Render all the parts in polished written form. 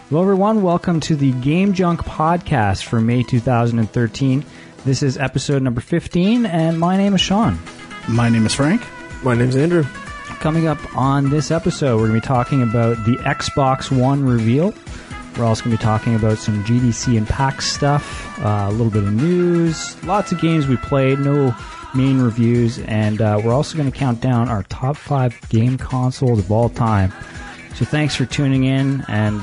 Hello, everyone. Welcome to the Game Junk podcast for May 2013. This is episode number 15, and my name is Sean. My name is Frank. My name's Andrew. Coming up on this episode, we're going to be talking about the Xbox One reveal. We're also going to be talking about some GDC and PAX stuff, a little bit of news, lots of games we played, no main reviews, and we're also going to count down our top 5 game consoles of all time. So thanks for tuning in and,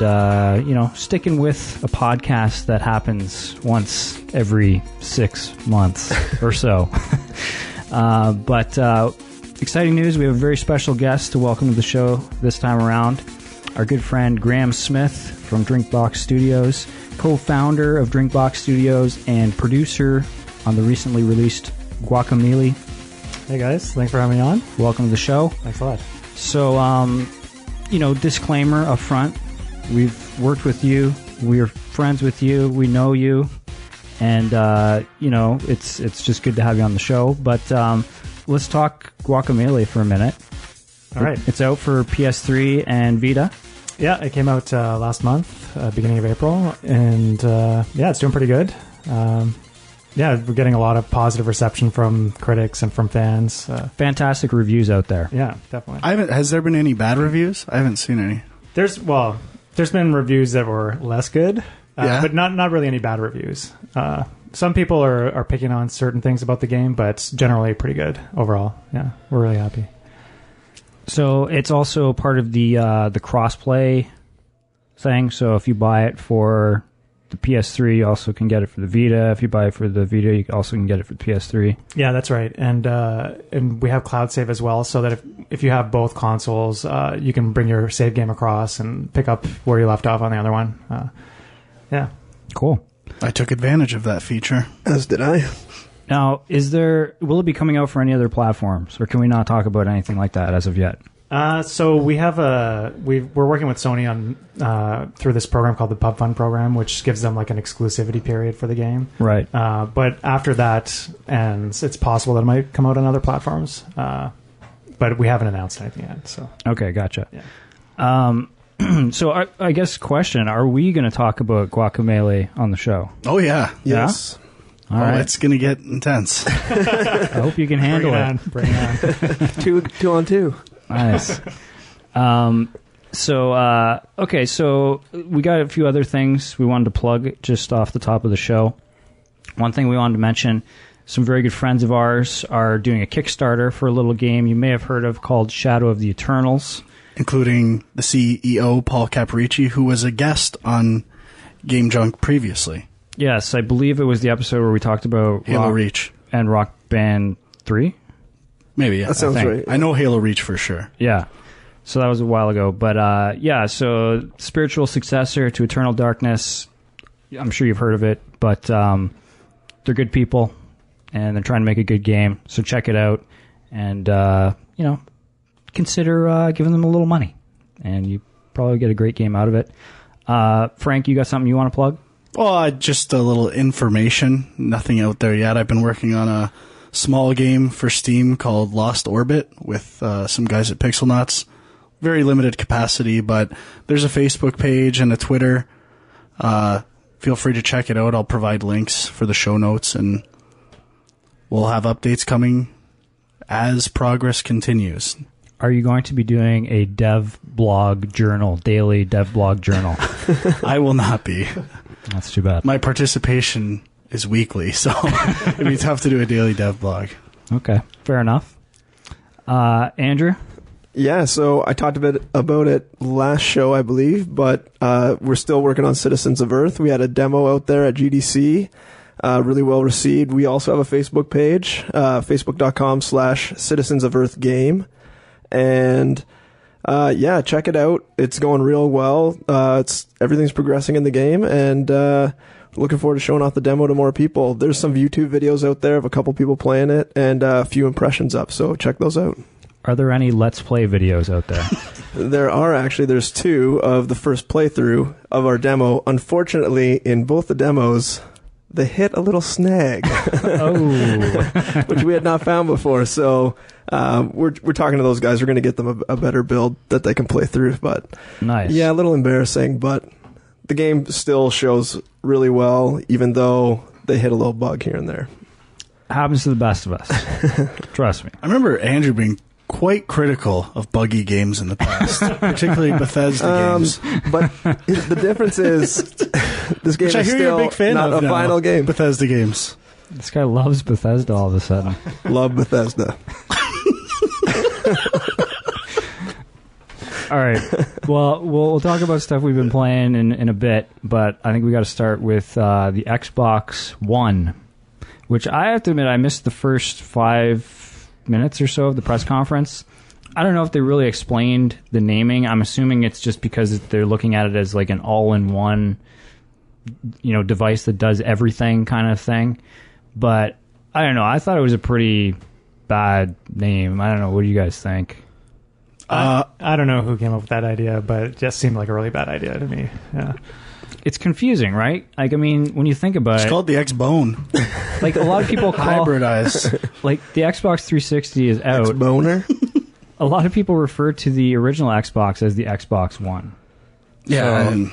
sticking with a podcast that happens once every 6 months or so. But exciting news. We have a very special guest to welcome to the show this time around. Our good friend Graham Smith from Drinkbox Studios, co-founder of Drinkbox Studios and producer on the recently released Guacamelee. Hey guys, thanks for having me on. Welcome to the show. Thanks a lot. So, disclaimer up front. We've worked with you. We're friends with you. We know you. And, it's just good to have you on the show. But let's talk Guacamelee for a minute. All right. It's out for PS3 and Vita. Yeah, it came out last month, beginning of April. And, it's doing pretty good. We're getting a lot of positive reception from critics and from fans. Fantastic reviews out there. Yeah, definitely. Has there been any bad reviews? I haven't seen any. There's been reviews that were less good, but not really any bad reviews. Some people are picking on certain things about the game, but it's generally pretty good overall. Yeah, we're really happy. So it's also part of the crossplay thing. So if you buy it for the PS3, you also can get it for the Vita. If you buy it for the Vita, you also can get it for the PS3. Yeah, that's right. And we have cloud save as well, so that if you have both consoles, you can bring your save game across and pick up where you left off on the other one. Yeah. Cool. I took advantage of that feature. As did I. Now, will it be coming out for any other platforms, or can we not talk about anything like that as of yet? So we have we're working with Sony on through this program called the Pub Fund program, which gives them like an exclusivity period for the game. Right. But after that ends, it's possible that it might come out on other platforms. But we haven't announced anything yet. So okay, gotcha. Yeah. So I guess question: are we going to talk about Guacamelee on the show? Oh yeah, yes. Yeah? All right. It's going to get intense. I hope you can handle it. Bring it on. two on two. Nice. So we got a few other things we wanted to plug just off the top of the show. One thing we wanted to mention, some very good friends of ours are doing a Kickstarter for a little game you may have heard of called Shadow of the Eternals. Including the CEO, Paul Caparici, who was a guest on Game Junk previously. Yes, I believe it was the episode where we talked about Halo Reach. And Rock Band 3. Maybe, yeah. That sounds right. I know Halo Reach for sure. Yeah. So that was a while ago. But so spiritual successor to Eternal Darkness. I'm sure you've heard of it, but they're good people, and they're trying to make a good game. So check it out, and, consider giving them a little money, and you probably get a great game out of it. Frank, you got something you want to plug? Well, just a little information. Nothing out there yet. I've been working on a small game for Steam called Lost Orbit with some guys at Pixelnuts. Very limited capacity, but there's a Facebook page and a Twitter. Feel free to check it out. I'll provide links for the show notes, and we'll have updates coming as progress continues. Are you going to be doing a dev blog journal, daily dev blog journal? I will not be. That's too bad. My participation is weekly, so it'd be tough to do a daily dev blog. Okay, fair enough. Andrew? Yeah, so I talked a bit about it last show, I believe, but we're still working on Citizens of Earth. We had a demo out there at GDC, really well received. We also have a Facebook page, facebook.com/Citizens of Earth game. And check it out. It's going real well. Everything's progressing in the game, and looking forward to showing off the demo to more people. There's some YouTube videos out there of a couple people playing it, and a few impressions up, so check those out. Are there any Let's Play videos out there? There are actually. There's 2 of the first playthrough of our demo. Unfortunately, in both the demos, they hit a little snag, which we had not found before. So we're talking to those guys. We're going to get them a better build that they can play through. But nice. Yeah, a little embarrassing, but the game still shows really well, even though they hit a little bug here and there. Happens to the best of us. Trust me. I remember Andrew being quite critical of buggy games in the past, particularly Bethesda games. But the difference is this game Which I is hear you're still a big fan not of a now, final game. Bethesda games. This guy loves Bethesda all of a sudden. Love Bethesda. All right. Well, we'll talk about stuff we've been playing in a bit, but I think we got to start with the Xbox One, which I have to admit I missed the first 5 minutes or so of the press conference. I don't know if they really explained the naming. I'm assuming it's just because they're looking at it as like an all-in-one, device that does everything kind of thing. But I don't know. I thought it was a pretty bad name. I don't know. What do you guys think? I don't know who came up with that idea, but it just seemed like a really bad idea to me. Yeah. It's confusing, right? Like, I mean, when you think about It's it, called the X-Bone. like a lot of people call Hybridized. like the Xbox 360 is out. Boner. A lot of people refer to the original Xbox as the Xbox One. Yeah, So- and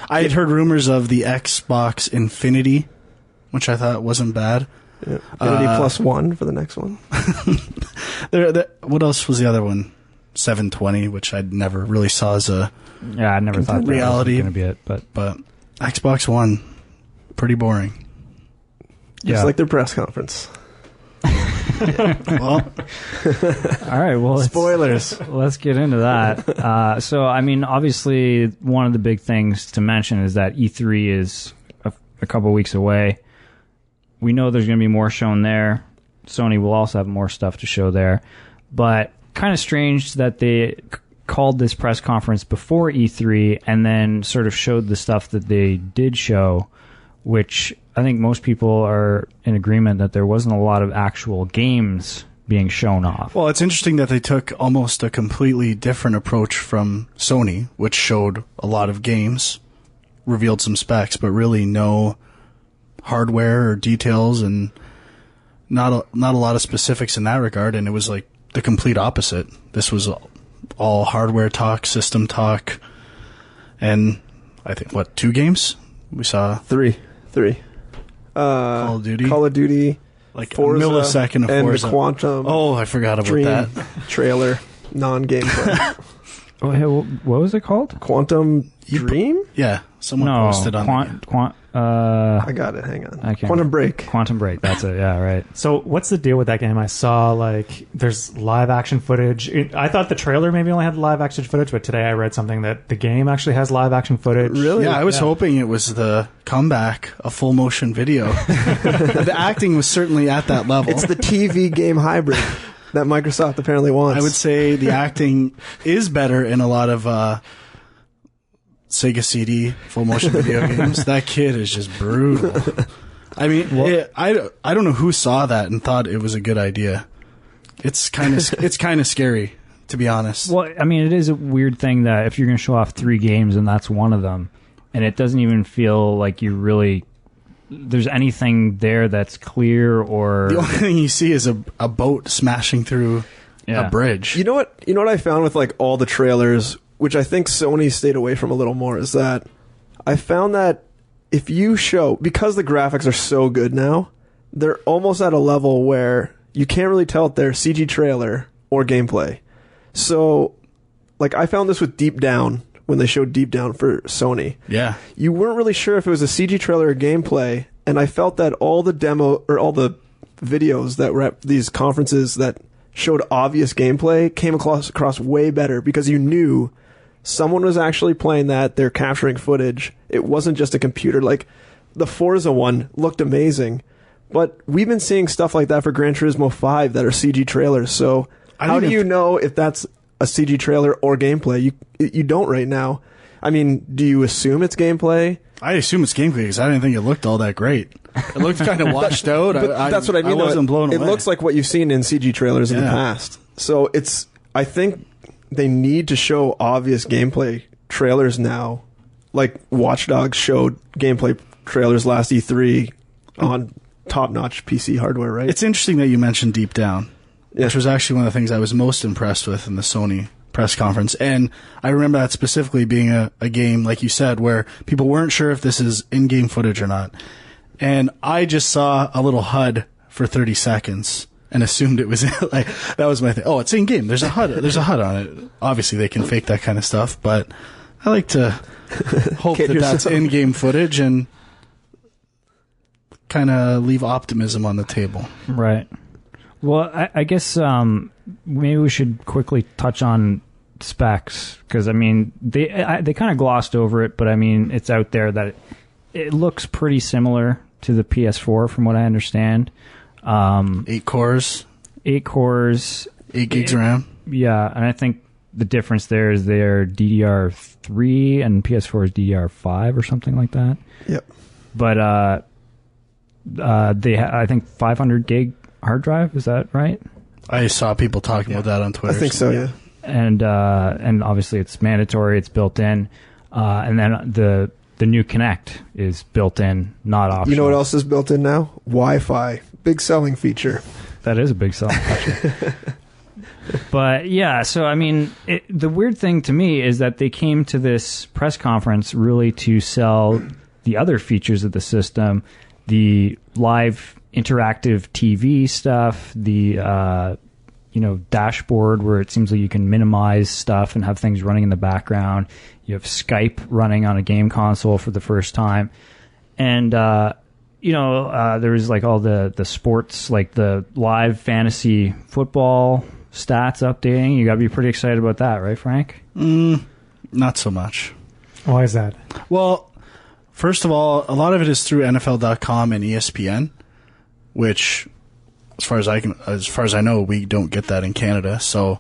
I had heard rumors of the Xbox Infinity, which I thought wasn't bad. Yeah. Infinity +1 for the next one. What else was the other one? 720, which I never really saw as a... Yeah, I never thought that reality. was going to be it, but Xbox One, pretty boring. Just like their press conference. Well, all right. Well, Spoilers. let's get into that. So, I mean, obviously, one of the big things to mention is that E3 is a couple weeks away. We know there's going to be more shown there. Sony will also have more stuff to show there, but kind of strange that they called this press conference before E3 and then sort of showed the stuff that they did show, which I think most people are in agreement that there wasn't a lot of actual games being shown off. well, it's interesting that they took almost a completely different approach from Sony, which showed a lot of games, revealed some specs, but really no hardware or details, and not a lot of specifics in that regard. And it was like the complete opposite. This was all hardware talk, system talk, and I think, 2 games? We saw Three. Call of Duty, like Forza, a millisecond of and Forza. the Quantum Oh, I forgot about Dream that. trailer, non-gameplay. Oh, hey, what was it called? Quantum Dream? Yeah, someone No, posted on I got it. Hang on. I can't Quantum Break. Quantum Break. That's it. Yeah, right. So what's the deal with that game? I saw like there's live action footage. I thought the trailer maybe only had live action footage, but today I read something that the game actually has live action footage. Really? Yeah, I was hoping it was the comeback, a full motion video. The acting was certainly at that level. It's the TV game hybrid that Microsoft apparently wants. I would say the acting is better in a lot of Sega CD full motion video games. That kid is just brutal. I mean, I don't know who saw that and thought it was a good idea. It's kind of scary, to be honest. Well, I mean, it is a weird thing that if you're going to show off 3 games and that's one of them, and it doesn't even feel like there's anything there that's clear or... The only thing you see is a boat smashing through a bridge. You know what I found with like all the trailers, which I think Sony stayed away from a little more, is that I found that if you show, because the graphics are so good now, they're almost at a level where you can't really tell if they're CG trailer or gameplay. So, like, I found this with Deep Down, when they showed Deep Down for Sony. Yeah. You weren't really sure if it was a CG trailer or gameplay, and I felt that all the demo, or all the videos that were at these conferences that showed obvious gameplay came across way better, because you knew someone was actually playing that, they're capturing footage. It wasn't just a computer. Like, the Forza one looked amazing, but we've been seeing stuff like that for Gran Turismo 5 that are CG trailers, so how do you know if that's a CG trailer or gameplay? You don't right now. I mean, do you assume it's gameplay? I assume it's gameplay because I didn't think it looked all that great. It looked kind of washed out. But that's what I mean. I wasn't blown away. It looks like what you've seen in CG trailers in the past. So I think they need to show obvious gameplay trailers now. Like Watch Dogs showed gameplay trailers last E3 on top-notch PC hardware, right? It's interesting that you mentioned Deep Down, which was actually one of the things I was most impressed with in the Sony press conference. And I remember that specifically being a game, like you said, where people weren't sure if this is in-game footage or not. And I just saw a little HUD for 30 seconds and assumed it was like, that was my thing. Oh, it's in-game. There's a HUD on it. Obviously, they can fake that kind of stuff, but I like to hope that that's in-game footage and kind of leave optimism on the table. Right. Well, I guess maybe we should quickly touch on specs, because, I mean, they kind of glossed over it, but, I mean, it's out there that it looks pretty similar to the PS4 from what I understand. 8 cores. 8 cores. 8 gigs of RAM. Yeah, and I think the difference there is they're DDR3 and PS4 is DDR5 or something like that. Yep. But I think 500 gig hard drive, is that right? I saw people talking about that on Twitter. I think so, yeah. And obviously it's mandatory, it's built in. And then the new Kinect is built in, not optional. You know what else is built in now? Wi-Fi. Big selling feature. That is a big selling feature. But yeah, so I mean, the weird thing to me is that they came to this press conference really to sell the other features of the system, the live interactive TV stuff, the dashboard where it seems like you can minimize stuff and have things running in the background. You have Skype running on a game console for the first time, and there was like all the sports, like the live fantasy football stats updating. You got to be pretty excited about that, right, Frank? Not so much. Why is that? Well, first of all, a lot of it is through NFL.com and ESPN, which, as far as I know, we don't get that in Canada. So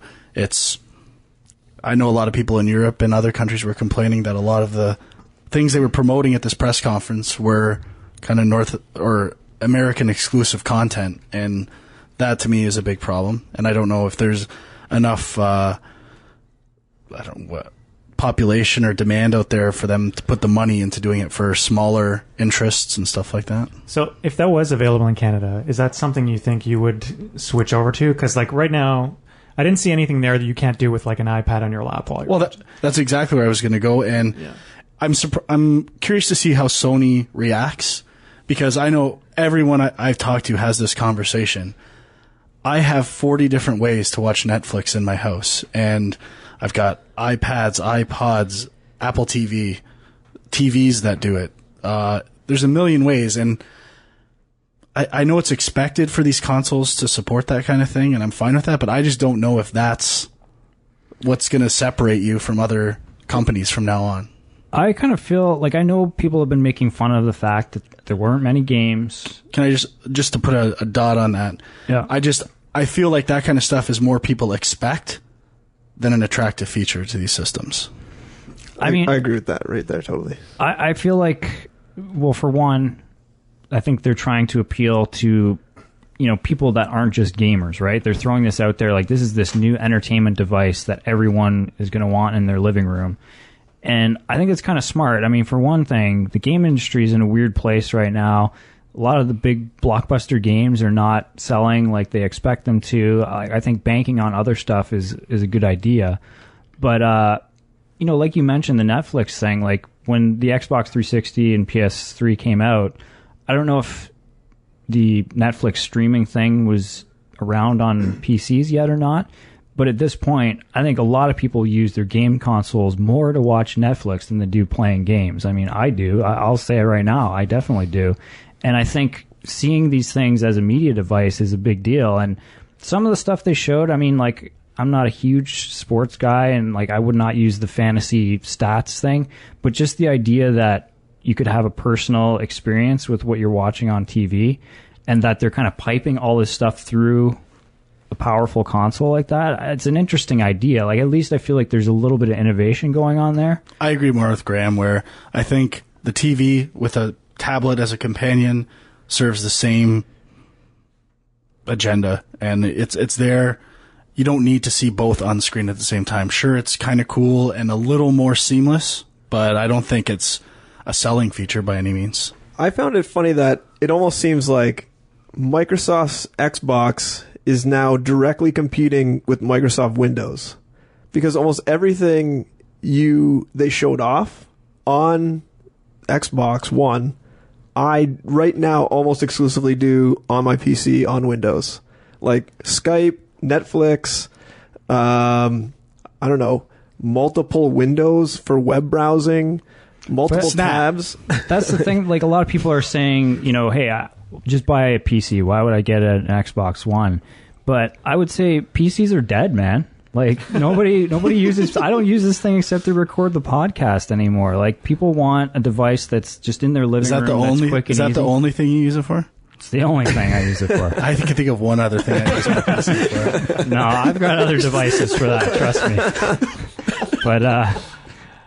I know a lot of people in Europe and other countries were complaining that a lot of the things they were promoting at this press conference were kind of North or American exclusive content, and that to me is a big problem. And I don't know if there's enough population or demand out there for them to put the money into doing it for smaller interests and stuff like that. So if that was available in Canada, is that something you think you would switch over to? Because like right now, I didn't see anything there that you can't do with like an iPad on your lap while you're watching. That's exactly where I was going to go, and yeah. I'm curious to see how Sony reacts, because I know everyone I've talked to has this conversation. I have 40 different ways to watch Netflix in my house, and I've got iPads, iPods, Apple TV, TVs that do it. There's a million ways, and I know it's expected for these consoles to support that kind of thing, and I'm fine with that, but I just don't know if that's what's going to separate you from other companies from now on. I kind of feel like, I know people have been making fun of the fact that there weren't many games. Can I just to put a dot on that? Yeah. I feel like that kind of stuff is more people expect than an attractive feature to these systems. I agree with that right there, totally. I feel like, well, for one, I think they're trying to appeal to, people that aren't just gamers, right? They're throwing this out there like this is this new entertainment device that everyone is going to want in their living room. And I think it's kind of smart. I mean, for one thing, the game industry is in a weird place right now. A lot of the big blockbuster games are not selling like they expect them to. I think banking on other stuff is a good idea. But, like you mentioned, the Netflix thing, like when the Xbox 360 and PS3 came out, I don't know if the Netflix streaming thing was around on PCs yet or not. But at this point, I think a lot of people use their game consoles more to watch Netflix than they do playing games. I mean, I do. I'll say it right now. I definitely do. And I think seeing these things as a media device is a big deal. And some of the stuff they showed, I mean, like, I'm not a huge sports guy, and like I would not use the fantasy stats thing. But just the idea that you could have a personal experience with what you're watching on TV, and that they're kind of piping all this stuff through a powerful console like that, it's an interesting idea. Like, at least I feel like there's a little bit of innovation going on there. I agree more with Graham, where I think the TV with a tablet as a companion serves the same agenda, and it's there. You don't need to see both on screen at the same time. Sure, it's kind of cool and a little more seamless, but I don't think it's a selling feature by any means. I found it funny that it almost seems like Microsoft's Xbox is now directly competing with Microsoft Windows. because almost everything they showed off on Xbox One, I right now almost exclusively do on my PC on Windows, like Skype, Netflix, I don't know, multiple windows for web browsing, multiple tabs. That's the thing. Like, a lot of people are saying, hey, just buy a PC. Why would I get an Xbox One? But I would say PCs are dead, man. Like, nobody uses... I don't use this thing except to record the podcast anymore. Like, people want a device that's just in their living room that's quick and easy. Is that the only thing you use it for? It's the only thing I use it for. I can think of one other thing I use my PC for. No, I've got other devices for that, trust me. But,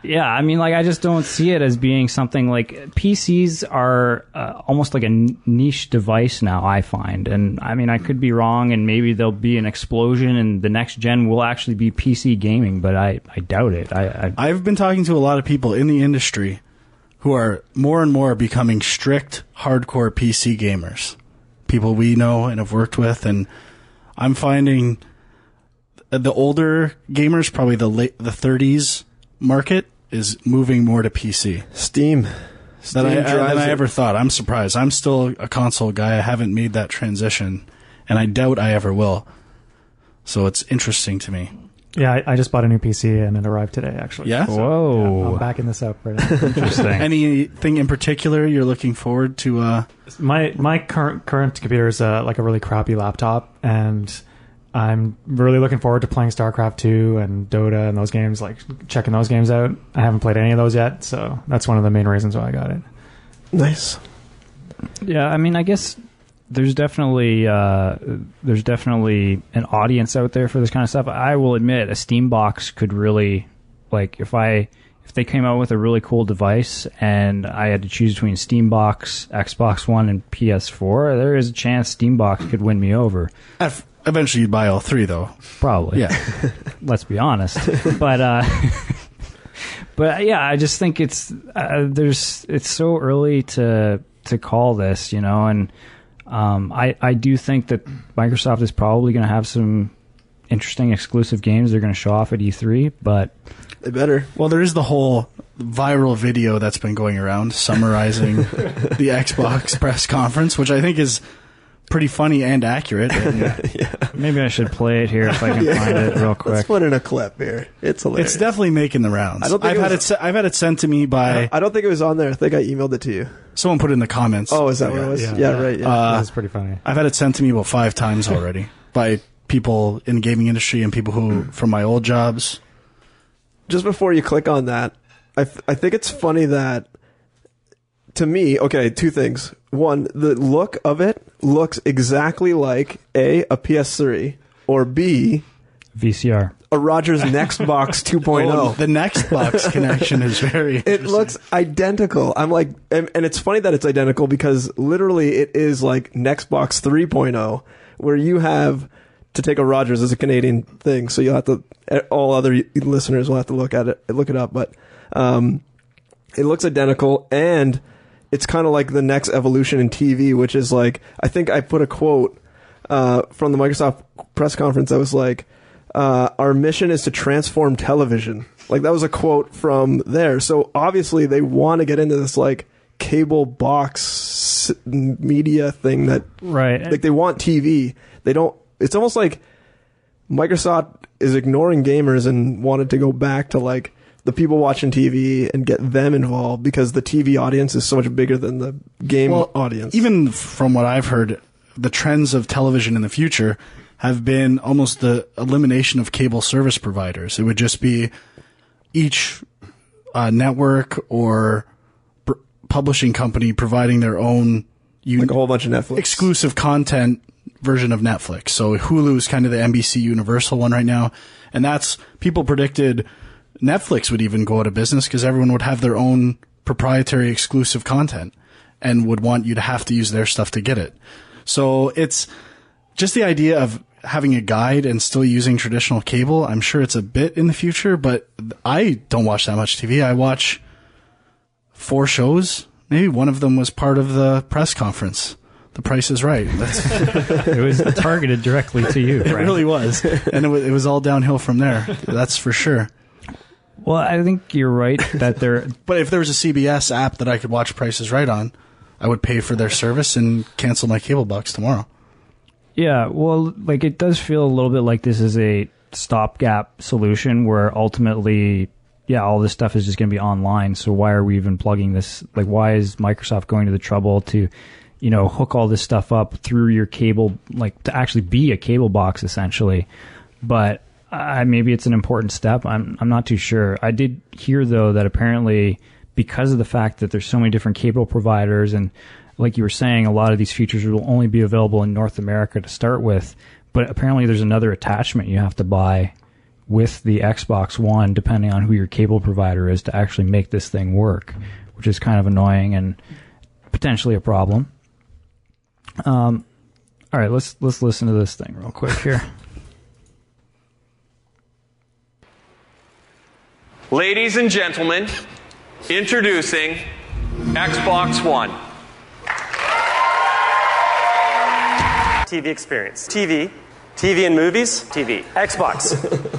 yeah, I mean, like, I just don't see it as being something like... PCs are almost like a niche device now, I find. And, I mean, I could be wrong, and maybe there'll be an explosion, and the next gen will actually be PC gaming, but I doubt it. I've been talking to a lot of people in the industry who are more and more becoming strict, hardcore PC gamers. People we know and have worked with, and I'm finding the older gamers, probably the 30s market, is moving more to PC. Steam than I ever thought. I'm surprised. I'm still a console guy. I haven't made that transition, and I doubt I ever will. So it's interesting to me. Yeah, I just bought a new PC, and it arrived today, actually. Yeah? Whoa. Yeah, I'm backing this up right now. Interesting. Anything in particular you're looking forward to? My current computer is like a really crappy laptop, and I'm really looking forward to playing StarCraft 2 and Dota and those games, like checking those games out. I haven't played any of those yet, so that's one of the main reasons why I got it. Nice. Yeah, I mean, I guess there's definitely an audience out there for this kind of stuff. I will admit, a Steam box could really, like, if they came out with a really cool device and I had to choose between Steam box, Xbox One, and PS4, there is a chance Steam box could win me over. Eventually you'd buy all three, though. Probably. Yeah. Let's be honest. But yeah, I just think it's so early to call this, and I do think that Microsoft is probably going to have some interesting exclusive games they're going to show off at E3, but they better. Well, there is the whole viral video that's been going around summarizing the Xbox press conference, which I think is pretty funny and accurate. And, yeah. Maybe I should play it here if I can find it real quick. Let's put in a clip here. It's hilarious. It's definitely making the rounds. I've had it sent to me by... I don't think it was on there. I think I emailed it to you. Someone put it in the comments. Oh, is that what it was? Yeah, right. Yeah. That was pretty funny. I've had it sent to me about 5 times already by people in the gaming industry and people who from my old jobs. Just before you click on that, I think it's funny that, to me, okay, 2 things. One, the look of it looks exactly like A, a PS3, or B, VCR. A Rogers Nextbox 2.0. Oh, the Nextbox connection is very It looks identical. I'm like, and it's funny that it's identical because literally it is like Nextbox 3.0, where you have to take a Rogers as a Canadian thing, so you'll have to, all other listeners will have to look it up, but it looks identical, and it's kind of like the next evolution in TV, which is like, I think I put a quote from the Microsoft press conference that was like, our mission is to transform television. Like, that was a quote from there. So obviously they want to get into this like cable box media thing that, right? Like, they want TV. They don't. It's almost like Microsoft is ignoring gamers and wanted to go back to like the people watching TV and get them involved, because the TV audience is so much bigger than the game audience. Even from what I've heard, the trends of television in the future have been almost the elimination of cable service providers. It would just be each network or publishing company providing their own like a whole bunch of Netflix exclusive content version of Netflix. So Hulu is kind of the NBC Universal one right now, and that's, people predicted Netflix would even go out of business because everyone would have their own proprietary exclusive content and would want you to have to use their stuff to get it. So it's just the idea of having a guide and still using traditional cable. I'm sure it's a bit in the future, but I don't watch that much TV. I watch 4 shows. Maybe one of them was part of the press conference. The Price is Right. It was targeted directly to you. It really was. And it was all downhill from there. That's for sure. Well, I think you're right that there... But if there was a CBS app that I could watch Price is Right on, I would pay for their service and cancel my cable box tomorrow. Yeah, well, like, it does feel a little bit like this is a stopgap solution where ultimately, yeah, all this stuff is just going to be online. So why are we even plugging this? Like, why is Microsoft going to the trouble to, you know, hook all this stuff up through your cable, like, to actually be a cable box, essentially? But maybe it's an important step. I'm not too sure. I did hear, though, that apparently because of the fact that there's so many different cable providers and, like you were saying, a lot of these features will only be available in North America to start with. But apparently there's another attachment you have to buy with the Xbox One, depending on who your cable provider is, to actually make this thing work, which is kind of annoying and potentially a problem. All right, let's listen to this thing real quick here. Ladies and gentlemen, introducing Xbox One. TV experience. TV and movies. TV. Xbox.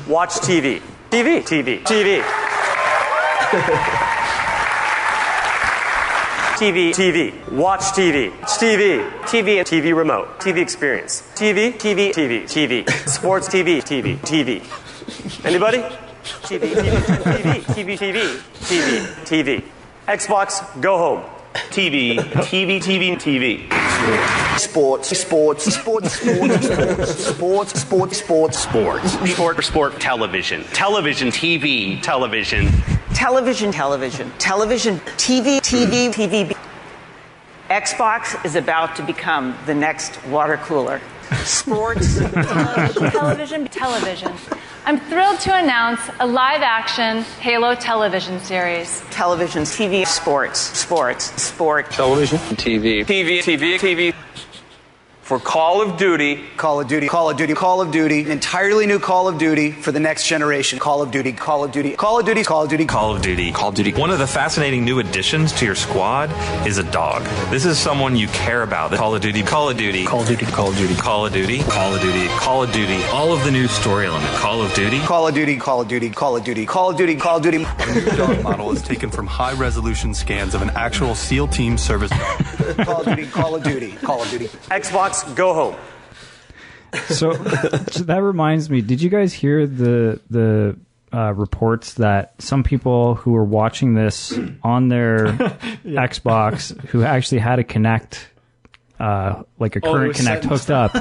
Watch TV. TV. TV. TV. TV. TV. Watch TV. TV. TV. TV remote. TV experience. TV. TV. TV. TV. Sports TV. TV. TV. Anybody? TV. TV. TV. TV. TV. TV. TV. Xbox. Go home. TV, TV, TV, TV. Sports, sports, sports, sports, sports, sports, sports, sports. Sport, television. Television, TV, television. Television, television, television, TV, TV, TV. Xbox is about to become the next water cooler. Sports. Television, television. I'm thrilled to announce a live-action Halo television series. Television, TV, sports, sports, sport. Television, TV. TV, TV, TV. For Call of Duty. Call of Duty, Call of Duty, Call of Duty. An entirely new Call of Duty for the next generation. Call of Duty, Call of Duty, Call of Duty, Call of Duty, Call of Duty, Call of Duty. One of the fascinating new additions to your squad is a dog. This is someone you care about. Call of Duty, Call of Duty, Call of Duty, Call of Duty, Call of Duty, Call of Duty, Call of Duty. All of the new story element. Call of Duty, Call of Duty, Call of Duty, Call of Duty, Call of Duty, Call of Duty. Our new dog model is taken from high-resolution scans of an actual SEAL team service dog. Call of Duty, Call of Duty, Call of Duty. Xbox, go home. So that reminds me, did you guys hear the reports that some people who were watching this on their Xbox, who actually had a Kinect, like a current Kinect hooked up,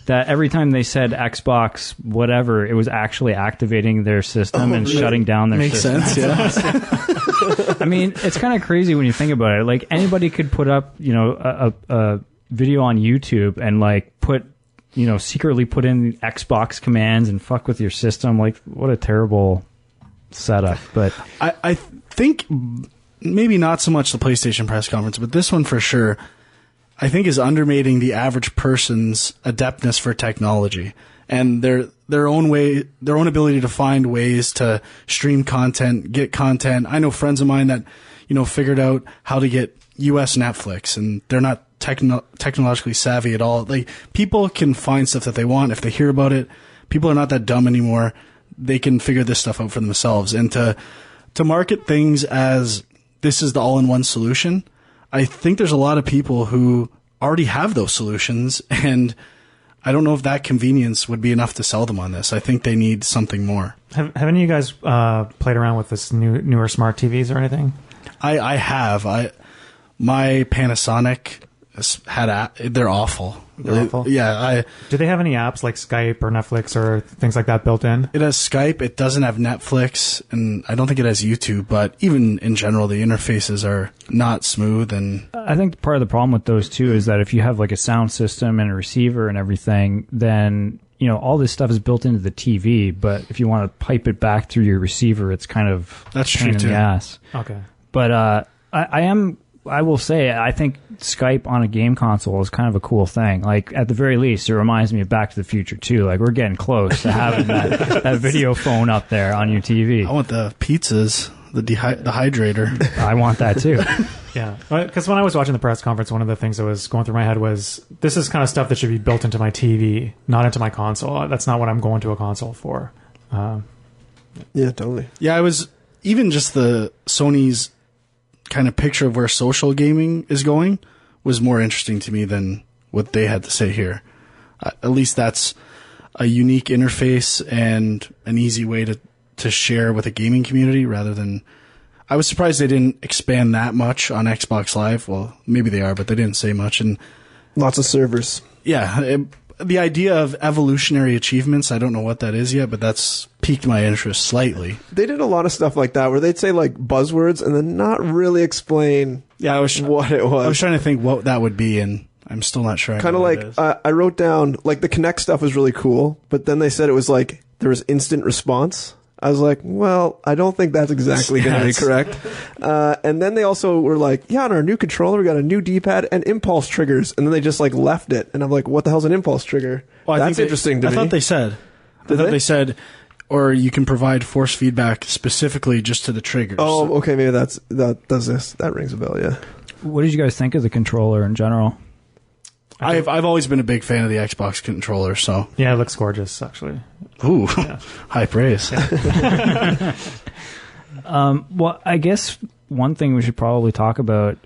that every time they said Xbox whatever, it was actually activating their system and shutting down their Makes system. Makes sense, yeah. I mean, it's kind of crazy when you think about it. Like, anybody could put up, you know, a video on YouTube and, like, secretly put in Xbox commands and fuck with your system. Like, what a terrible setup. But I think maybe not so much the PlayStation press conference, but this one for sure, I think is undermating the average person's adeptness for technology and their own ability to find ways to stream content, get content. I know friends of mine that, you know, figured out how to get US Netflix, and they're not technologically savvy at all. Like, people can find stuff that they want if they hear about it. People are not that dumb anymore. They can figure this stuff out for themselves. And to market things as this is the all-in-one solution, I think there's a lot of people who already have those solutions, and I don't know if that convenience would be enough to sell them on this. I think they need something more. Have any of you guys played around with this newer smart TVs or anything? I have. My Panasonic they're awful. They're awful? Yeah. Do they have any apps like Skype or Netflix or things like that built in? It has Skype. It doesn't have Netflix, and I don't think it has YouTube. But even in general, the interfaces are not smooth. And I think part of the problem with those too is that if you have like a sound system and a receiver and everything, then, you know, all this stuff is built into the TV. But if you want to pipe it back through your receiver, it's kind of that's pain true in too. the ass. Okay. But I will say, I think Skype on a game console is kind of a cool thing. Like, at the very least, it reminds me of Back to the Future 2. Like, we're getting close to having that video phone up there on your TV. I want the pizzas. the hydrator. I want that too. Yeah, because when I was watching the press conference, one of the things that was going through my head was, this is kind of stuff that should be built into my TV, not into my console. That's not what I'm going to a console for. Yeah, totally. Yeah, I was even just the Sony's kind of picture of where social gaming is going was more interesting to me than what they had to say here. At least that's a unique interface and an easy way to share with a gaming community rather than... I was surprised they didn't expand that much on Xbox Live. Well, maybe they are, but they didn't say much. And lots of servers. Yeah, the idea of evolutionary achievements, I don't know what that is yet, but that's piqued my interest slightly. They did a lot of stuff like that where they'd say like buzzwords and then not really explain what it was. I was trying to think what that would be, and I'm still not sure. Kind of like, I wrote down, like the Kinect stuff was really cool, but then they said it was like, there was instant response. I was like, well, I don't think that's exactly going to be correct. And then they also were like, yeah, on our new controller, we got a new D-pad and impulse triggers. And then they just like left it. And I'm like, what the hell's an impulse trigger? Well, that's interesting to me. I thought they said. They said, or you can provide force feedback specifically just to the triggers. Oh, okay, maybe that does this. That rings a bell, yeah. What did you guys think of the controller in general? I've always been a big fan of the Xbox controller, so... Yeah, it looks gorgeous, actually. Ooh, yeah. High praise. Yeah. Well, I guess one thing we should probably talk about,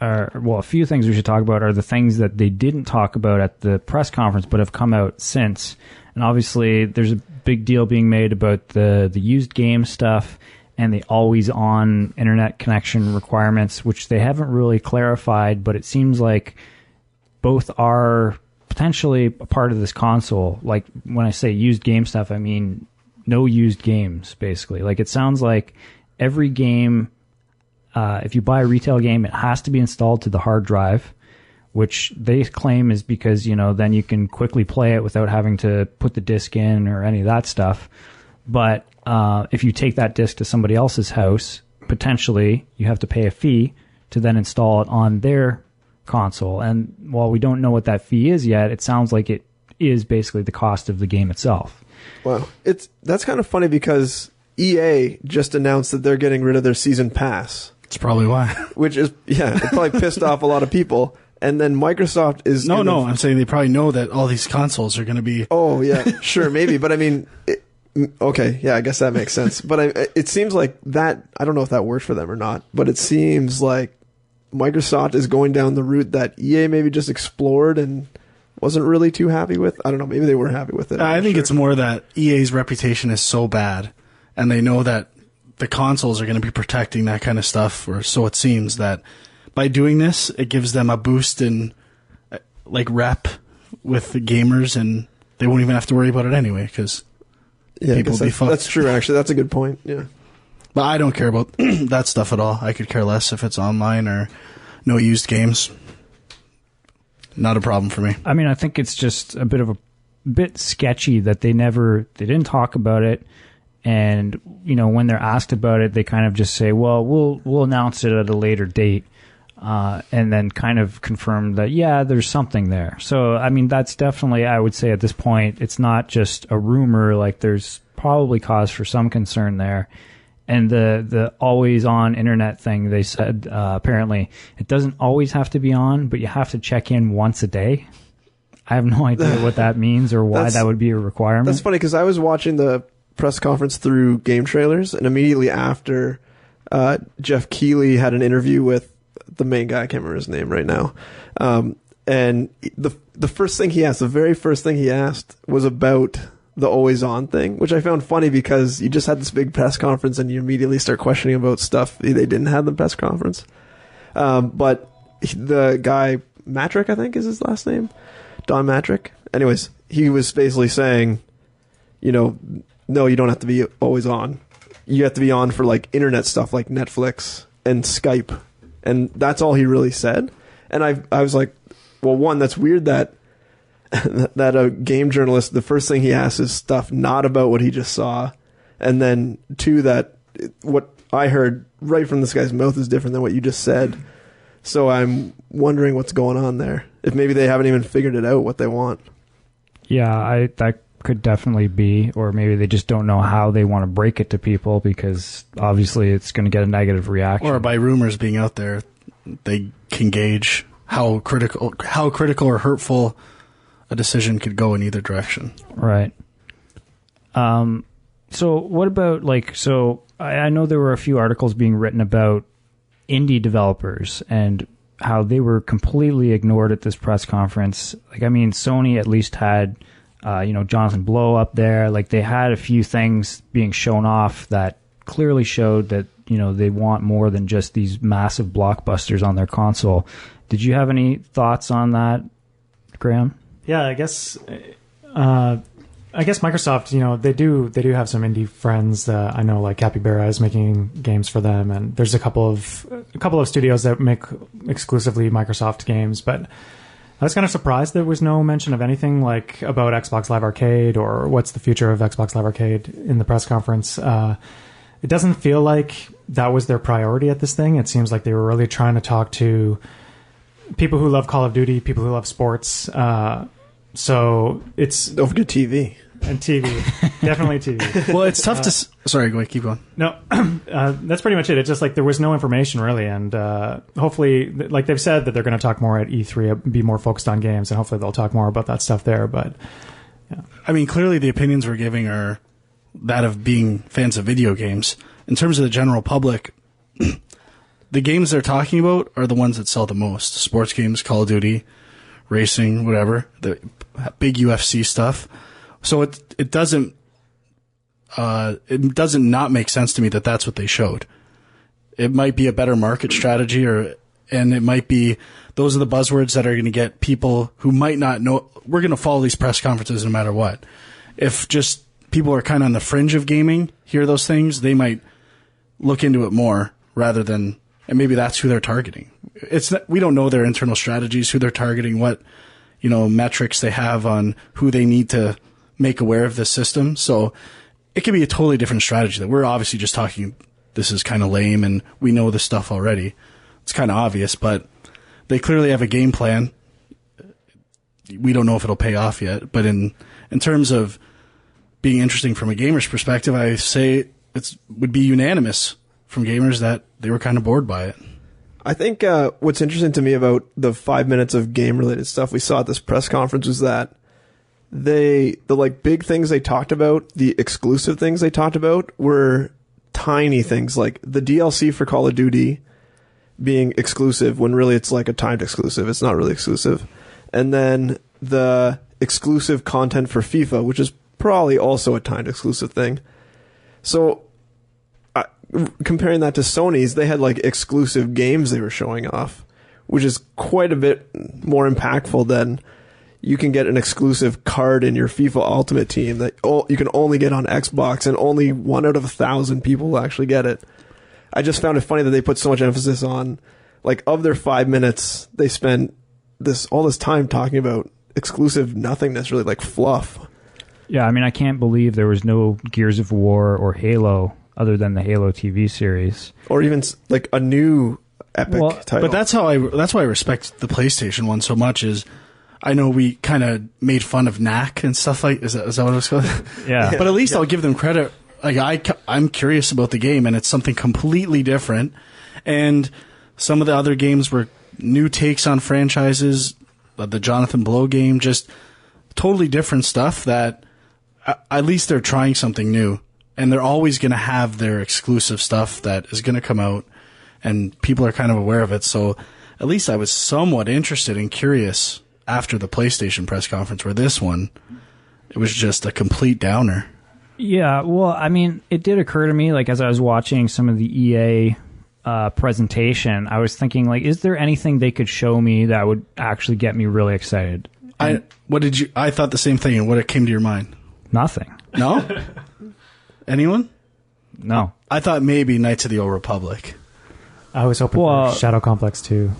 a few things we should talk about are the things that they didn't talk about at the press conference but have come out since. And obviously, there's a big deal being made about the used game stuff and the always-on internet connection requirements, which they haven't really clarified, but it seems like both are potentially a part of this console. Like, when I say used game stuff, I mean no used games, basically. Like, it sounds like every game, if you buy a retail game, it has to be installed to the hard drive, which they claim is because, then you can quickly play it without having to put the disc in or any of that stuff. But if you take that disc to somebody else's house, potentially you have to pay a fee to then install it on their console. And while we don't know what that fee is yet, it sounds like it is basically the cost of the game itself. Wow. That's kind of funny because EA just announced that they're getting rid of their season pass. That's probably why. Which is, yeah, it probably pissed off a lot of people. And then Microsoft is... No, I'm saying they probably know that all these consoles are going to be... Oh, yeah, sure, maybe. But I mean, okay, yeah, I guess that makes sense. But it seems like that... I don't know if that worked for them or not, but it seems like Microsoft is going down the route that EA maybe just explored and wasn't really too happy with. I don't know. Maybe they were happy with it. I think it's more that EA's reputation is so bad, and they know that the consoles are going to be protecting that kind of stuff, or so it seems, that by doing this, it gives them a boost in rep with the gamers, and they won't even have to worry about it anyway, because people will be fucked. That's true, actually. That's a good point, yeah. But I don't care about that stuff at all. I could care less if it's online or no used games. Not a problem for me. I mean, I think it's just a bit sketchy that they didn't talk about it. And, when they're asked about it, they kind of just say, well, we'll announce it at a later date. And then kind of confirm that, yeah, there's something there. So, I mean, that's definitely, I would say at this point, it's not just a rumor. Like, there's probably cause for some concern there. And the always on internet thing, they said, apparently it doesn't always have to be on, but you have to check in once a day. I have no idea what that means or why that would be a requirement. That's funny because I was watching the press conference through game trailers, and immediately after, Jeff Keighley had an interview with the main guy. I can't remember his name right now. And the first thing he asked, the very first thing he asked was about the always on thing, which I found funny because you just had this big press conference and you immediately start questioning about stuff they didn't have in the press conference. But the guy, Matrick, I think is his last name, Don Matrick. Anyways, he was basically saying, no, you don't have to be always on. You have to be on for like internet stuff like Netflix and Skype. And that's all he really said. And I was like, well, one, that's weird that a game journalist, the first thing he asks is stuff not about what he just saw. And then two, that what I heard right from this guy's mouth is different than what you just said. So I'm wondering what's going on there. If maybe they haven't even figured it out what they want. Yeah, that could definitely be, or maybe they just don't know how they want to break it to people because obviously it's going to get a negative reaction. Or by rumors being out there, they can gauge how critical or hurtful a decision could go in either direction. Right. So what about I know there were a few articles being written about indie developers and how they were completely ignored at this press conference. Sony at least had, Jonathan Blow up there. They had a few things being shown off that clearly showed that, they want more than just these massive blockbusters on their console. Did you have any thoughts on that, Graham? Yeah, I guess Microsoft, they do have some indie friends. I know, like Capybara is making games for them, and there's a couple of studios that make exclusively Microsoft games. But I was kind of surprised there was no mention of anything about Xbox Live Arcade or what's the future of Xbox Live Arcade in the press conference. It doesn't feel like that was their priority at this thing. It seems like they were really trying to talk to people who love Call of Duty, people who love sports. So it's... Don't forget TV. And TV. Definitely TV. Well, it's tough to... Sorry, go ahead, keep going. No, that's pretty much it. It's just there was no information, really. And hopefully, they've said that they're going to talk more at E3, be more focused on games, and hopefully they'll talk more about that stuff there. But, yeah. Clearly the opinions we're giving are that of being fans of video games. In terms of the general public, the games they're talking about are the ones that sell the most. Sports games, Call of Duty, racing, whatever, the big UFC stuff. So it doesn't not make sense to me that that's what they showed. It might be a better market strategy, and it might be those are the buzzwords that are going to get people who might not know. We're going to follow these press conferences no matter what. If just people are kind of on the fringe of gaming, hear those things, they might look into it more rather than, and maybe that's who they're targeting. We don't know their internal strategies, who they're targeting, what, metrics they have on who they need to make aware of this system. So it could be a totally different strategy that we're obviously just talking, this is kind of lame and we know this stuff already. It's kind of obvious, but they clearly have a game plan. We don't know if it'll pay off yet, but in terms of being interesting from a gamer's perspective, I say would be unanimous from gamers that they were kind of bored by it. I think what's interesting to me about the 5 minutes of game-related stuff we saw at this press conference was that the big things they talked about, the exclusive things they talked about, were tiny things, like the DLC for Call of Duty being exclusive when really it's like a timed exclusive. It's not really exclusive. And then the exclusive content for FIFA, which is probably also a timed exclusive thing. So comparing that to Sony's, they had exclusive games they were showing off, which is quite a bit more impactful than you can get an exclusive card in your FIFA Ultimate Team that you can only get on Xbox, and only 1 out of 1,000 people will actually get it. I just found it funny that they put so much emphasis on, of their 5 minutes, they spent all this time talking about exclusive nothingness, really fluff. Yeah, I can't believe there was no Gears of War or Halo other than the Halo TV series, or even a new epic title. But that's why I respect the PlayStation one so much. Is I know we kind of made fun of Knack and stuff is that what it was called? Yeah. But at least I'll give them credit. I'm curious about the game, and it's something completely different. And some of the other games were new takes on franchises. The Jonathan Blow game, just totally different stuff that at least they're trying something new. And they're always going to have their exclusive stuff that is going to come out, and people are kind of aware of it. So at least I was somewhat interested and curious after the PlayStation press conference, where this one, it was just a complete downer. Yeah, well, it did occur to me, as I was watching some of the EA presentation, I was thinking, is there anything they could show me that would actually get me really excited? I thought the same thing, and what came to your mind? Nothing. No? Anyone? No. I thought maybe Knights of the Old Republic. I was hoping for Shadow Complex 2.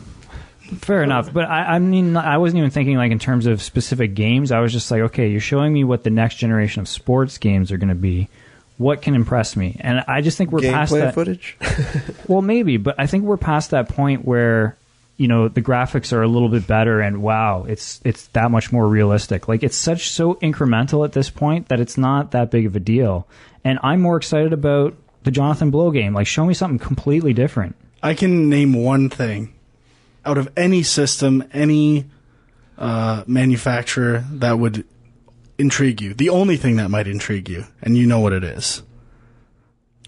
Fair enough. But I wasn't even thinking in terms of specific games. I was just okay, you're showing me what the next generation of sports games are going to be. What can impress me? And I just think we're past that. Gameplay footage? Well, maybe, but I think we're past that point where, the graphics are a little bit better, and wow, it's that much more realistic. Like, it's so incremental at this point that it's not that big of a deal. And I'm more excited about the Jonathan Blow game. Like, show me something completely different. I can name one thing out of any system, any manufacturer that would intrigue you. The only thing that might intrigue you, and you know what it is.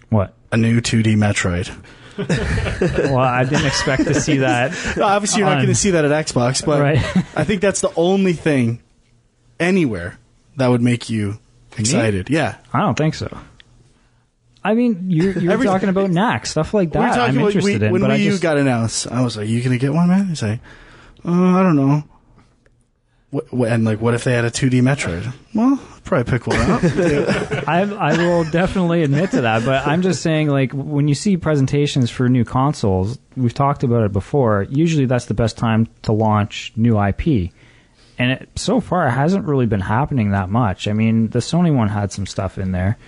What? A new 2D Metroid. Well, I didn't expect to see that. No, obviously, you're not going to see that at Xbox, but right. I think that's the only thing anywhere that would make you excited. Yeah. I don't think so. I mean, you're talking about NAC, stuff like that. I'm interested in. When Wii U got announced, I was like, "You gonna get one, man?" He's like, "I don't know." What if they had a 2D Metroid? Well, I'd probably pick one up. I will definitely admit to that, but I'm just saying, like, when you see presentations for new consoles, we've talked about it before, usually that's the best time to launch new IP. And so far, it hasn't really been happening that much. I mean, the Sony one had some stuff in there,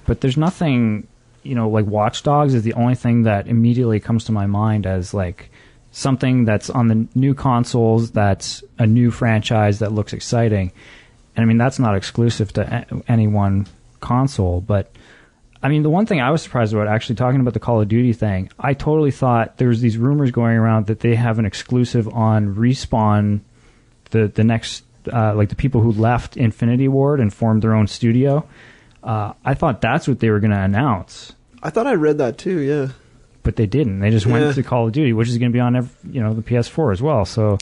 but there's nothing, like Watch Dogs is the only thing that immediately comes to my mind as, like, something that's on the new consoles, that's a new franchise that looks exciting. And I mean, that's not exclusive to any one console, but I mean, the one thing I was surprised about, actually talking about the Call of Duty thing, I totally thought there was these rumors going around that they have an exclusive on Respawn, the next, like the people who left Infinity Ward and formed their own studio. I thought that's what they were going to announce. I thought I read that too, yeah. But they didn't. They just went to Call of Duty, which is going to be on the PS4 as well. So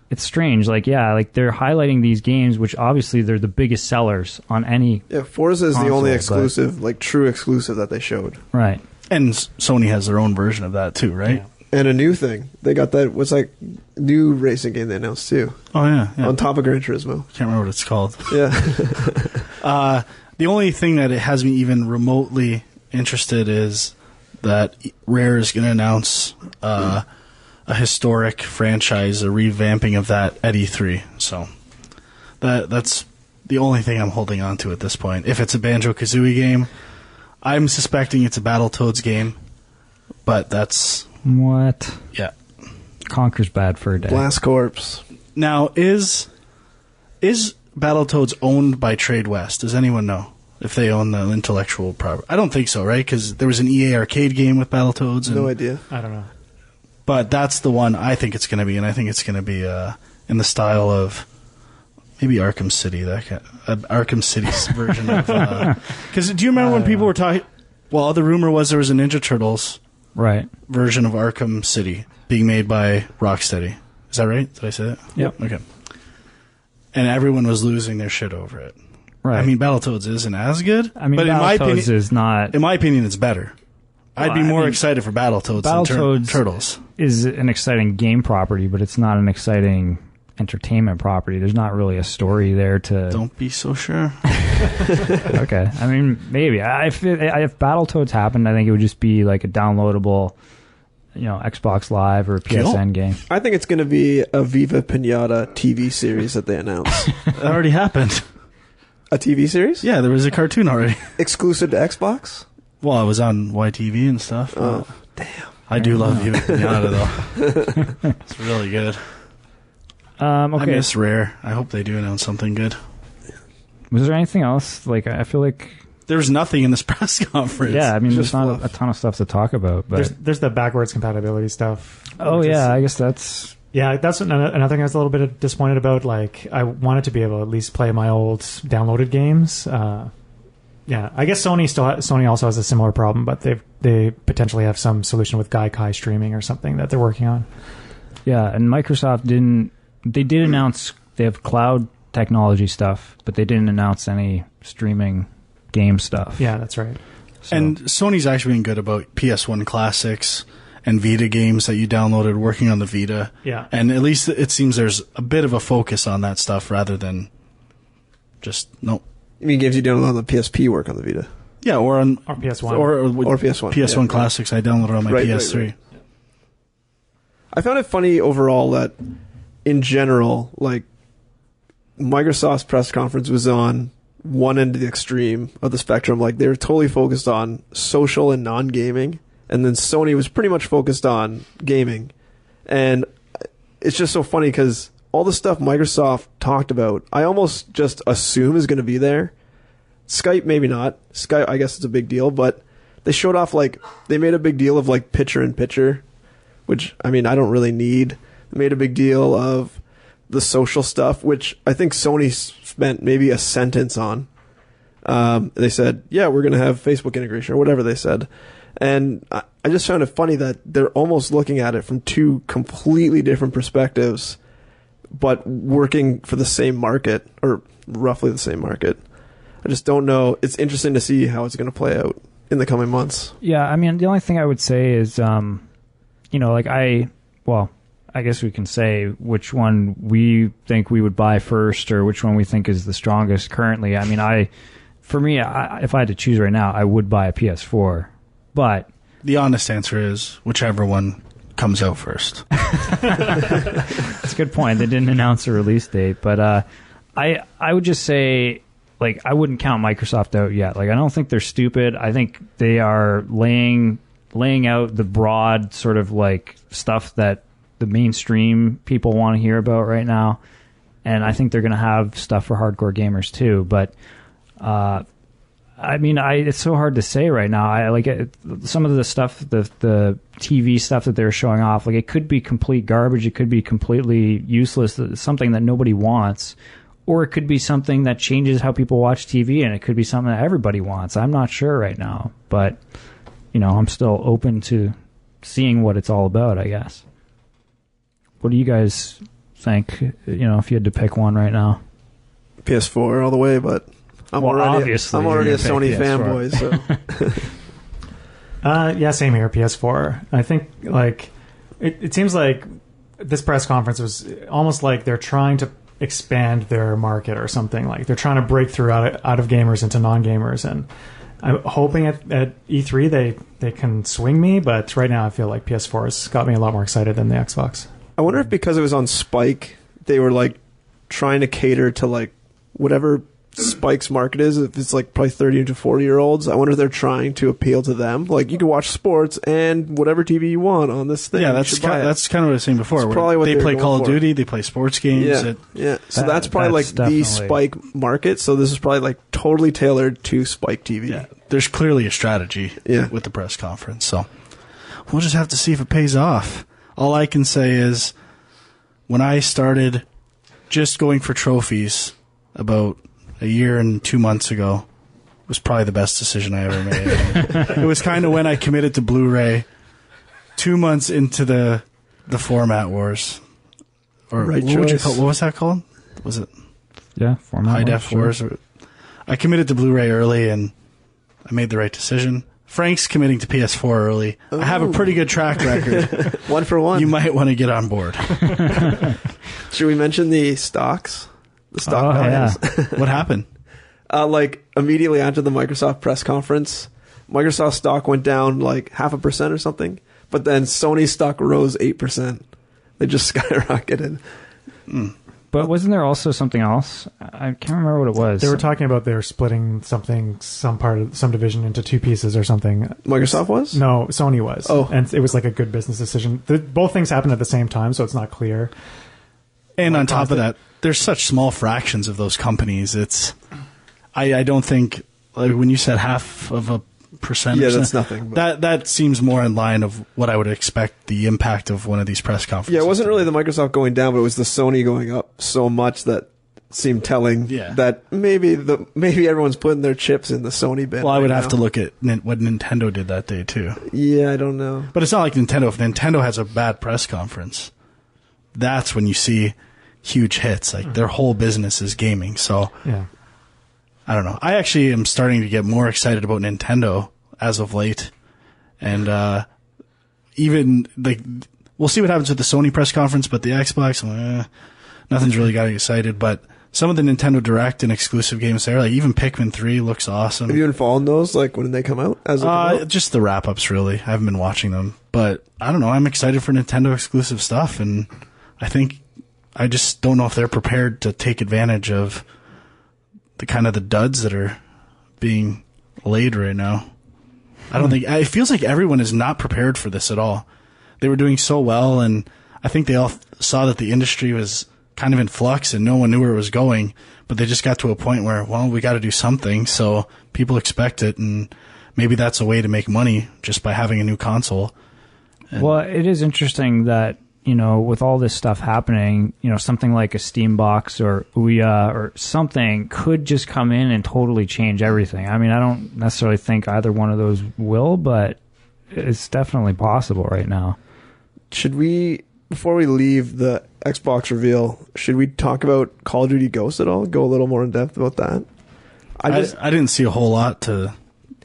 it's strange. Like, they're highlighting these games, which obviously they're the biggest sellers on any. Yeah, Forza is the only exclusive, true exclusive that they showed. Right. And Sony has their own version of that too, right? Yeah. And a new thing. They got that, new racing game they announced too. Oh, yeah. On top of Gran Turismo. Can't remember what it's called. Yeah. The only thing that it has me even remotely interested is that Rare is going to announce a historic franchise, a revamping of that at E3. So that's the only thing I'm holding on to at this point. If it's a Banjo-Kazooie game, I'm suspecting it's a Battletoads game, but that's... What? Yeah. Conker's bad for a day. Blast Corps. Now, is Battletoads owned by Trade West? Does anyone know if they own the intellectual property? I don't think so, right? Because there was an EA arcade game with Battletoads. No idea. I don't know. But that's the one I think it's going to be, and I think it's going to be in the style of maybe Arkham City, Arkham City's version of... Because do you remember when people were talking... Well, the rumor was there was a Ninja Turtles version of Arkham City being made by Rocksteady. Is that right? Did I say that? Yep. Okay. And everyone was losing their shit over it. Right. I mean, Battletoads isn't as good. I mean, but Battletoads is not... In my opinion, it's better. I'd be more excited for Battletoads than Turtles. Is an exciting game property, but it's not an exciting entertainment property. There's not really a story there to... Don't be so sure. Okay. I mean, maybe. If Battletoads happened, I think it would just be like a downloadable... Xbox Live or PSN game. I think it's going to be a Viva Pinata TV series that they announced. That already happened. A TV series? Yeah, there was a cartoon already. Exclusive to Xbox? Well, it was on YTV and stuff. Oh, damn. I do love Viva Pinata, though. It's really good. Okay. I miss Rare. I hope they do announce something good. Was there anything else? Like, I feel like... There was nothing in this press conference. Yeah, I mean, there's not a ton of stuff to talk about. But there's the backwards compatibility stuff. Oh, yeah, I guess that's... Yeah, that's another thing I was a little bit disappointed about. Like, I wanted to be able to at least play my old downloaded games. Yeah, I guess Sony also has a similar problem, but they potentially have some solution with Gaikai streaming or something that they're working on. Yeah, and Microsoft did announce they have cloud technology stuff, but they didn't announce any streaming game stuff. Yeah, that's right. So. And Sony's actually been good about PS1 classics and Vita games that you downloaded working on the Vita. Yeah. And at least it seems there's a bit of a focus on that stuff rather than just, no. You mean games you download on the PSP work on the Vita? Yeah, or on... Or PS1. Or PS1. PS1 classics I downloaded on my PS3. Right. I found it funny overall that, in general, like, Microsoft's press conference was on one end of the extreme of the spectrum. Like, they were totally focused on social and non-gaming, and then Sony was pretty much focused on gaming. And it's just so funny because all the stuff Microsoft talked about, I almost just assume is going to be there. Skype, maybe not. Skype, I guess it's a big deal, but they showed off, like, they made a big deal of, like, picture-in-picture, which, I mean, I don't really need. They made a big deal of the social stuff, which I think Sony spent maybe a sentence on. They said, yeah, we're going to have Facebook integration, or whatever they said. And I just found it funny that they're almost looking at it from two completely different perspectives, but working for the same market, or roughly the same market. I just don't know. It's interesting to see how it's going to play out in the coming months. Yeah, I mean, the only thing I would say is, like I guess we can say which one we think we would buy first or which one we think is the strongest currently. I mean, if I had to choose right now, I would buy a PS4, but the honest answer is whichever one comes out first. That's a good point. They didn't announce a release date, but I would just say, like, I wouldn't count Microsoft out yet. Like, I don't think they're stupid. I think they are laying out the broad sort of like stuff that the mainstream people want to hear about right now, and I think they're going to have stuff for hardcore gamers too. But I mean, it's so hard to say right now. I like some of the stuff, the TV stuff that they're showing off. Like, it could be complete garbage. It could be completely useless. Something that nobody wants, or it could be something that changes how people watch TV, and it could be something that everybody wants. I'm not sure right now, but I'm still open to seeing what it's all about, I guess. What do you guys think? If you had to pick one right now, PS4 all the way, but. I'm already a Sony PS4. fanboy, so. Yeah, same here, PS4. I think, like, it seems like this press conference was almost like they're trying to expand their market or something. Like, they're trying to break through out of gamers into non-gamers, and I'm hoping at E3 they can swing me, but right now I feel like PS4 has got me a lot more excited than the Xbox. I wonder if because it was on Spike, they were, like, trying to cater to, like, whatever Spike's market is, if it's like probably 30 to 40-year-olds. I wonder if they're trying to appeal to them. Like, you can watch sports and whatever TV you want on this thing. Yeah, that's kind of what I was saying before. Probably what they play Call of for. Duty, they play sports games. Yeah. So that's probably like the Spike market. So this is probably like totally tailored to Spike TV. Yeah, there's clearly a strategy with the press conference. So we'll just have to see if it pays off. All I can say is when I started just going for trophies about a year and 2 months ago, was probably the best decision I ever made. It was kind of when I committed to Blu-ray 2 months into the format wars. Or right what would you call? What was that called? Was it? Yeah, format high def wars. I committed to Blu-ray early, and I made the right decision. Frank's committing to PS4 early. Ooh. I have a pretty good track record. 1 for 1. You might want to get on board. Should we mention the stocks? The stock values. Yeah. What happened? Like, immediately after the Microsoft press conference, Microsoft stock went down like 0.5% or something, but then Sony stock rose 8%. They just skyrocketed. But wasn't there also something else? I can't remember what it was. They were talking about they're splitting some division into two pieces or something. Microsoft was? No, Sony was. Oh. And it was like a good business decision. Both things happened at the same time, so it's not clear. And on top of that, there's such small fractions of those companies. I don't think, like, when you said 0.5%. Yeah, that's nothing. That seems more in line of what I would expect the impact of one of these press conferences. Yeah, it wasn't really the Microsoft going down, but it was the Sony going up so much that seemed telling that maybe everyone's putting their chips in the Sony bin. Well, I would have to look at what Nintendo did that day too. Yeah, I don't know. But it's not like Nintendo. If Nintendo has a bad press conference, that's when you see huge hits. Like, their whole business is gaming. So yeah. I don't know. I actually am starting to get more excited about Nintendo as of late. And even, like, we'll see what happens with the Sony press conference, but the Xbox, nothing's really got me excited. But some of the Nintendo Direct and exclusive games there, like even Pikmin 3 looks awesome. Have you been following those, like, when did they come out? Just the wrap-ups, really. I haven't been watching them. But I don't know. I'm excited for Nintendo exclusive stuff, and I just don't know if they're prepared to take advantage of the kind of the duds that are being laid right now. I don't think, it feels like everyone is not prepared for this at all. They were doing so well, and I think they all saw that the industry was kind of in flux and no one knew where it was going, but they just got to a point where, well, we got to do something, so people expect it, and maybe that's a way to make money just by having a new console. Well, it is interesting that, with all this stuff happening, something like a Steam box or OUYA or something could just come in and totally change everything. I mean, I don't necessarily think either one of those will, but it's definitely possible right now. Should we, before we leave the Xbox reveal, should we talk about Call of Duty Ghosts at all? Go a little more in depth about that? I didn't see a whole lot to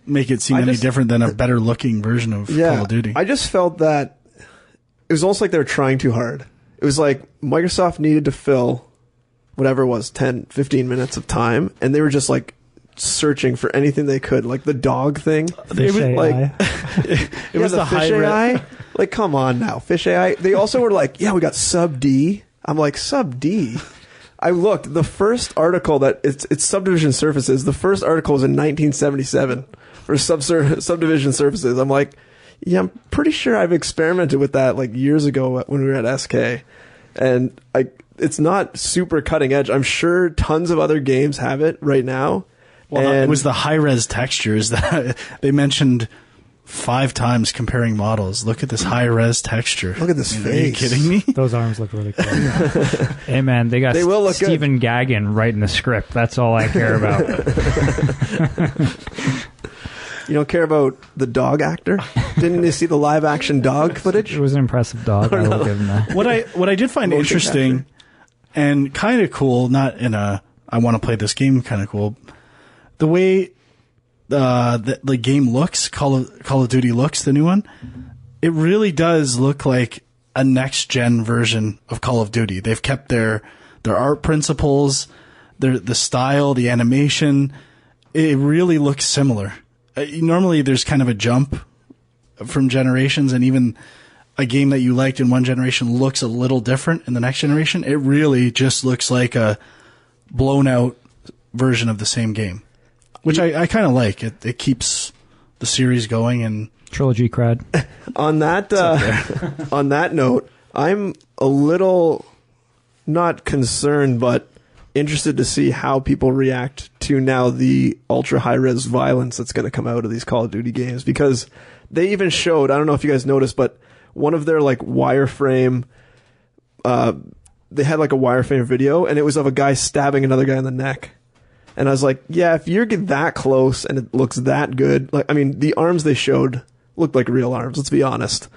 make it seem any different than a better looking version of Call of Duty. I just felt that it was almost like they were trying too hard. It was like Microsoft needed to fill whatever it was, 10, 15 minutes of time, and they were just like searching for anything they could, like the dog thing. Fish AI. It was the fish AI. Like, come on now, fish AI. They also were like, yeah, we got Sub D. I'm like, Sub D. I looked. The first article that it's Subdivision Surfaces. The first article was in 1977 for Subdivision Surfaces. I'm like, yeah, I'm pretty sure I've experimented with that like years ago when we were at SK, and it's not super cutting edge. I'm sure tons of other games have it right now. Well, it was the high-res textures that they mentioned 5 times comparing models. Look at this high-res texture. Look at this face. Are you kidding me? Those arms look really cool. Hey, man, they got will look Stephen Gaghan writing the script. That's all I care about. You don't care about the dog actor? Didn't you see the live-action dog footage? It was an impressive dog. I will give him that. What I did find interesting and kind of cool, not in a I want to play this game kind of cool, the way the game looks, Call of Duty looks, the new one, it really does look like a next-gen version of Call of Duty. They've kept their art principles, the style, the animation. It really looks similar. Normally there's kind of a jump from generations, and even a game that you liked in one generation looks a little different in the next generation. It really just looks like a blown-out version of the same game, which I kind of like. It keeps the series going. And trilogy cred. On that note, I'm a little not concerned, but interested to see how people react to now the ultra high res violence that's going to come out of these Call of Duty games, because they even showed, I don't know if you guys noticed, but one of their like wireframe, they had like a wireframe video, and it was of a guy stabbing another guy in the neck. And I was like, yeah, if you get that close and it looks that good, like, I mean, the arms they showed looked like real arms, let's be honest.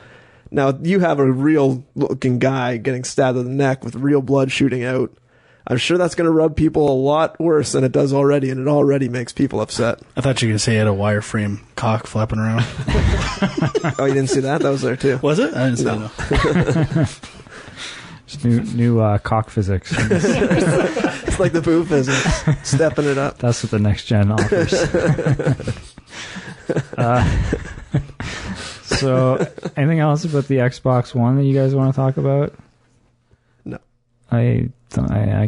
Now, you have a real looking guy getting stabbed in the neck with real blood shooting out. I'm sure that's going to rub people a lot worse than it does already, and it already makes people upset. I thought you were going to say he had a wireframe cock flapping around. Oh, you didn't see that? That was there too. Was it? I didn't see that. Just new cock physics. It's like the boob physics. Stepping it up. That's what the next gen offers. So, anything else about the Xbox One that you guys want to talk about? No. I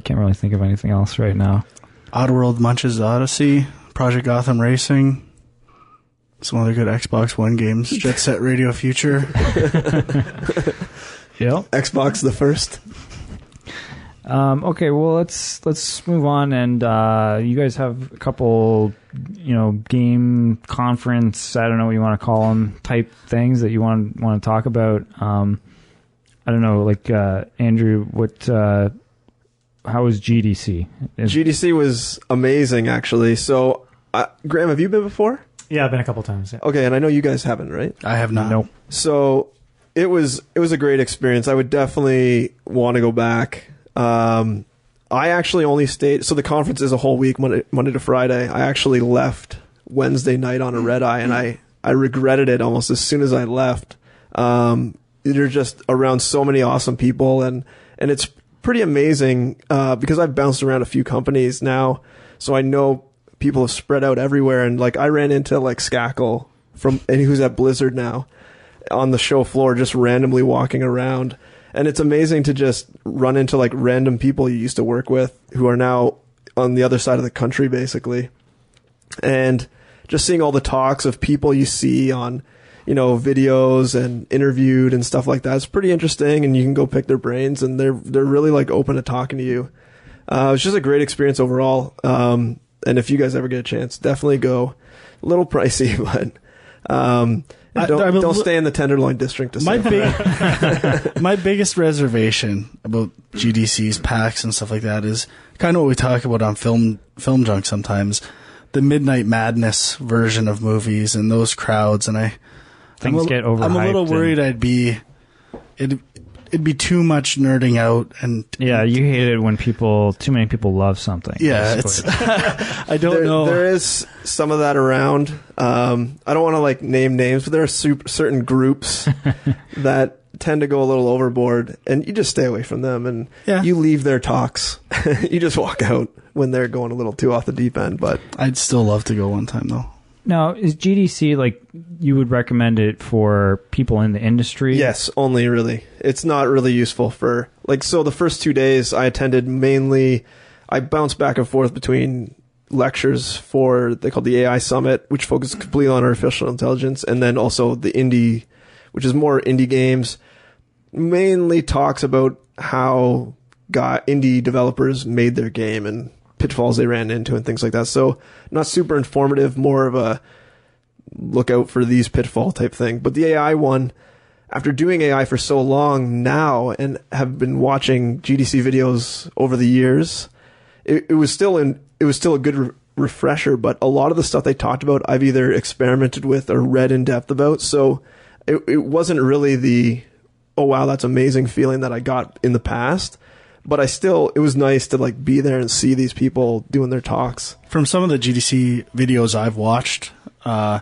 can't really think of anything else right now. Oddworld Munch's Odyssey, Project Gotham Racing, some other good Xbox One games, Jet Set Radio Future. Yep. Xbox the first. Okay, well let's move on, and you guys have a couple, game conference, I don't know what you want to call them, type things that you want to talk about. I don't know, like Andrew, how was GDC? GDC was amazing, actually. So, Graham, have you been before? Yeah, I've been a couple times. Yeah. Okay, and I know you guys haven't, right? I have not. Nope. So it was a great experience. I would definitely want to go back. I actually only stayed. So the conference is a whole week, Monday to Friday. I actually left Wednesday night on a red eye, and I regretted it almost as soon as I left. You're just around so many awesome people, and it's pretty amazing because I've bounced around a few companies now, so I know people have spread out everywhere. And like I ran into like Skakel and who's at Blizzard now on the show floor, just randomly walking around. And it's amazing to just run into like random people you used to work with who are now on the other side of the country, basically. And just seeing all the talks of people you see on videos and interviewed and stuff like that. It's pretty interesting, and you can go pick their brains, and they're really like open to talking to you. It's just a great experience overall. And if you guys ever get a chance, definitely go. A little pricey, but don't stay in the Tenderloin district. My biggest reservation about GDC's PAX and stuff like that is kind of what we talk about on Film Junk sometimes, the Midnight Madness version of movies and those crowds. And Things get overhyped. I'm a little worried it'd be too much nerding out, and yeah, you hate it when too many people love something. Yeah, it's I don't know. There is some of that around. I don't want to like name names, but there are certain groups that tend to go a little overboard, and you just stay away from them, and you leave their talks. You just walk out when they're going a little too off the deep end. But I'd still love to go one time though. Now, is GDC, like, you would recommend it for people in the industry? Yes, only really. It's not really useful for, like, so the first 2 days I attended mainly, I bounced back and forth between lectures for, they called the AI Summit, which focused completely on artificial intelligence, and then also the indie, which is more indie games, mainly talks about how indie developers made their game and pitfalls they ran into and things like that. So not super informative, more of a look out for these pitfall type thing. But the AI one, after doing AI for so long now and have been watching GDC videos over the years, it was still a good refresher, but a lot of the stuff they talked about I've either experimented with or read in depth about. So it wasn't really the, oh wow, that's amazing feeling that I got in the past. But it was nice to like be there and see these people doing their talks. From some of the GDC videos I've watched, they're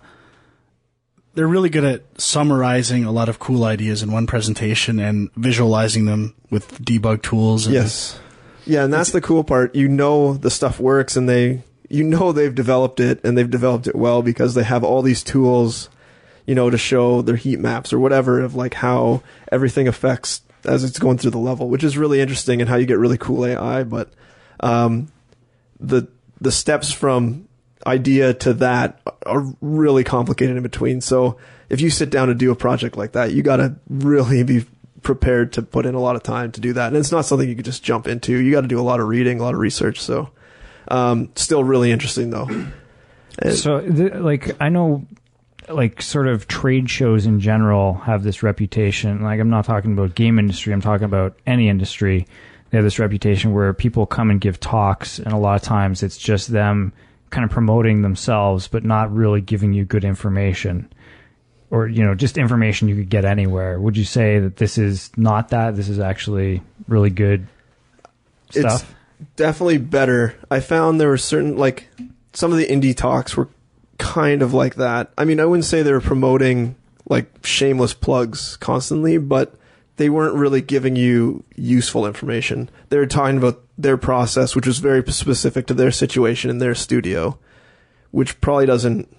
really good at summarizing a lot of cool ideas in one presentation and visualizing them with debug tools. Yes. Yeah, and that's the cool part. The stuff works, and they've developed it, and they've developed it well because they have all these tools, to show their heat maps or whatever of like how everything affects as it's going through the level, which is really interesting and how you get really cool AI. But the steps from idea to that are really complicated in between. So if you sit down to do a project like that, you got to really be prepared to put in a lot of time to do that. And it's not something you could just jump into. You got to do a lot of reading, a lot of research. So still really interesting though. I know, like, sort of trade shows in general have this reputation. Like, I'm not talking about game industry, I'm talking about any industry. They have this reputation where people come and give talks, and a lot of times it's just them kind of promoting themselves, but not really giving you good information, or, just information you could get anywhere. Would you say that this is not that? This is actually really good stuff? It's definitely better. I found there were certain, like, some of the indie talks were kind of like that. I mean, I wouldn't say they were promoting like shameless plugs constantly, but they weren't really giving you useful information. They were talking about their process, which was very specific to their situation in their studio, which probably doesn't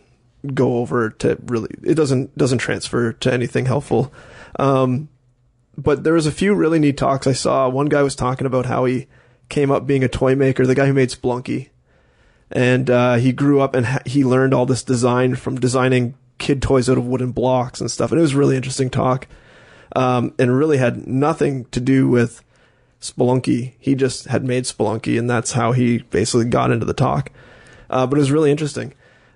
go over to really, it doesn't transfer to anything helpful. But there was a few really neat talks I saw. One guy was talking about how he came up being a toy maker, the guy who made Spelunky. And he grew up and he learned all this design from designing kid toys out of wooden blocks and stuff. And it was a really interesting talk. And really had nothing to do with Spelunky. He just had made Spelunky, and that's how he basically got into the talk. But it was really interesting.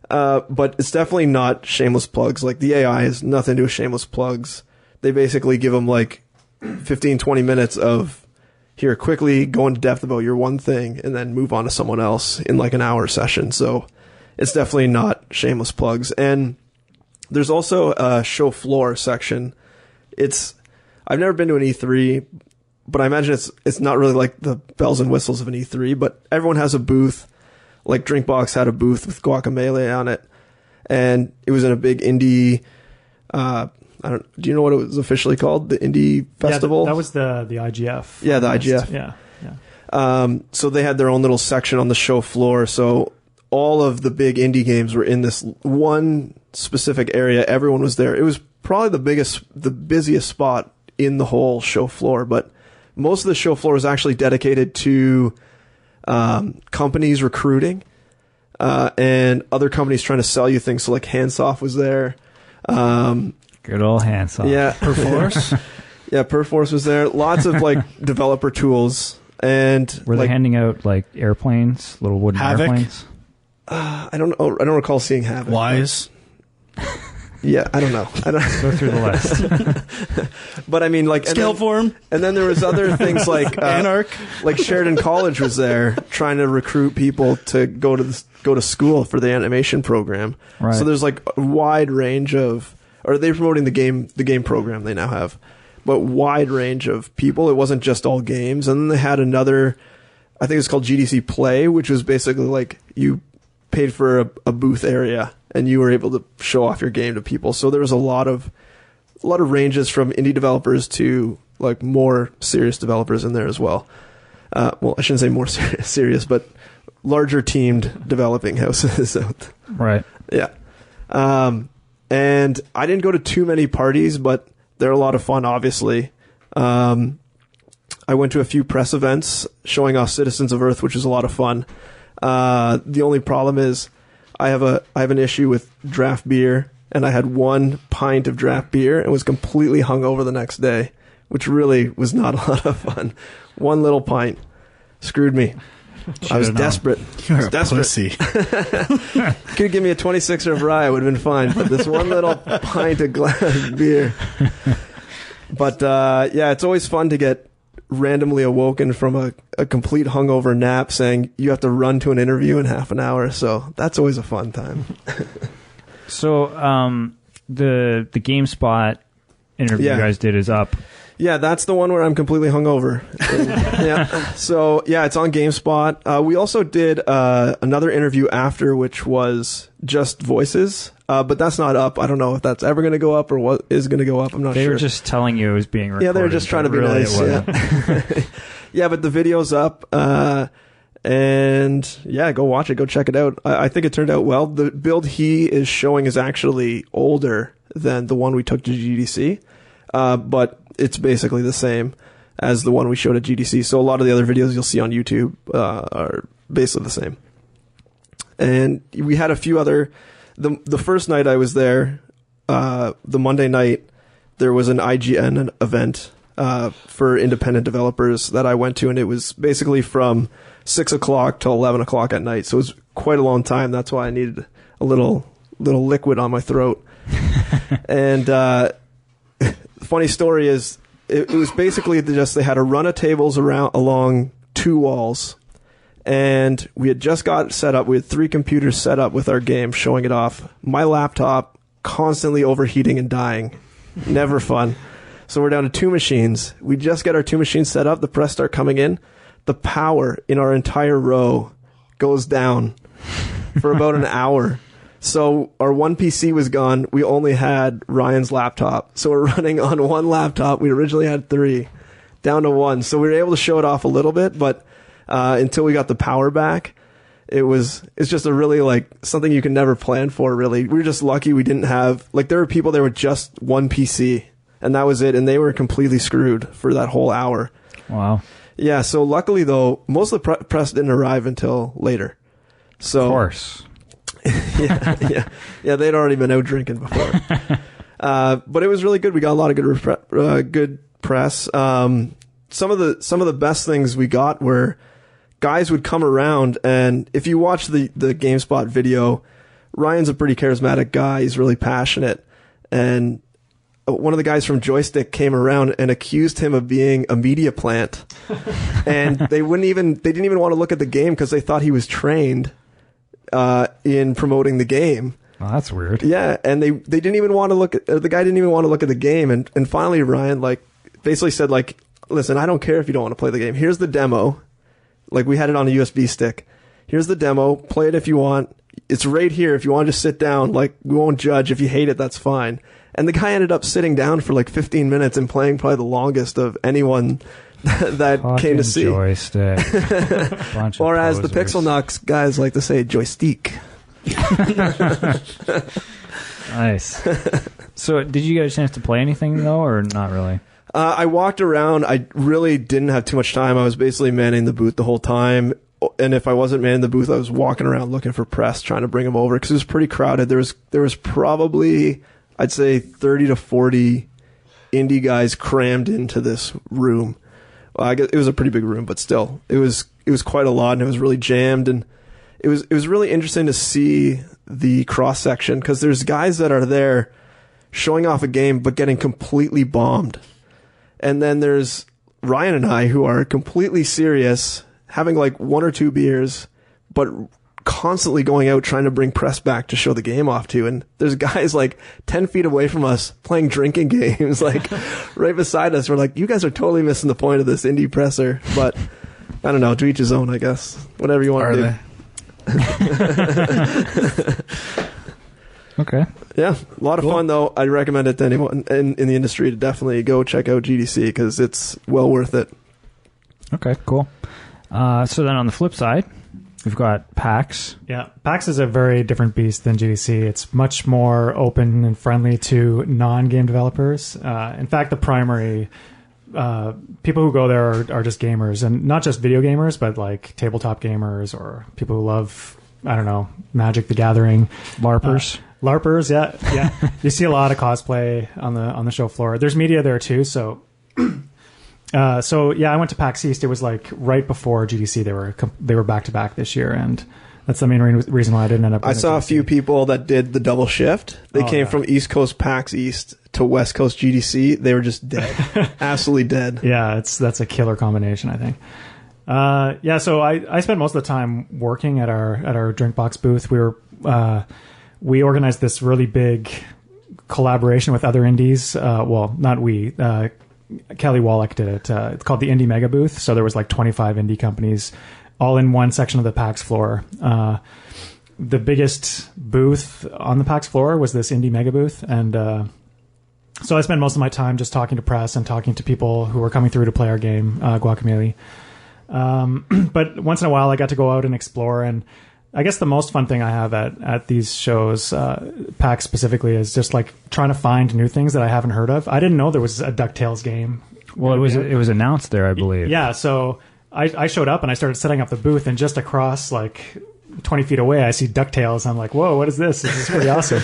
But it's definitely not shameless plugs. Like, the AI has nothing to do with shameless plugs. They basically give them like 15, 20 minutes of, here, quickly go into depth about your one thing, and then move on to someone else in like an hour session. So it's definitely not shameless plugs. And there's also a show floor section. I've never been to an E3, but I imagine it's not really like the bells and whistles of an E3, but everyone has a booth. Like, Drinkbox had a booth with Guacamelee on it, and it was in a big indie, do you know what it was officially called? The Indie Festival? Yeah, that was the IGF. Yeah, the IGF. Yeah. So they had their own little section on the show floor. So all of the big indie games were in this one specific area. Everyone was there. It was probably the busiest spot in the whole show floor, but most of the show floor is actually dedicated to companies recruiting and other companies trying to sell you things. So like Handsoft was there. Good old handsaw. Yeah. Perforce? Yeah, Perforce was there. Lots of like developer tools. And were they like, handing out like airplanes, little wooden Havoc? airplanes? I don't know. I don't recall seeing Havoc. Wise? Yeah, I don't know. I don't Go through the list. But I mean, like Scale form? and then there was other things like Anarch? like Sheridan College was there trying to recruit people to go to school for the animation program. Right. So there's like a wide range of, or they're promoting the game program they now have, but wide range of people. It wasn't just all games. And then they had another, I think it's called GDC Play, which was basically like you paid for a booth area and you were able to show off your game to people. So there was a lot of ranges from indie developers to like more serious developers in there as well. Well, I shouldn't say more serious, but larger teamed developing houses. Right. Yeah. And I didn't go to too many parties, but they're a lot of fun, obviously. I went to a few press events showing off Citizens of Earth, which is a lot of fun. The only problem is I have an issue with draft beer, and I had 1 pint of draft beer and was completely hungover the next day, which really was not a lot of fun. 1 little pint screwed me. I was desperate. You're a pussy. Could give me a 26er of rye, would have been fine. But this 1 little pint of glass beer. But yeah, it's always fun to get randomly awoken from a complete hungover nap saying you have to run to an interview in half an hour. So that's always a fun time. So the GameSpot interview you guys did is up. Yeah, that's the one where I'm completely hungover. Yeah. So yeah, it's on GameSpot. We also did another interview after, which was just voices. But that's not up. I don't know if that's ever going to go up or what is going to go up. I'm not sure. They were just telling you it was being recorded. Yeah, they were just trying to be really nice. Yeah. Yeah, but the video's up. And yeah, go watch it. Go check it out. I think it turned out well. The build he is showing is actually older than the one we took to GDC. But it's basically the same as the one we showed at GDC. So a lot of the other videos you'll see on YouTube are basically the same. And we had a few other... The first night I was there, the Monday night, there was an IGN event for independent developers that I went to, and it was basically from 6 o'clock till 11 o'clock at night. So it was quite a long time. That's why I needed a little liquid on my throat. And the funny story is, it was basically just they had a run of tables along 2 walls. And we had just got set up. We had 3 computers set up with our game, showing it off. My laptop constantly overheating and dying. Never fun. So we're down to 2 machines. We just get our 2 machines set up. The press start coming in. The power in our entire row goes down for about an hour. So our 1 PC was gone. We only had Ryan's laptop. So we're running on 1 laptop. We originally had 3, down to 1. So we were able to show it off a little bit, but until we got the power back, it's just a really like something you can never plan for. Really, we were just lucky we didn't have like there were people there with just 1 PC and that was it, and they were completely screwed for that whole hour. Wow. Yeah. So luckily though, most of the press didn't arrive until later. So of course. yeah. They'd already been out drinking before. But it was really good. We got a lot of good press. Some of the best things we got were guys would come around, and if you watch the GameSpot video, Ryan's a pretty charismatic guy. He's really passionate, and one of the guys from Joystick came around and accused him of being a media plant, and they didn't even want to look at the game because they thought he was trained in promoting the game. Well, that's weird. Yeah, and they didn't even want to look at the guy. Didn't even want to look at the game, and finally Ryan like basically said like, listen, I don't care if you don't want to play the game. Here's the demo. Like, we had it on a USB stick. Here's the demo. Play it if you want. It's right here. If you want to just sit down, like, we won't judge. If you hate it, that's fine. And the guy ended up sitting down for like 15 minutes and playing probably the longest of anyone that came to see. Joystick. Or as the Pixelnox guys like to say, joystick. Nice. So, did you get a chance to play anything, though, or not really? I walked around. I really didn't have too much time. I was basically manning the booth the whole time. And if I wasn't manning the booth, I was walking around looking for press, trying to bring them over because it was pretty crowded. There was probably, I'd say 30 to 40 indie guys crammed into this room. Well, I guess it was a pretty big room, but still, it was quite a lot, and it was really jammed, and it was really interesting to see the cross section, because there's guys that are there showing off a game but getting completely bombed, and then there's Ryan and I who are completely serious, having like 1 or 2 beers, but constantly going out trying to bring press back to show the game off to, and there's guys like 10 feet away from us playing drinking games like right beside us. We're like, you guys are totally missing the point of this indie presser, but I don't know, to each his own, I guess. Whatever you want to do. Okay. Yeah, a lot of fun though. I recommend it to anyone in the industry to definitely go check out GDC, because it's well worth it. Okay, cool. So then on the flip side, we've got PAX. Yeah, PAX is a very different beast than GDC. It's much more open and friendly to non-game developers. In fact, the primary people who go there are just gamers, and not just video gamers, but like tabletop gamers or people who love, I don't know, Magic the Gathering. LARPers, yeah. You see a lot of cosplay on the show floor. There's media there too, so... So yeah, I went to PAX East. It was like right before GDC. They were back to back this year, and that's the main reason why I didn't end up. I saw a few people that did the double shift. They came from East Coast PAX East to West Coast GDC. They were just dead, absolutely dead. Yeah, that's a killer combination, I think. Yeah, so I spent most of the time working at our Drinkbox booth. We organized this really big collaboration with other indies. Well, not we. Kelly Wallach did it. It's called the Indie Mega Booth. So there was like 25 indie companies all in one section of the PAX floor. The biggest booth on the PAX floor was this Indie Mega Booth. And so I spent most of my time just talking to press and talking to people who were coming through to play our game, Guacamelee. But once in a while I got to go out and explore, and I guess the most fun thing I have at these shows, PAX specifically, is just like trying to find new things that I haven't heard of. I didn't know there was a Ducktales game. Well, it was announced there, I believe. Yeah, so I showed up and I started setting up the booth, and just across like 20 feet away, I see Ducktales. I'm like, whoa, what is this? This is pretty awesome.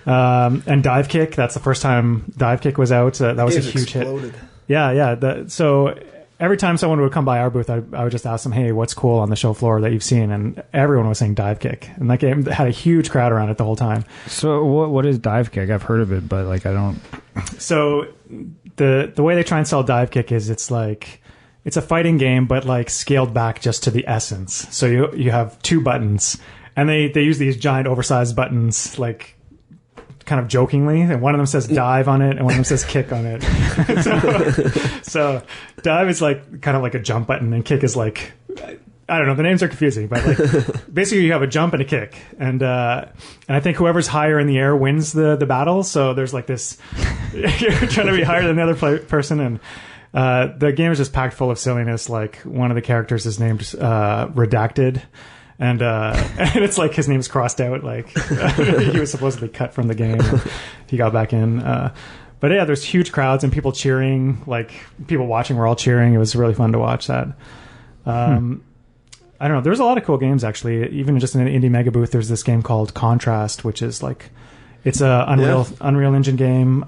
And Dive Kick, that's the first time Dive Kick was out. That was a huge hit. Yeah. So every time someone would come by our booth, I would just ask them, hey, what's cool on the show floor that you've seen? And everyone was saying Dive Kick. And that game had a huge crowd around it the whole time. So what is Dive Kick? I've heard of it, but like I don't... So the way they try and sell Dive Kick is it's a fighting game, but like scaled back just to the essence. So you have 2 buttons, and they use these giant oversized buttons like kind of jokingly, and one of them says dive on it and one of them says kick on it. so dive is like kind of like a jump button, and kick is like, I don't know, the names are confusing, but like basically you have a jump and a kick, and I think whoever's higher in the air wins the battle. So there's like this you're trying to be higher than the other person, and the game is just packed full of silliness. Like one of the characters is named Redacted, and it's like his name's crossed out, like he was supposedly cut from the game. He got back in. But yeah, there's huge crowds and people cheering, like people watching were all cheering. It was really fun to watch that. I don't know. There's a lot of cool games, actually. Even just in an indie mega booth, there's this game called Contrast, which is like, it's a Unreal Engine game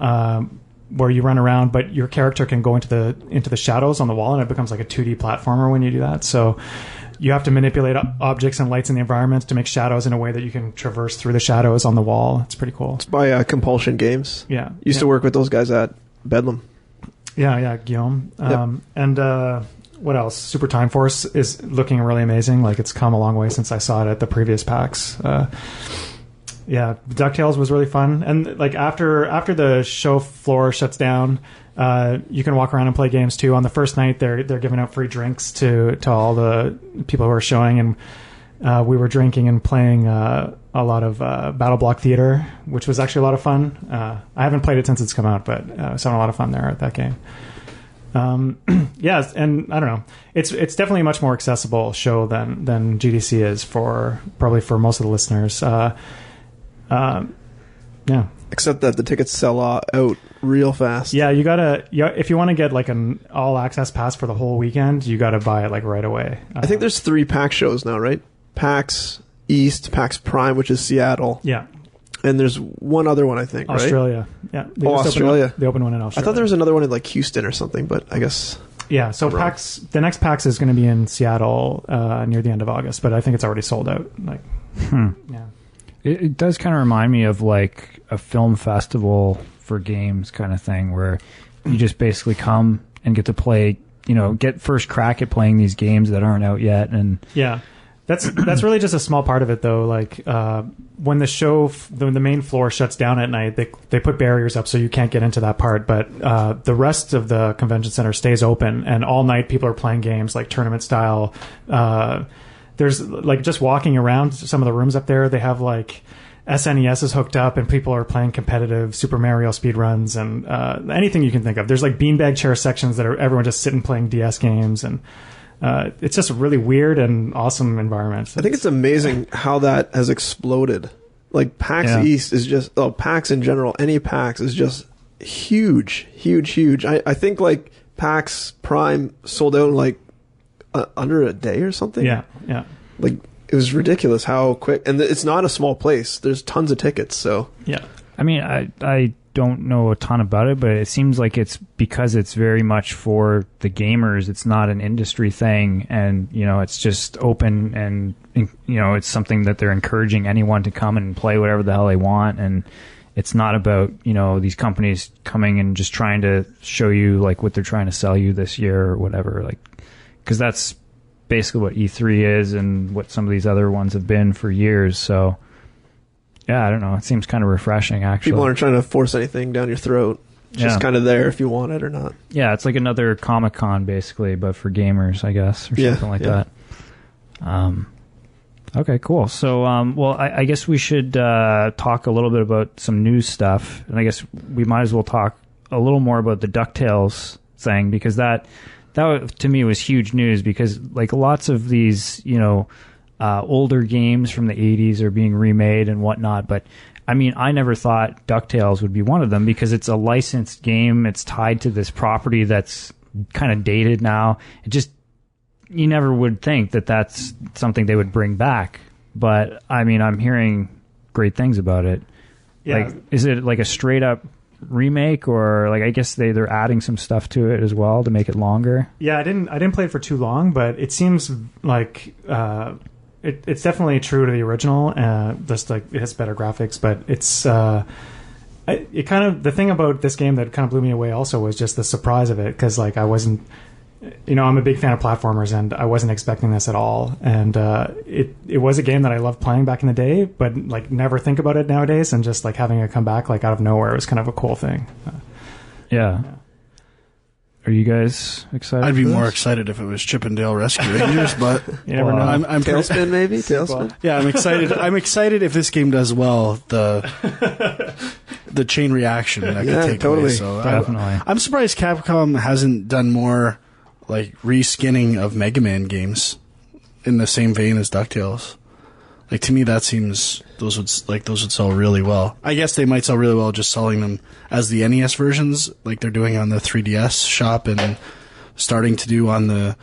where you run around, but your character can go into the shadows on the wall, and it becomes like a 2D platformer when you do that. So you have to manipulate objects and lights in the environment to make shadows in a way that you can traverse through the shadows on the wall. It's pretty cool. It's by Compulsion Games. Yeah. Used to work with those guys at Bedlam. Yeah, Guillaume. And what else? Super Time Force is looking really amazing. Like, it's come a long way since I saw it at the previous PAX. Yeah, DuckTales was really fun. And like after the show floor shuts down, you can walk around and play games too. On the first night, they're giving out free drinks to all the people who are showing, and we were drinking and playing a lot of Battle Block Theater, which was actually a lot of fun. I haven't played it since it's come out, but I was having a lot of fun there at that game. Yeah, and I don't know. It's definitely a much more accessible show than GDC is probably for most of the listeners. Yeah. Except that the tickets sell out real fast. Yeah, if you want to get like an all access pass for the whole weekend, you gotta buy it like right away. I think there's 3 PAX shows now, right? PAX East, PAX Prime, which is Seattle. Yeah. And there's one other one, I think, right? Australia. Yeah. Australia. They opened one in Australia. I thought there was another one in like Houston or something, but I guess... Yeah, so the next PAX is going to be in Seattle near the end of August, but I think it's already sold out. Yeah. It does kind of remind me of like a film festival for games kind of thing, where you just basically come and get to play, get first crack at playing these games that aren't out yet. And yeah. That's really just a small part of it, though. Like when the show, the main floor shuts down at night, they put barriers up so you can't get into that part. But the rest of the convention center stays open, and all night people are playing games like tournament style. There's like just walking around some of the rooms up there. They have like SNES is hooked up, and people are playing competitive Super Mario speedruns and anything you can think of. There's like beanbag chair sections that are everyone just sitting playing DS games and. It's just a really weird and awesome environment. I think it's amazing how that has exploded. Like PAX East is just, PAX in general, any PAX is just huge. I think like PAX Prime sold out in like under a day or something. Yeah. Like it was ridiculous how quick, and it's not a small place. There's tons of tickets, so. Yeah. I mean, I don't know a ton about it, but it seems like it's because it's very much for the gamers. It's not an industry thing, and it's just open, and it's something that they're encouraging anyone to come and play whatever the hell they want. And it's not about these companies coming and just trying to show you like what they're trying to sell you this year or whatever, like, because that's basically what E3 is and what some of these other ones have been for years. So yeah, I don't know. It seems kind of refreshing, actually. People aren't trying to force anything down your throat. It's just kind of there if you want it or not. Yeah, it's like another Comic-Con, basically, but for gamers, I guess, or something like that. Okay, cool. So, I guess we should talk a little bit about some news stuff. And I guess we might as well talk a little more about the Ducktales thing, because that to me was huge news, because like lots of these, older games from the 80s are being remade and whatnot, but I mean, I never thought Ducktales would be one of them, because it's a licensed game. It's tied to this property that's kind of dated now. It just, you never would think that that's something they would bring back. But I mean, I'm hearing great things about it. Yeah. Like, is it like a straight up remake, or like, I guess they're adding some stuff to it as well to make it longer? Yeah, I didn't play it for too long, but it seems like it's definitely true to the original. Just like it has better graphics, but it's it kind of, the thing about this game that kind of blew me away also was just the surprise of it, because like I wasn't, I'm a big fan of platformers, and I wasn't expecting this at all. And it was a game that I loved playing back in the day, but like never think about it nowadays, and just like having it come back like out of nowhere was kind of a cool thing. Yeah. Are you guys excited? I'd be more excited if it was Chip and Dale Rescue Rangers, but you never know. I'm Tailspin, maybe? Tailspin? Yeah, I'm excited. I'm excited if this game does well. The chain reaction that could take place. So definitely. I'm surprised Capcom hasn't done more like reskinning of Mega Man games in the same vein as DuckTales. Like, to me, that seems those would sell really well. I guess they might sell really well just selling them as the NES versions, like they're doing on the 3DS shop and starting to do on the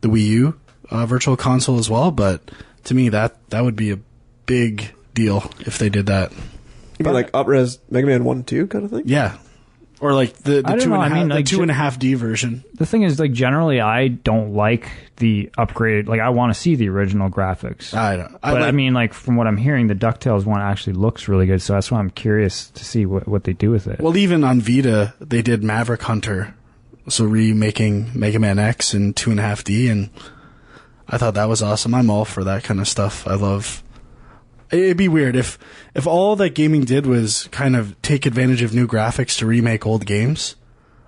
Wii U Virtual Console as well. But to me, that would be a big deal if they did that. You mean like up-res Mega Man 1 and 2 kind of thing? Yeah. Or like the 2.5D version. The thing is, like, generally, I don't like the upgraded. Like, I want to see the original graphics. I mean, like, from what I'm hearing, the DuckTales one actually looks really good. So that's why I'm curious to see what they do with it. Well, even on Vita, they did Maverick Hunter, so remaking Mega Man X in 2.5D, and I thought that was awesome. I'm all for that kind of stuff. I love. It'd be weird if all that gaming did was kind of take advantage of new graphics to remake old games.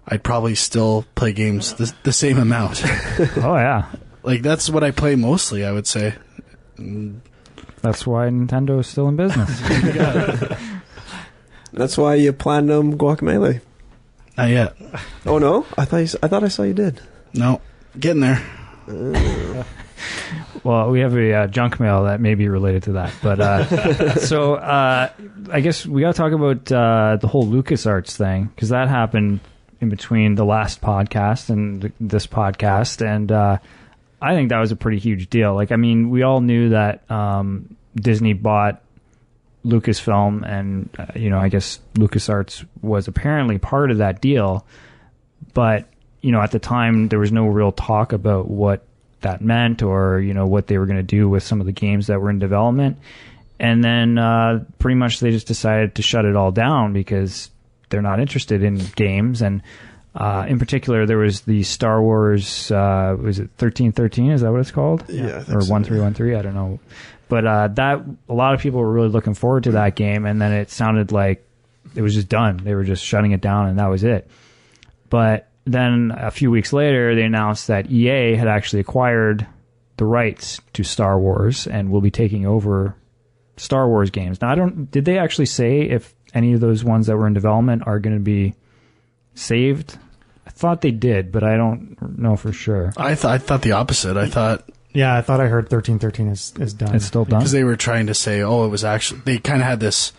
I'd probably still play games the same amount. Oh, yeah. Like, that's what I play mostly, I would say. That's why Nintendo is still in business. That's why you platinum Guacamelee. Not yet. Oh, no? I thought I saw you did. No. Getting there. Well, we have a junk mail that may be related to that. But so I guess we got to talk about the whole LucasArts thing, because that happened in between the last podcast and this podcast. And I think that was a pretty huge deal. Like, I mean, we all knew that Disney bought Lucasfilm, and I guess LucasArts was apparently part of that deal, but at the time there was no real talk about what that meant or what they were going to do with some of the games that were in development. And then pretty much they just decided to shut it all down because they're not interested in games. And in particular, there was the Star Wars, was it 1313? Is that what it's called? Yeah, I think or so, 1313, I don't know. But that a lot of people were really looking forward to that game, and then it sounded like it was just done. They were just shutting it down, and that was it. But then a few weeks later, they announced that EA had actually acquired the rights to Star Wars and will be taking over Star Wars games. Now, did they actually say if any of those ones that were in development are going to be saved? I thought they did, but I don't know for sure. I thought the opposite. I thought I heard 1313 is done. It's still done? Because they were trying to say, it was actually... They kind of had this,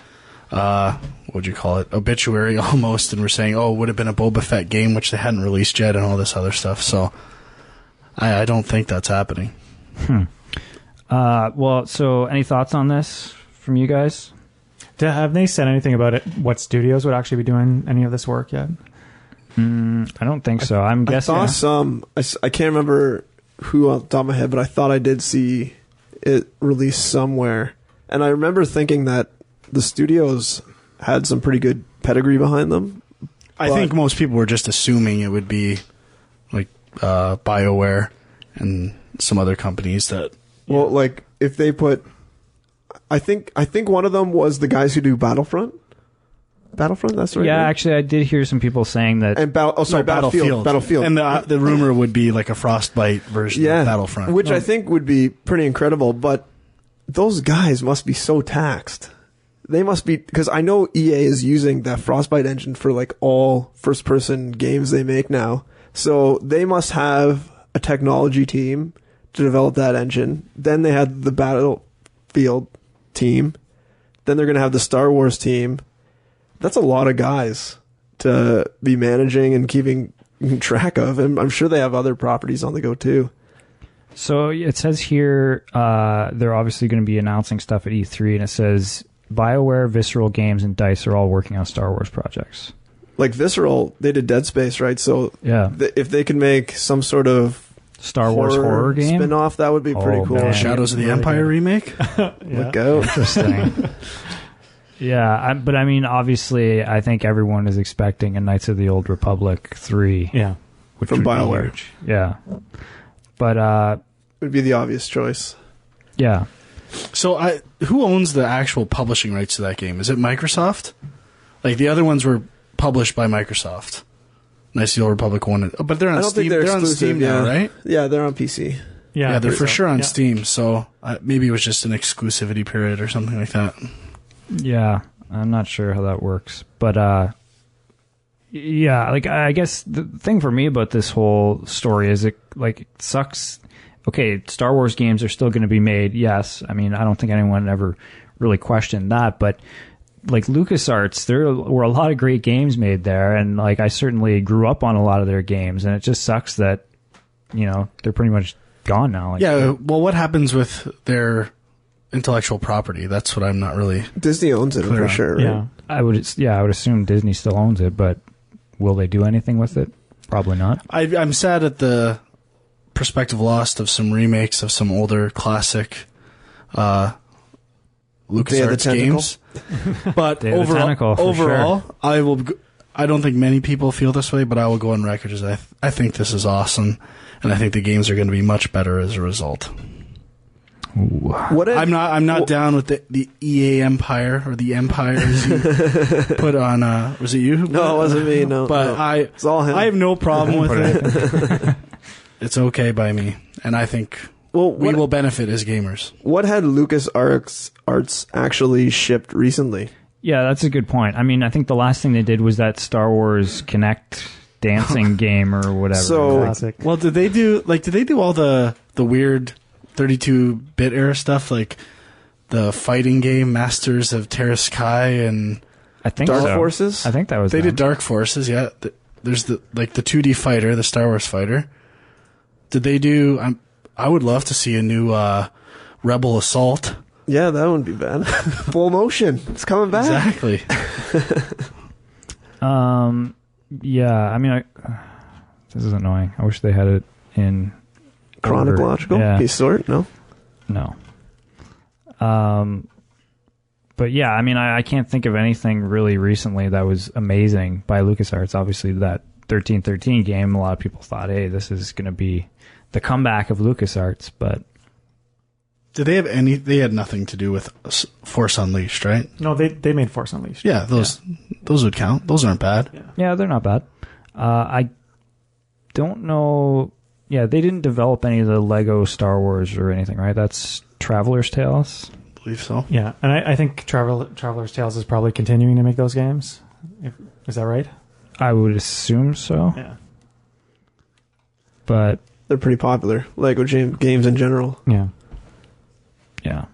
what would you call it, obituary almost, and were saying, it would have been a Boba Fett game, which they hadn't released yet, and all this other stuff. So I don't think that's happening. Well, so any thoughts on this from you guys? Have they said anything about it? What studios would actually be doing any of this work yet? I don't think so. I'm guessing. I saw some. I can't remember who on the top of my head, but I thought I did see it released somewhere. And I remember thinking that the studios had some pretty good pedigree behind them. I think most people were just assuming it would be like BioWare and some other companies that... Well, like if they put... I think one of them was the guys who do Battlefront. Battlefront, that's right. Yeah, right? Actually, I did hear some people saying that. And Battlefield. And the rumor would be like a Frostbite version of Battlefront, which I think would be pretty incredible. But those guys must be so taxed. They must be, because I know EA is using that Frostbite engine for like all first-person games they make now. So they must have a technology team to develop that engine. Then they had the Battlefield team. Then they're going to have the Star Wars team. That's a lot of guys to be managing and keeping track of. And I'm sure they have other properties on the go too. So it says here they're obviously going to be announcing stuff at E3, and it says BioWare, Visceral Games, and DICE are all working on Star Wars projects. Like Visceral, they did Dead Space, right? So yeah, if they can make some sort of Star Wars horror game spin-off, that would be pretty cool. Man. Shadows of the Empire remake? Look out. Interesting. Yeah, but I mean, obviously, I think everyone is expecting a Knights of the Old Republic 3. Yeah. Which from BioWare. Yeah. But it would be the obvious choice. Yeah. So who owns the actual publishing rights to that game? Is it Microsoft? Like the other ones were published by Microsoft. Knights of the Old Republic 1. But they're on Steam. They're on Steam now, right? Yeah, they're on PC. Yeah, they're for sure on Steam. So maybe it was just an exclusivity period or something like that. Yeah, I'm not sure how that works, but yeah, like I guess the thing for me about this whole story is it sucks. Okay, Star Wars games are still going to be made. Yes, I mean I don't think anyone ever really questioned that, but like LucasArts, there were a lot of great games made there, and like I certainly grew up on a lot of their games, and it just sucks that they're pretty much gone now. Like, yeah, well, what happens with their intellectual property? That's what I'm not really... Disney owns it for sure, right? Yeah. I would assume Disney still owns it, but will they do anything with it? Probably not. I'm sad at the prospective loss of some remakes of some older classic LucasArts games. But overall, I don't think many people feel this way, but I will go on record as I think this is awesome, and I think the games are going to be much better as a result. I'm not down with the EA Empire or the Empire as you put on. Was it you? No, it wasn't me. No, but no. It's all him. I have no problem with it. It's okay by me, and I think we will benefit as gamers. What had LucasArts actually shipped recently? Yeah, that's a good point. I mean, I think the last thing they did was that Star Wars Kinect dancing game or whatever. So, classic. Well, did they do all the weird 32-bit era stuff, like the fighting game Masters of Terraskai and I think Dark Forces? I think that was they did Dark Forces. Yeah, there's the 2D fighter, the Star Wars fighter. Did they do? I would love to see a new Rebel Assault. Yeah, that wouldn't be bad. Full motion. It's coming back. Exactly. Yeah, I mean, this is annoying. I wish they had it in chronological. Yeah. Sort? No. But yeah, I mean, I can't think of anything really recently that was amazing by LucasArts. Obviously, that 1313 game, a lot of people thought, hey, this is going to be the comeback of LucasArts, but... Did they have any... They had nothing to do with Force Unleashed, right? No, they made Force Unleashed. Yeah, those would count. Those aren't bad. Yeah, they're not bad. I don't know... Yeah, they didn't develop any of the Lego Star Wars or anything, right? That's Traveler's Tales? I believe so. Yeah, and I think Traveler's Tales is probably continuing to make those games. Is that right? I would assume so. Yeah. But... They're pretty popular. Lego games in general. Yeah. Yeah.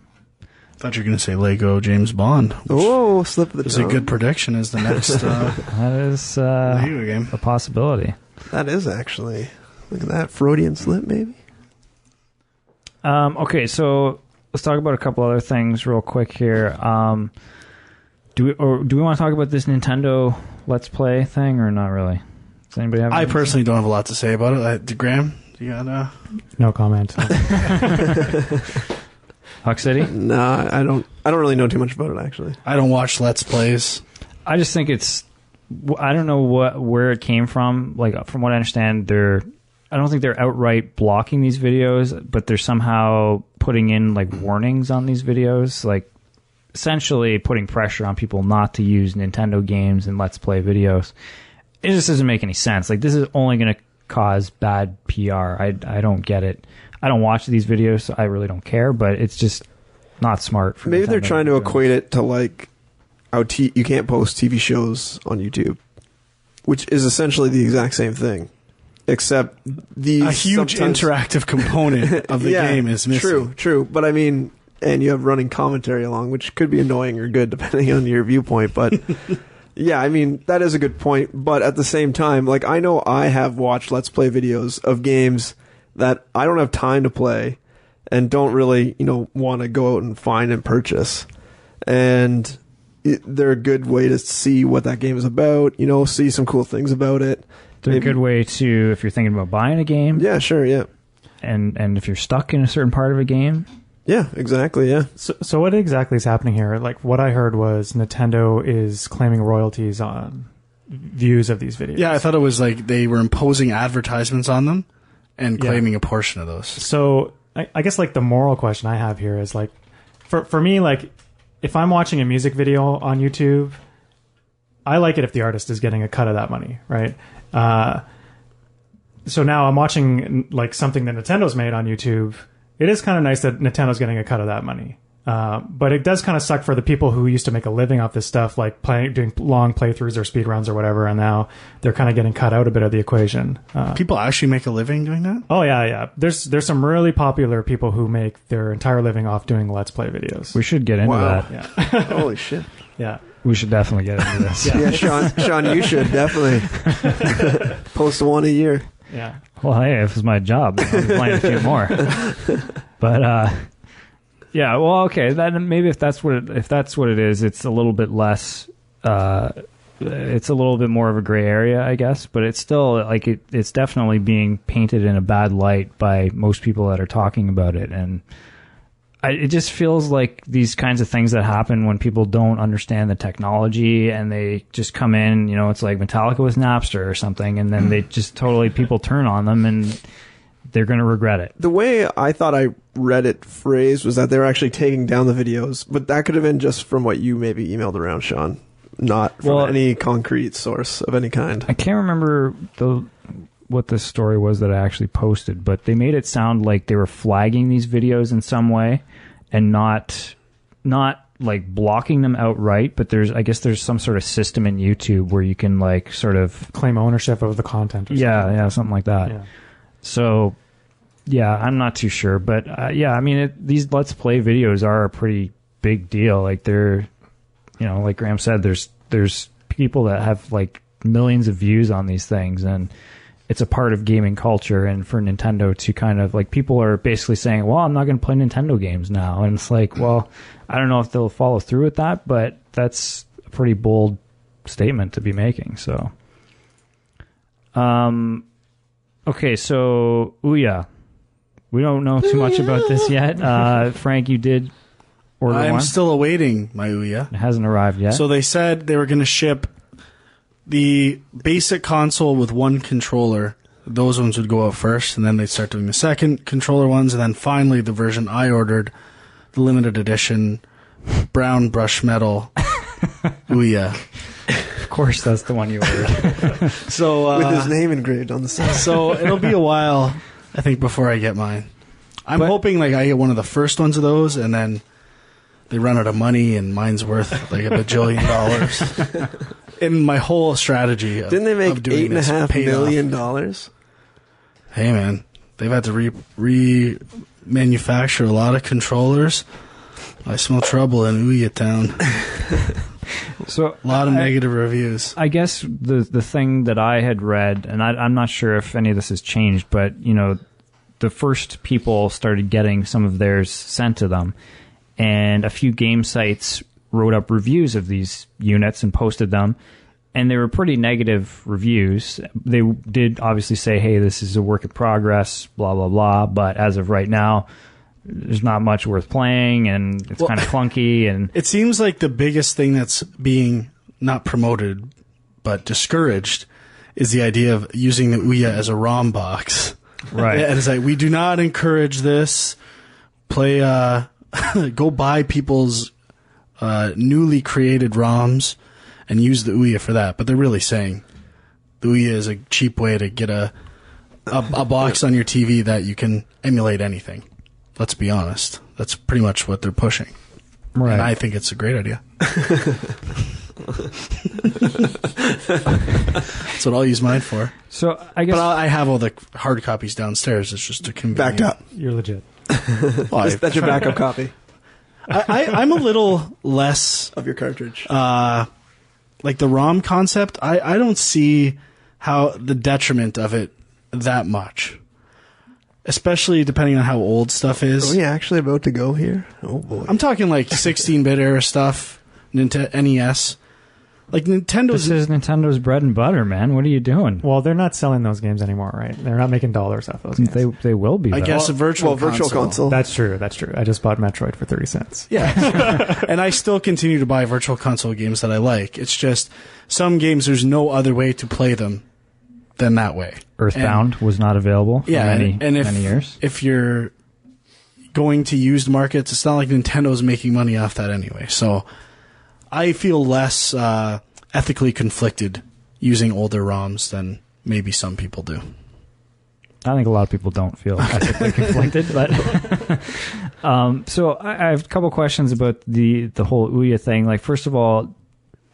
I thought you were going to say Lego James Bond. Oh, slip of the tongue. Is a good prediction as the next that is Lego game. A possibility. That is actually. Look at that. Freudian slip, maybe. Okay, so let's talk about a couple other things real quick here. Do we want to talk about this Nintendo Let's Play thing or not really? Does anybody have? I personally don't have a lot to say about it. Graham, you got no comment. Huck City? Nah, I don't really know too much about it actually. I don't watch Let's Plays. I just think it's. I don't know where it came from. Like from what I understand, I don't think they're outright blocking these videos, but they're somehow putting in like warnings on these videos, like essentially putting pressure on people not to use Nintendo games and Let's Play videos. It just doesn't make any sense. Like this is only going to cause bad PR. I don't get it. I don't watch these videos, so I really don't care, but it's just not smart for Maybe Nintendo they're trying to equate it to like how you can't post TV shows on YouTube, which is essentially the exact same thing. Except a huge interactive component of the game is missing. True. But I mean, and you have running commentary along, which could be annoying or good depending on your viewpoint. But yeah, I mean, that is a good point. But at the same time, like I know I have watched Let's Play videos of games that I don't have time to play and don't really, want to go out and find and purchase. And they're a good way to see what that game is about, see some cool things about it. They're a good way to, if you're thinking about buying a game. Yeah, sure, yeah. And if you're stuck in a certain part of a game. Yeah, exactly, yeah. So what exactly is happening here? Like, what I heard was Nintendo is claiming royalties on views of these videos. Yeah, I thought it was like they were imposing advertisements on them and claiming a portion of those. So I guess, like, the moral question I have here is, like, for me, like, if I'm watching a music video on YouTube, I like it if the artist is getting a cut of that money, right? So now I'm watching like something that Nintendo's made on YouTube. It is kind of nice that Nintendo's getting a cut of that money. But it does kind of suck for the people who used to make a living off this stuff, like doing long playthroughs or speedruns or whatever, and now they're kind of getting cut out a bit of the equation. People actually make a living doing that? Oh, yeah. There's some really popular people who make their entire living off doing Let's Play videos. We should get into that. Yeah. Holy shit. Yeah. We should definitely get into this. Yeah, Sean, you should definitely post one a year. Yeah. Well, hey, if it's my job, I'll be playing a few more. But yeah, well, okay. Then maybe if that's what it is, it's a little bit less. It's a little bit more of a gray area, I guess. But it's still like it's definitely being painted in a bad light by most people that are talking about it, and it just feels like these kinds of things that happen when people don't understand the technology and they just come in, it's like Metallica with Napster or something, and then they just people turn on them and they're going to regret it. The way I thought I read it phrased was that they were actually taking down the videos, but that could have been just from what you maybe emailed around, Sean, not from any concrete source of any kind. I can't remember what the story was that I actually posted, but they made it sound like they were flagging these videos in some way and not like blocking them outright, but I guess there's some sort of system in YouTube where you can like sort of claim ownership of the content or something. Yeah, something like that. Yeah. So yeah, I'm not too sure, but yeah, I mean these Let's Play videos are a pretty big deal. Like they're, like Graham said, there's people that have like millions of views on these things, and it's a part of gaming culture, and for Nintendo to kind of like, people are basically saying, well, I'm not going to play Nintendo games now, and it's like, well, I don't know if they'll follow through with that, but that's a pretty bold statement to be making. So okay, so OUYA, we don't know too much about this yet. Frank, you did order one. I'm still awaiting my OUYA. It hasn't arrived yet. So they said they were going to ship the basic console with one controller. Those ones would go out first, and then they'd start doing the second controller ones, and then finally the version I ordered, the limited edition brown brush metal OUYA. Of course, that's the one you ordered. So with his name engraved on the side. So it'll be a while, I think, before I get mine. I'm hoping like I get one of the first ones of those, and then they run out of money, and mine's worth like $1 bajillion. In my whole strategy, didn't they make $8.5 million? Hey man, they've had to remanufacture a lot of controllers. I smell trouble in OUYA town. So a lot of negative reviews. I guess the thing that I had read, and I'm not sure if any of this has changed, but you know, the first people started getting some of theirs sent to them, and a few game sites wrote up reviews of these units and posted them, and they were pretty negative reviews. They did obviously say, hey, this is a work in progress, blah, blah, blah, but as of right now, there's not much worth playing, and it's kind of clunky. And it seems like the biggest thing that's being not promoted, but discouraged, is the idea of using the OUYA as a ROM box. Right. And it's like, we do not encourage this. Play, go buy people's newly created ROMs and use the OUYA for that. But they're really saying the OUYA is a cheap way to get a box on your TV that you can emulate anything. Let's be honest. That's pretty much what they're pushing. Right. And I think it's a great idea. That's what I'll use mine for. So I guess, but I have all the hard copies downstairs. It's just a convenient. Backed up. You're legit. Well, that's your backup copy. I'm a little less of your cartridge. Like the ROM concept, I don't see how the detriment of it that much. Especially depending on how old stuff is. Are we actually about to go here? Oh boy. I'm talking like 16-bit era stuff, NES. Like Nintendo's... This is Nintendo's bread and butter, man. What are you doing? Well, they're not selling those games anymore, right? They're not making dollars off those games. They will be, though. I guess a virtual console. That's true. I just bought Metroid for 30 cents. Yeah. And I still continue to buy virtual console games that I like. It's just some games, there's no other way to play them than that way. Earthbound was not available for many years. If you're going to used markets, it's not like Nintendo's making money off that anyway. So I feel less ethically conflicted using older ROMs than maybe some people do. I think a lot of people don't feel ethically conflicted, but so I have a couple questions about the whole OUYA thing. Like, first of all,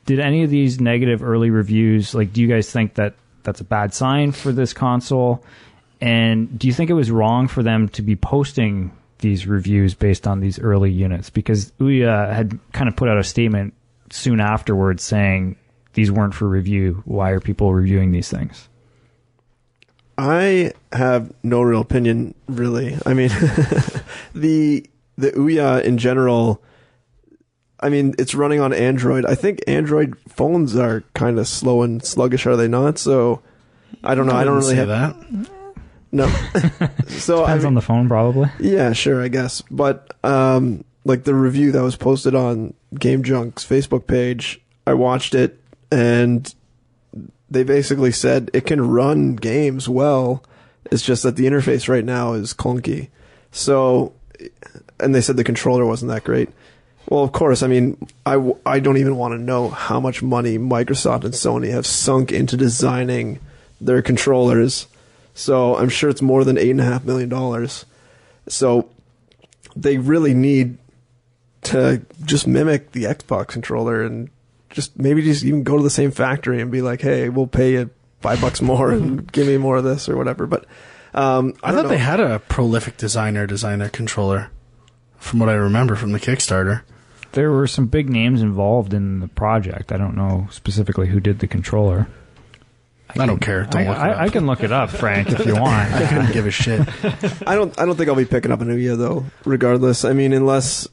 did any of these negative early reviews, like, do you guys think that that's a bad sign for this console? And do you think it was wrong for them to be posting these reviews based on these early units? Because OUYA had kind of put out a statement soon afterwards saying these weren't for review. Why are people reviewing these things? I have no real opinion, really. I mean, the OUYA in general, I mean, it's running on Android. I think Android phones are kind of slow and sluggish, are they not? So, I don't know. I don't really have that. No. So depends on the phone, probably. Yeah, sure, I guess. But like the review that was posted on Game Junk's Facebook page, I watched it, and they basically said it can run games well. It's just that the interface right now is clunky. So, and they said the controller wasn't that great. Well, of course, I mean, I don't even want to know how much money Microsoft and Sony have sunk into designing their controllers. So I'm sure it's more than $8.5 million. So they really need to just mimic the Xbox controller and just even go to the same factory and be like, hey, we'll pay you $5 more and give me more of this or whatever. But I thought they had a prolific designer design their controller, from what I remember from the Kickstarter. There were some big names involved in the project. I don't know specifically who did the controller. I don't care. Don't look it up. I can look it up, Frank, if you want. I couldn't give a shit. I don't think I'll be picking up an OUYA though. Regardless, I mean, unless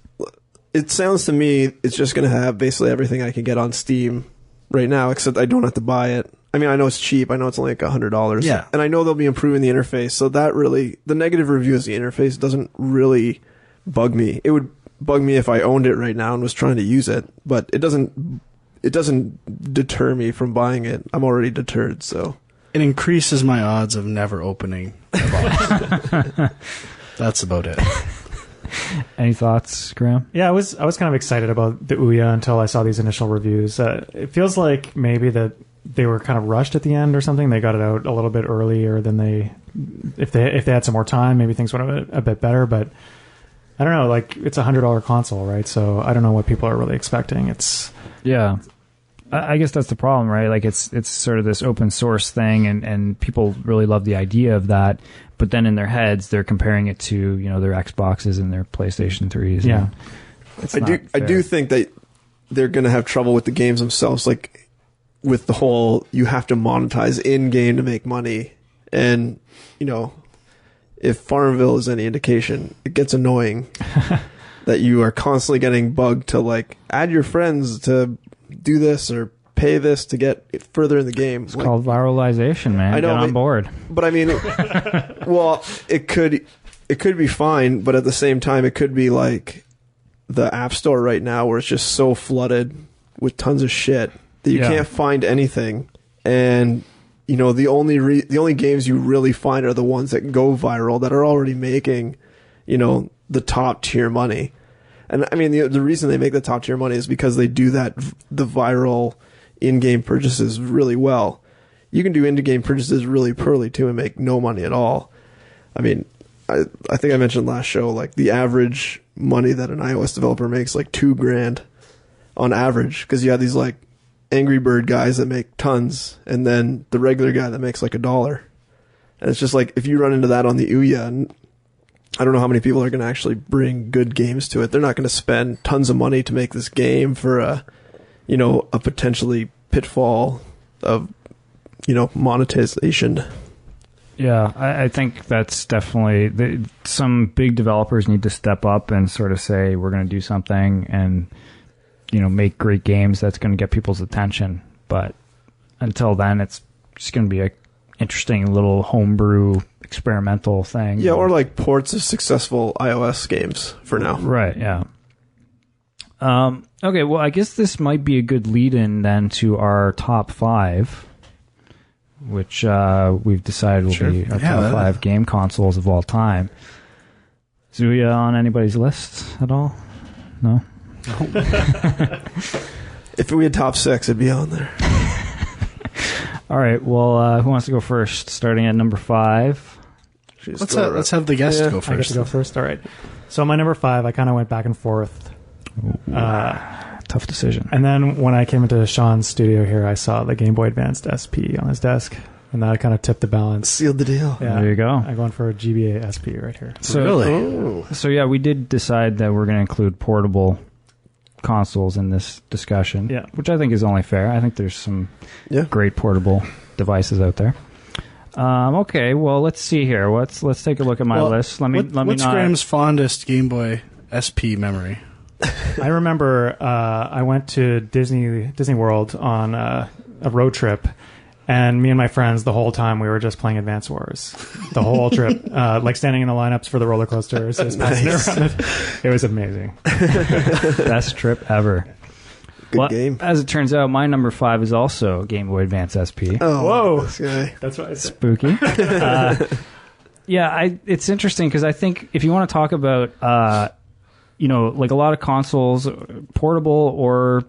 it sounds to me, it's just going to have basically everything I can get on Steam right now, except I don't have to buy it. I mean, I know it's cheap. I know it's only like $100. Yeah. And I know they'll be improving the interface. So that really, the negative review of the interface doesn't really bug me. It would bug me if I owned it right now and was trying to use it, but it doesn't deter me from buying it. I'm already deterred, so. It increases my odds of never opening a box. That's about it. Any thoughts, Graham? Yeah, I was kind of excited about the OUYA until I saw these initial reviews. It feels like maybe that they were kind of rushed at the end or something. They got it out a little bit earlier than if they had some more time, maybe things would have been a bit better. But I don't know. Like, it's a $100 console, right? So I don't know what people are really expecting. Yeah. I guess that's the problem, right? Like, it's sort of this open source thing, and people really love the idea of that, but then in their heads they're comparing it to, their Xboxes and their PlayStation 3s. Yeah. I do think that they're going to have trouble with the games themselves, like with the whole you have to monetize in game to make money, and if Farmville is any indication, it gets annoying that you are constantly getting bugged to like add your friends to do this or pay this to get further in the game. It's called viralization, man. I know, get on board. But I mean, well, it could be fine, but at the same time, it could be like the App Store right now, where it's just so flooded with tons of shit that you can't find anything, and the only games you really find are the ones that go viral that are already making, the top tier money. And I mean, the reason they make the top tier money is because they do the viral in-game purchases really well. You can do in-game purchases really poorly too and make no money at all. I mean, I think I mentioned last show, like the average money that an iOS developer makes like $2,000 on average, because you have these like Angry Bird guys that make tons, and then the regular guy that makes like $1. And it's just like, if you run into that on the OUYA, and I don't know how many people are going to actually bring good games to it. They're not going to spend tons of money to make this game for a potentially pitfall of, monetization. Yeah, I think that's definitely some big developers need to step up and sort of say, we're going to do something and, make great games that's going to get people's attention. But until then, it's just going to be a interesting little homebrew experimental thing. Yeah, or like ports of successful iOS games for now. Right, yeah. Okay, well, I guess this might be a good lead-in then to our top 5, which we've decided will be our top 5 game consoles of all time. Is OUYA on anybody's list at all? No? If we had top 6, it'd be on there. All right, well, who wants to go first? Starting at number 5. Let's have the guest go first. I get to go first. All right. So my number 5, I kind of went back and forth. Tough decision. And then when I came into Sean's studio here, I saw the Game Boy Advanced SP on his desk, and that kind of tipped the balance. Sealed the deal. Yeah. There you go. I'm going for a GBA SP right here. So, really? So yeah, we did decide that we're going to include portable consoles in this discussion, which I think is only fair. I think there's some great portable devices out there. Okay, well, let's see here. Let's take a look at my list. What's Graham's fondest Game Boy SP memory? I remember I went to Disney World on a road trip, and me and my friends, the whole time we were just playing Advance Wars. The whole trip, like standing in the lineups for the roller coasters, just passing around it. It was amazing. Best trip ever. Good game. As it turns out, my number 5 is also Game Boy Advance SP. Oh, whoa! This guy. That's what I said. Spooky. It's interesting because I think if you want to talk about, like a lot of consoles, portable or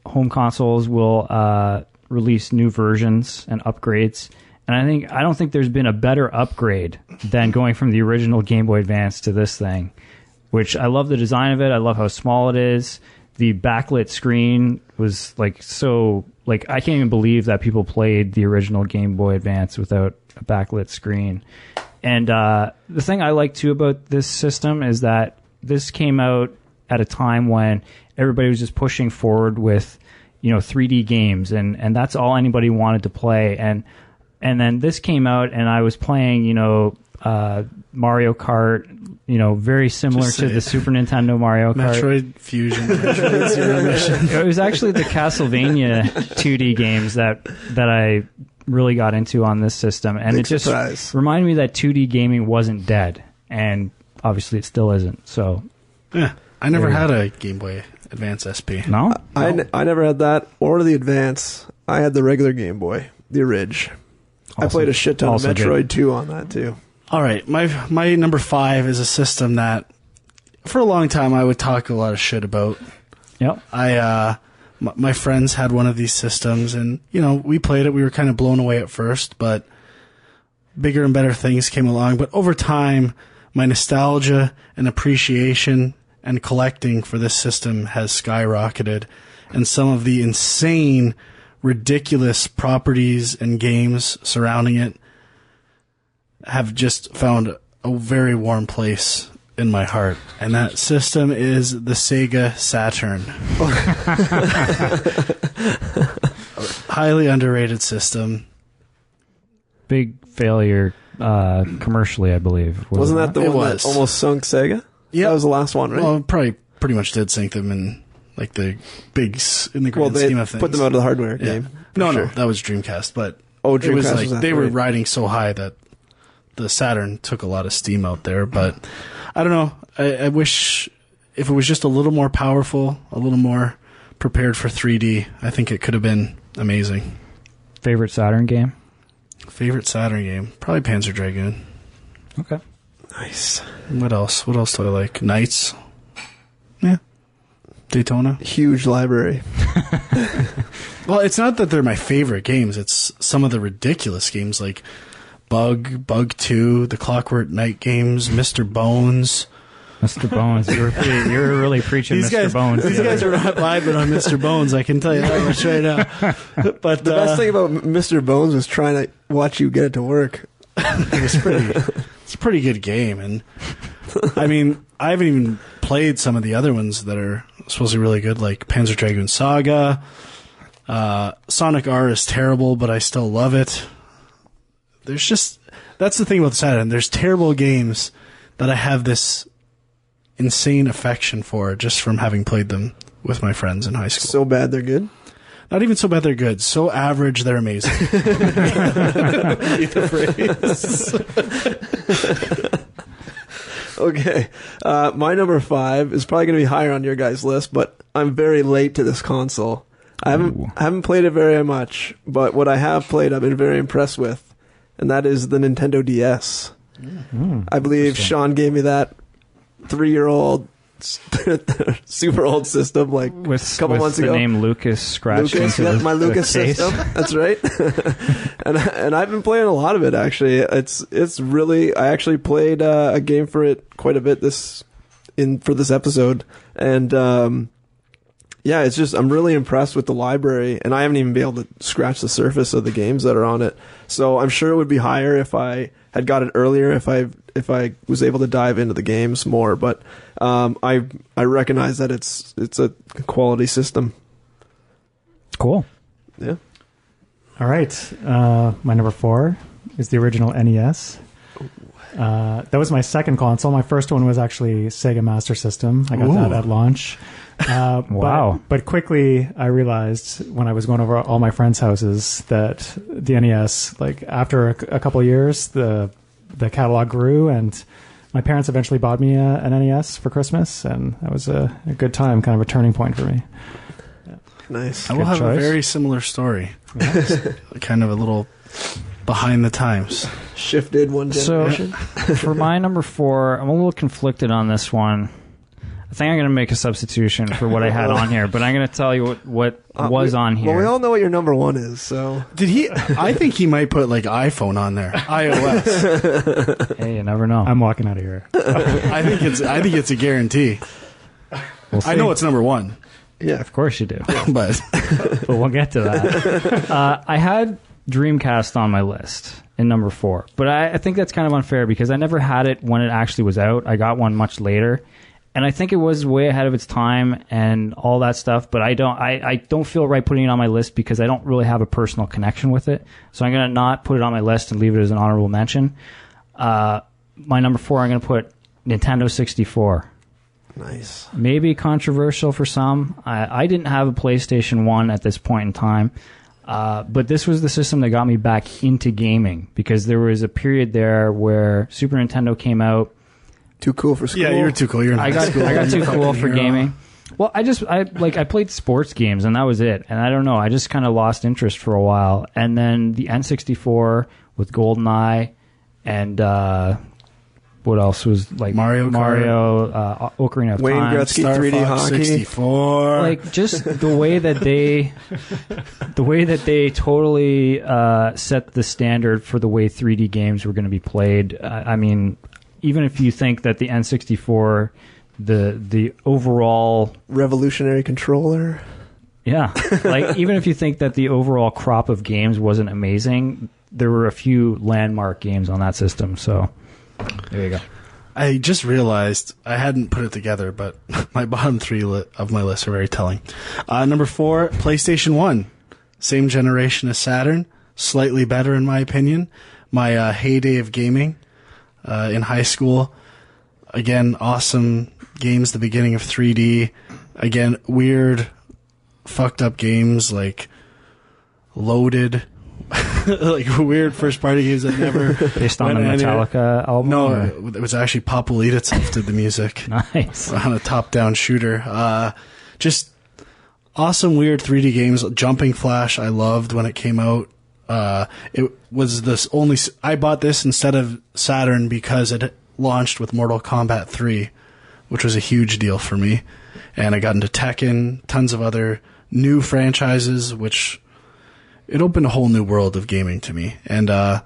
home consoles will release new versions and upgrades. And I don't think there's been a better upgrade than going from the original Game Boy Advance to this thing, which I love the design of it. I love how small it is. The backlit screen was I can't even believe that people played the original Game Boy Advance without a backlit screen. And the thing I like too about this system is that this came out at a time when everybody was just pushing forward with, 3D games, and that's all anybody wanted to play. And then this came out, and I was playing, Mario Kart, very similar to the Super Nintendo Mario Kart. Metroid Fusion. Metroid Zero Mission. It was actually the Castlevania 2D games that I really got into on this system, and it just reminded me that 2D gaming wasn't dead, and obviously it still isn't. So, yeah, I never had a Game Boy Advance SP. No? I never had that or the Advance. I had the regular Game Boy, the Ridge. I played a shit ton of Metroid 2 on that too. All right, my number 5 is a system that for a long time I would talk a lot of shit about. Yep. My friends had one of these systems, and we played it. We were kind of blown away at first, but bigger and better things came along. But over time, my nostalgia and appreciation and collecting for this system has skyrocketed, and some of the insane, ridiculous properties and games surrounding it have just found a very warm place in my heart, and that system is the Sega Saturn. Highly underrated system. Big failure commercially, I believe. Wasn't that the one that almost sunk Sega? Yeah, that was the last one, right? Well, probably pretty much did sink them in the in the grand scheme of things. Put them out of the hardware game. No, that was Dreamcast, but Dreamcast it was like they were right. riding so high that the Saturn took a lot of steam out there. But I don't know. I wish if it was just a little more powerful, a little more prepared for 3D, I think it could have been amazing. Favorite Saturn game? Favorite Saturn game? Probably Panzer Dragoon. Okay. Nice. What else? What else do I like? Knights? Yeah. Daytona? Huge library. Well, it's not that they're my favorite games. It's some of the ridiculous games like Bug 2, the Clockwork Knight games, Mr. Bones. Mr. Bones. You were really preaching Mr. Bones. These guys are not vibing on Mr. Bones, I can tell you that much right now. But the best thing about Mr. Bones was trying to watch you get it to work. It's a pretty good game, and I mean, I haven't even played some of the other ones that are supposed to be really good, like Panzer Dragoon Saga. Sonic R is terrible, but I still love it. That's the thing about the Saturn. There's terrible games that I have this insane affection for just from having played them with my friends in high school. So bad they're good? Not even so bad they're good. So average they're amazing. Okay. My number 5 is probably going to be higher on your guys' list, but I'm very late to this console. I haven't played it very much, but what I have played I've been very impressed with, and that is the Nintendo DS. I believe Sean gave me that 3-year-old super old system like a couple months ago. The name Lucas scratched into my Lucas system. That's right. and I've been playing a lot of it actually. It's really I actually played a game for it quite a bit for this episode, and yeah, it's just I'm really impressed with the library, and I haven't even been able to scratch the surface of the games that are on it. So I'm sure it would be higher if I had got it earlier, if I was able to dive into the games more. But I recognize that it's a quality system. Cool. Yeah. All right. My number 4 is the original NES. That was my second console. My first one was actually Sega Master System. I got that at launch. Wow. But quickly I realized when I was going over all my friends' houses that the NES, like after a couple of years, the catalog grew, and my parents eventually bought me an NES for Christmas, and that was a good time, kind of a turning point for me. Yeah. Nice. I will have a very similar story. Kind of a little behind the times. Shifted one generation. So for my number 4, I'm a little conflicted on this one. I think I'm going to make a substitution for what I had on here, but I'm going to tell you what was on here. Well, we all know what your number 1 is, so... Did he... I think he might put, like, iPhone on there. iOS. Hey, you never know. I'm walking out of here. I think it's a guarantee. I know it's number 1. Yeah. Of course you do. But we'll get to that. I had Dreamcast on my list in number 4, but I think that's kind of unfair because I never had it when it actually was out. I got one much later. And I think it was way ahead of its time and all that stuff, but I don't feel right putting it on my list because I don't really have a personal connection with it. So I'm going to not put it on my list and leave it as an honorable mention. My number 4, I'm going to put Nintendo 64. Nice. Maybe controversial for some. I didn't have a PlayStation 1 at this point in time, but this was the system that got me back into gaming because there was a period there where Super Nintendo came out. Too cool for school. Yeah, you're too cool. You're not. I got too cool for gaming. Well, I played sports games and that was it. And I don't know. I just kind of lost interest for a while. And then the N64 with GoldenEye and what else was like Mario, Ocarina of Wayne Time, Gretzky, Star 3D Fox hockey. 64. like just the way that they totally set the standard for the way 3D games were going to be played. I mean, even if you think that the N64, the overall revolutionary controller. Yeah. Like, even if you think that the overall crop of games wasn't amazing, there were a few landmark games on that system. So, there you go. I just realized I hadn't put it together, but my bottom 3 of my list are very telling. Number 4, PlayStation 1. Same generation as Saturn. Slightly better, in my opinion. My heyday of gaming in high school. Again, awesome games, the beginning of 3D. Again, weird, fucked up games like Loaded. Like weird first-party games that never... Based on the Metallica album? No, it was actually Pop Elite itself did the music. Nice. On a top-down shooter. Just awesome, weird 3D games. Jumping Flash, I loved when it came out. It was this only... I bought this instead of Saturn because it launched with Mortal Kombat 3, which was a huge deal for me. And I got into Tekken, tons of other new franchises, which... It opened a whole new world of gaming to me. And I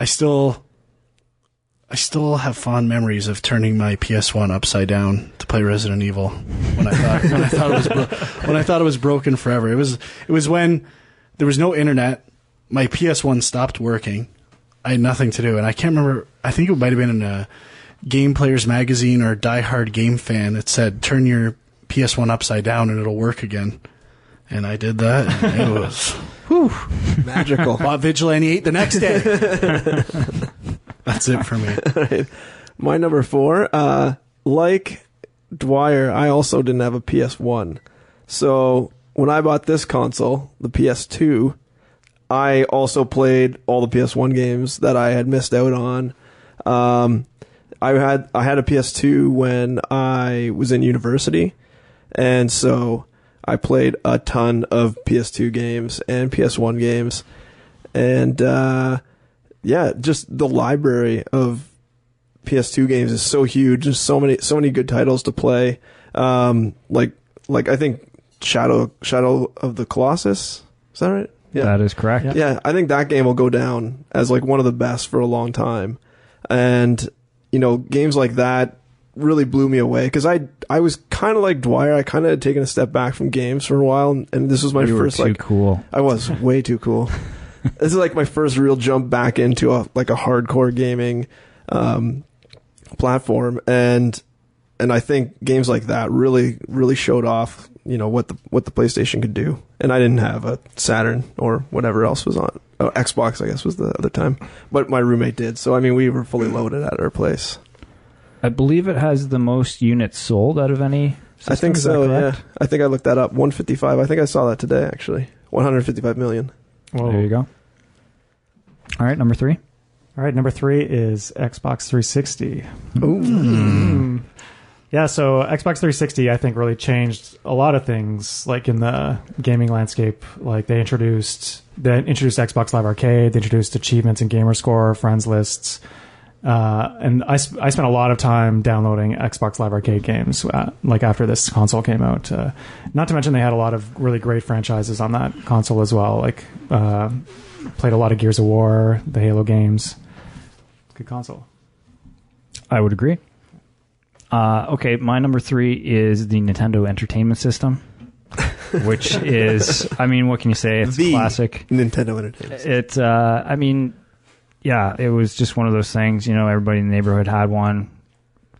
still have fond memories of turning my PS1 upside down to play Resident Evil when I thought it was broken forever. It was when there was no internet. My PS1 stopped working. I had nothing to do, and I can't remember. I think it might have been in a Game Players magazine or Die Hard Game Fan. It said, "Turn your PS1 upside down and it'll work again." And I did that. And it was magical. Bought Vigilante 8 the next day. That's it for me. Right. My number 4, like Dwyer, I also didn't have a PS1. So when I bought this console, the PS2, I also played all the PS1 games that I had missed out on. I had a PS2 when I was in university, and so I played a ton of PS2 games and PS1 games, and just the library of PS2 games is so huge. There's so many good titles to play. Like I think Shadow of the Colossus. Is that right? Yeah, that is correct. Yeah, I think that game will go down as like one of the best for a long time, and games like that really blew me away because I was kind of like Dwyer. I kind of had taken a step back from games for a while, and this was my first too cool. I was way too cool. This is like my first real jump back into a hardcore gaming platform, and I think games like that really showed off what the PlayStation could do. And I didn't have a Saturn or whatever else was on. Oh, Xbox, I guess, was the other time, but my roommate did. So I mean, we were fully loaded at our place. I believe it has the most units sold out of any system. I think so, yeah. I think I looked that up. 155. I think I saw that today, actually. 155 million. Whoa. There you go. All right, number 3. All right, number 3 is Xbox 360. Ooh. Yeah, so Xbox 360, I think, really changed a lot of things, like in the gaming landscape. Like they introduced Xbox Live Arcade, they introduced achievements and gamer score, friends lists. And I spent a lot of time downloading Xbox Live Arcade games, like after this console came out. Not to mention they had a lot of really great franchises on that console as well. Like, played a lot of Gears of War, the Halo games. Good console. I would agree. Okay, my number 3 is the Nintendo Entertainment System, which is, I mean, what can you say? It's classic. Nintendo Entertainment System. It's, I mean... Yeah, it was just one of those things, everybody in the neighborhood had one.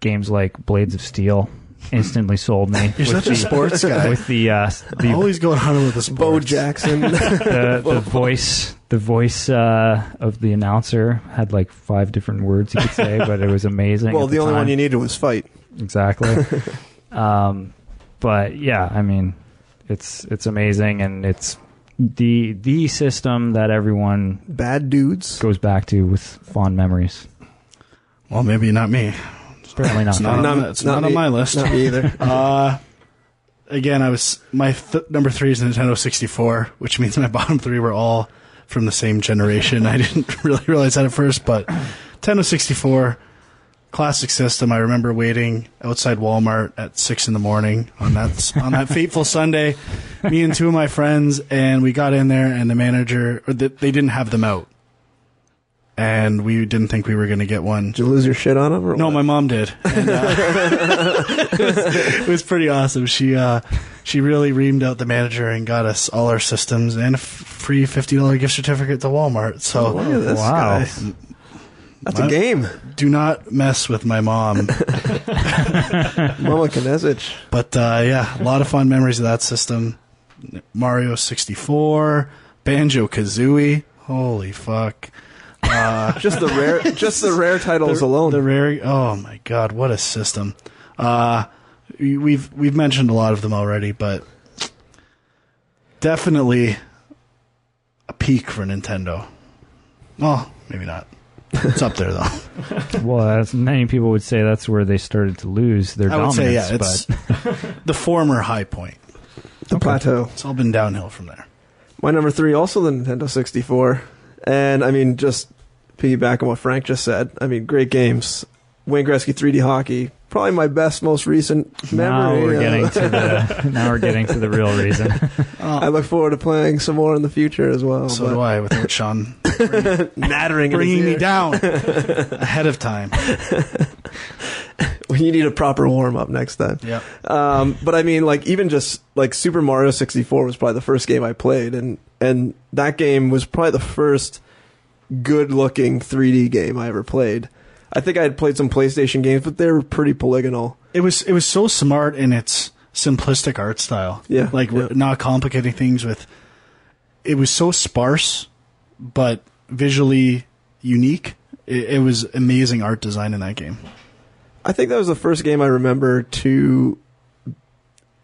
games like Blades of Steel instantly sold me. You're such a sports guy. With the always going on with the sports. Bo Jackson. the voice of the announcer had like 5 different words you could say, but it was amazing. Well, the only one you needed was fight. Exactly. But yeah, I mean, it's amazing, and it's the system that everyone bad dudes goes back to with fond memories. Well, maybe not me. Apparently not. It's not on my list. Not me either. Again, my number 3 is Nintendo 64, which means my bottom 3 were all from the same generation. I didn't really realize that at first, but Nintendo 64, classic system. I remember waiting outside Walmart at 6 a.m. on that fateful Sunday, me and 2 of my friends, and we got in there, and the manager, they didn't have them out. And we didn't think we were going to get one. Did you lose your shit on them? Or no, what? my mom did. And, it was pretty awesome. She really reamed out the manager and got us all our systems and a free $50 gift certificate to Walmart. So, look at this guy. That's a game. Do not mess with my mom. Mama Knezich. But yeah, a lot of fun memories of that system. Mario 64, Banjo-Kazooie. Holy fuck. Just the rare titles alone. Oh my god, what a system. We've mentioned a lot of them already, but definitely a peak for Nintendo. Well, maybe not. It's up there though. Well, as many people would say, that's where they started to lose their dominance. I would say, yeah, it's the former high point. The plateau. It's all been downhill from there. My number 3, also the Nintendo 64. And, I mean, just piggyback on what Frank just said. I mean, great games. Wayne Gretzky 3D Hockey. Probably my best, most recent memory. Now we're getting to the real reason. I look forward to playing some more in the future as well. So do I, without Sean nattering bringing me down ahead of time. Well, you need a proper warm-up next time. Yeah. But I mean, like, even just like Super Mario 64 was probably the first game I played, and that game was probably the first good-looking 3D game I ever played. I think I had played some PlayStation games, but they were pretty polygonal. It was so smart in its simplistic art style. Yeah. Like, not complicating things with... It was so sparse, but visually unique. It was amazing art design in that game. I think that was the first game I remember to,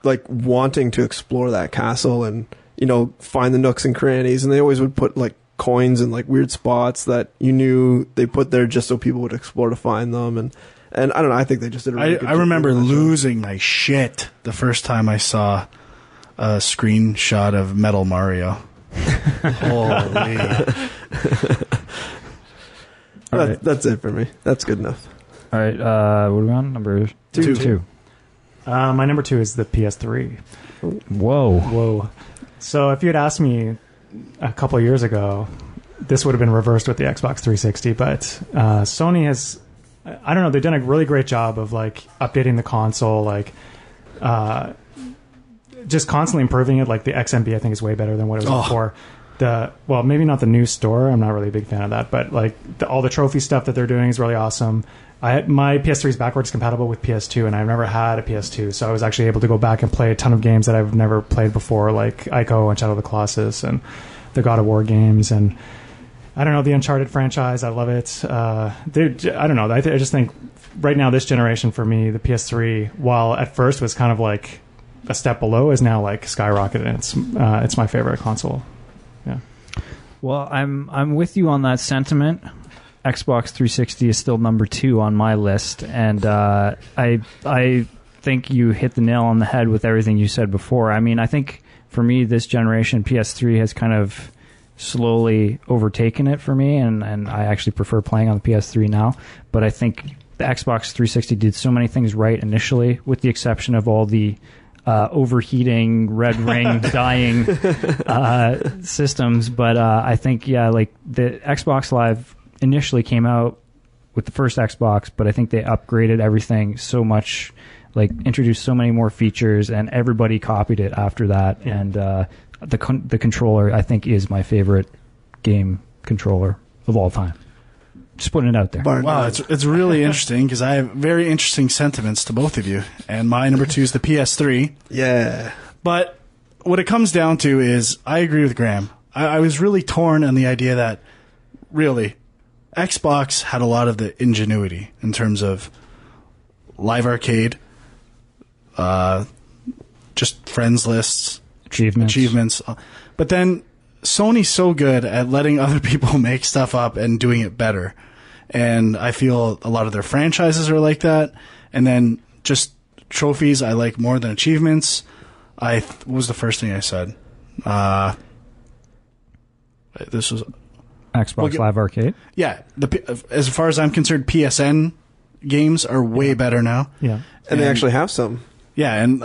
like, wanting to explore that castle and, you know, find the nooks and crannies. And they always would put, like, coins in, like, weird spots that you knew they put there just so people would explore to find them. And I don't know, I think they just did a really good job. I remember losing my shit the first time I saw a screenshot of Metal Mario. Holy. That's it for me. That's good enough. All right, what are we on? Number 2. My number 2 is the PS3. Whoa. So if you had asked me a couple of years ago, this would have been reversed with the Xbox 360, but Sony has, I don't know, they've done a really great job of like updating the console, like just constantly improving it. Like the XMB, I think, is way better than what it was before. Well, maybe not the new store. I'm not really a big fan of that, but like all the trophy stuff that they're doing is really awesome. My PS3 is backwards compatible with PS2, and I've never had a PS2, so I was actually able to go back and play a ton of games that I've never played before, like Ico and Shadow of the Colossus and the God of War games, and I don't know, the Uncharted franchise. I love it. I don't know. I just think right now, this generation for me, the PS3, while at first was kind of like a step below, is now like skyrocketed, and it's my favorite console. Yeah. Well, I'm with you on that sentiment. Xbox 360 is still number 2 on my list, and I think you hit the nail on the head with everything you said before. I mean, I think for me, this generation, PS3 has kind of slowly overtaken it for me, and I actually prefer playing on the PS3 now. But I think the Xbox 360 did so many things right initially, with the exception of all the overheating, red ring, dying systems. But I think, like the Xbox Live initially came out with the first Xbox, but I think they upgraded everything so much, like introduced so many more features, and everybody copied it after that. Yeah. And the controller, I think, is my favorite game controller of all time. Just putting it out there. Wow, it's really interesting because I have very interesting sentiments to both of you. And my number 2 is the PS3. Yeah. But what it comes down to is I agree with Graham. I was really torn on the idea that really Xbox had a lot of the ingenuity in terms of live arcade, just friends lists, achievements. But then Sony's so good at letting other people make stuff up and doing it better. And I feel a lot of their franchises are like that. And then just trophies I like more than achievements. What was the first thing I said? This was Xbox Live Arcade. Yeah. As far as I'm concerned, PSN games are way better now. Yeah. And they actually have some. Yeah, and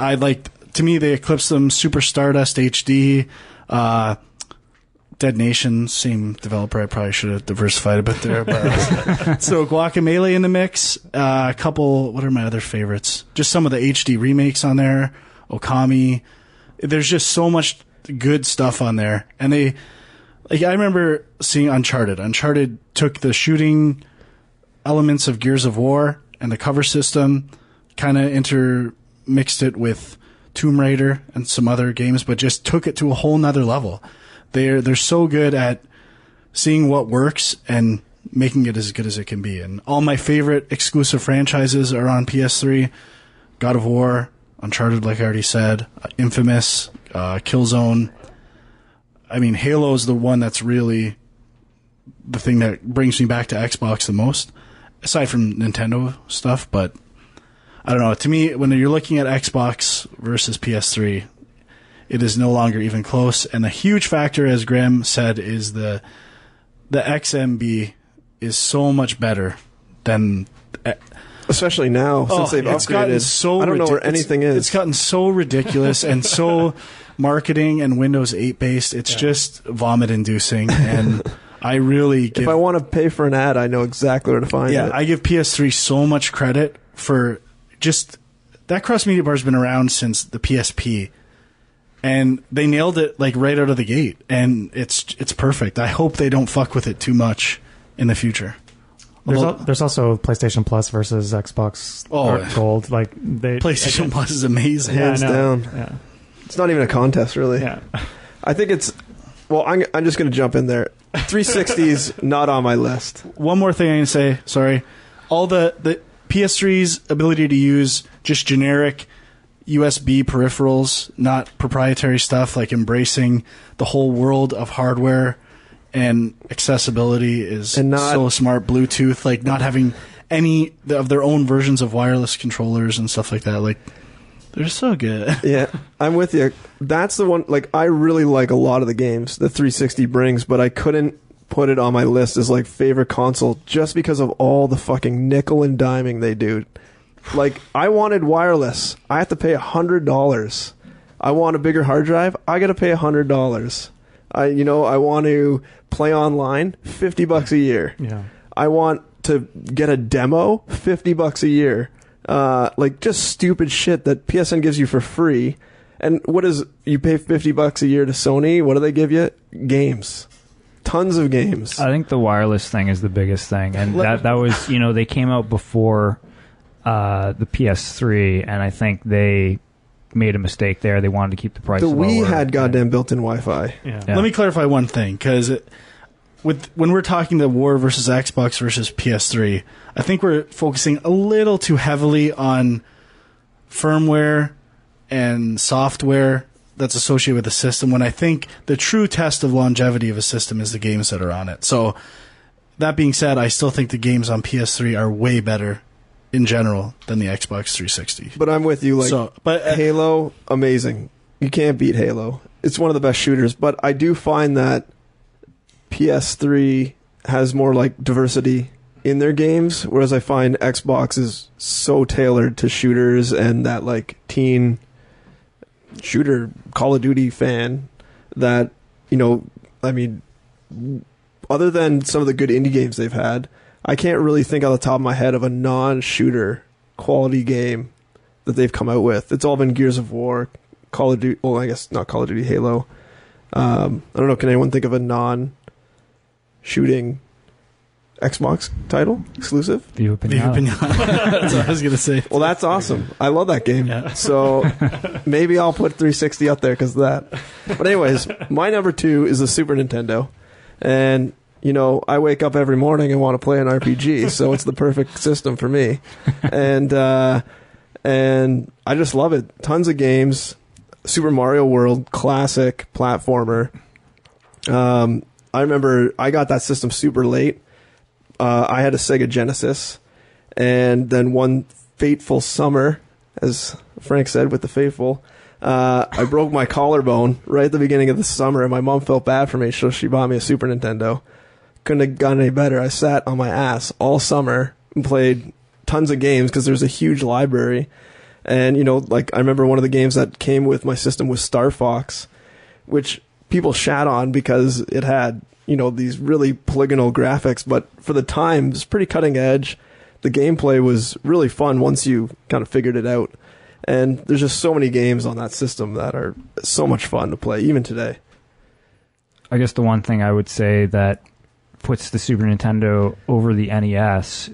to me, they eclipse them. Super Stardust HD, Dead Nation, same developer. I probably should have diversified a bit there. But so Guacamelee in the mix. A couple, what are my other favorites? Just some of the HD remakes on there. Okami. There's just so much good stuff on there. And I remember seeing Uncharted. Uncharted took the shooting elements of Gears of War and the cover system, kind of intermixed it with Tomb Raider and some other games, but just took it to a whole nother level. They're so good at seeing what works and making it as good as it can be. And all my favorite exclusive franchises are on PS3. God of War, Uncharted, like I already said, Infamous, Killzone. I mean, Halo's the one that's really the thing that brings me back to Xbox the most, aside from Nintendo stuff. But I don't know. To me, when you're looking at Xbox versus PS3, it is no longer even close. And a huge factor, as Graham said, is the XMB is so much better than... Especially now, since they've upgraded. I don't know where anything is. It's gotten so ridiculous and so marketing and Windows 8 based. It's just vomit inducing. And I really give... If I want to pay for an ad, I know exactly where to find it. Yeah, I give PS3 so much credit for just... That cross-media bar has been around since the PSP. And they nailed it right out of the gate. And it's perfect. I hope they don't fuck with it too much in the future. There's also PlayStation Plus versus Xbox Gold. PlayStation Plus is amazing. Hands down. Yeah. It's not even a contest, really. Yeah. I think it's... Well, I'm just going to jump in there. 360's not on my list. One more thing I'm going to say. Sorry. All the PS3's ability to use just generic USB peripherals, not proprietary stuff, like embracing the whole world of hardware and accessibility is so smart. Bluetooth, not having any of their own versions of wireless controllers and stuff like that. They're so good. Yeah, I'm with you. That's the one. I really like a lot of the games that 360 brings, but I couldn't put it on my list as favorite console just because of all the fucking nickel and diming they do. I wanted wireless. I have to pay $100. I want a bigger hard drive. I got to pay $100. I want to play online, $50 a year. Yeah. I want to get a demo, $50 a year. Just stupid shit that PSN gives you for free. And you pay $50 a year to Sony? What do they give you? Games. Tons of games. I think the wireless thing is the biggest thing, and that was they came out before the PS3, and I think they made a mistake there. They wanted to keep the price lower. The Wii had goddamn built-in Wi-Fi. Yeah. Let me clarify one thing, because when we're talking the war versus Xbox versus PS3, I think we're focusing a little too heavily on firmware and software that's associated with the system, when I think the true test of longevity of a system is the games that are on it. So that being said, I still think the games on PS3 are way better in general than the Xbox 360. But I'm with you. Halo, amazing. You can't beat Halo. It's one of the best shooters. But I do find that PS3 has more diversity in their games, whereas I find Xbox is so tailored to shooters and that teen shooter Call of Duty fan that other than some of the good indie games they've had, I can't really think on the top of my head of a non-shooter quality game that they've come out with. It's all been Gears of War, Call of Duty. Well, I guess not Call of Duty, Halo. I don't know. Can anyone think of a non-shooting Xbox title exclusive. Viva Pinata. That's what I was gonna say. Well, that's awesome. I love that game. So maybe I'll put 360 up there because of that. But anyways, my number 2 is the Super Nintendo, and I wake up every morning and want to play an RPG, so it's the perfect system for me. And I just love it. Tons of games. Super Mario World, classic platformer. I remember I got that system super late. I had a Sega Genesis, and then one fateful summer, as Frank said with the fateful, I broke my collarbone right at the beginning of the summer, and my mom felt bad for me, so she bought me a Super Nintendo. Couldn't have gone any better. I sat on my ass all summer and played tons of games because there's a huge library. And, I remember one of the games that came with my system was Star Fox, which people shat on because it had, these really polygonal graphics, but for the time, it's pretty cutting edge. The gameplay was really fun once you kind of figured it out. And there's just so many games on that system that are so much fun to play, even today. I guess the one thing I would say that puts the Super Nintendo over the NES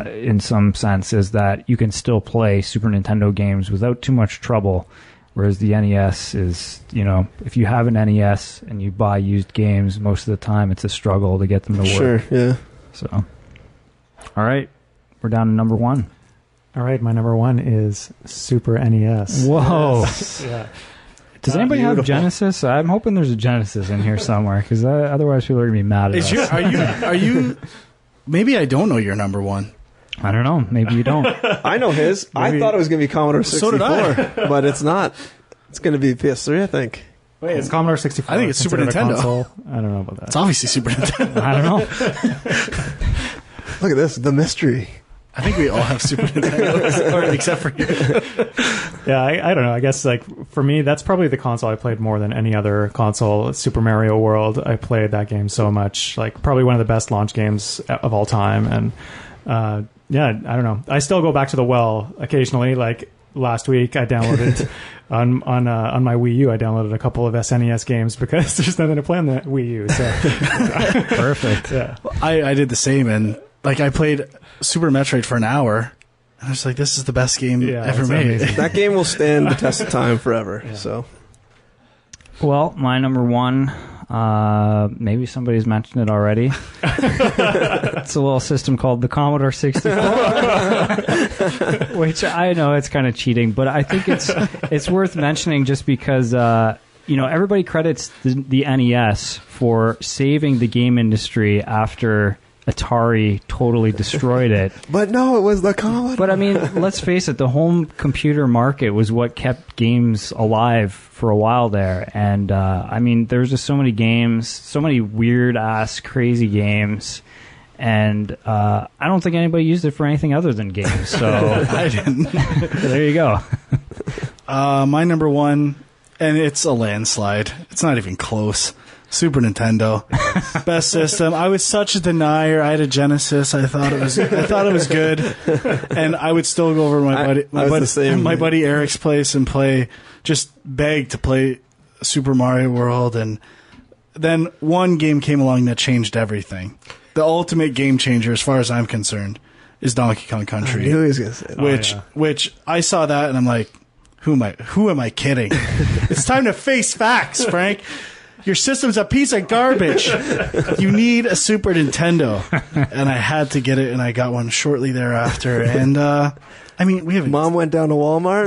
in some sense is that you can still play Super Nintendo games without too much trouble. Whereas the NES is, if you have an NES and you buy used games, most of the time it's a struggle to get them to work. Sure, yeah. So, all right, we're down to number 1. All right, my number 1 is Super NES. Whoa. Yeah. Does anybody have Genesis? I'm hoping there's a Genesis in here somewhere, because otherwise people are going to be mad at us. Are you... Maybe I don't know your number 1. I don't know. Maybe you don't. I know his. Maybe. I thought it was going to be Commodore 64. So did I. But it's not. It's going to be PS3, I think. Wait, it's Commodore 64. I think it's Super Nintendo. Console? I don't know about that. It's obviously Super Nintendo. I don't know. Look at this. The mystery. I think we all have Super Nintendos, except for you. Yeah, I don't know. I guess, for me, that's probably the console I played more than any other console. Super Mario World. I played that game so much. Probably one of the best launch games of all time. And, yeah, I don't know. I still go back to the well occasionally. Last week, I downloaded on my Wii U. I downloaded a couple of SNES games because there's nothing to play on the Wii U. So perfect. Yeah, I did the same, and I played Super Metroid for an hour. And I was like, "This is the best game ever made." That game will stand the test of time forever. Yeah. So, well, my number 1. Maybe somebody's mentioned it already. It's a little system called the Commodore 64, which I know it's kind of cheating, but I think it's worth mentioning just because everybody credits the NES for saving the game industry after Atari totally destroyed it. But no, it was the Commodore. But I mean, let's face it, the home computer market was what kept games alive for a while there. And I mean, there's just so many games, so many weird-ass, crazy games. And I don't think anybody used it for anything other than games. So I didn't. There you go. My number 1, and it's a landslide. It's not even close. Super Nintendo, best system. I was such a denier. I had a Genesis. I thought it was good, and I would still go over to my buddy Eric's place and beg to play Super Mario World. And then one game came along that changed everything. The ultimate game changer, as far as I'm concerned, is Donkey Kong Country. I knew he was going to say that. Which I saw that and I'm like, who am I kidding? It's time to face facts, Frank. Your system's a piece of garbage. You need a Super Nintendo. And I had to get it, and I got one shortly thereafter. And, I mean, we have... Mom went down to Walmart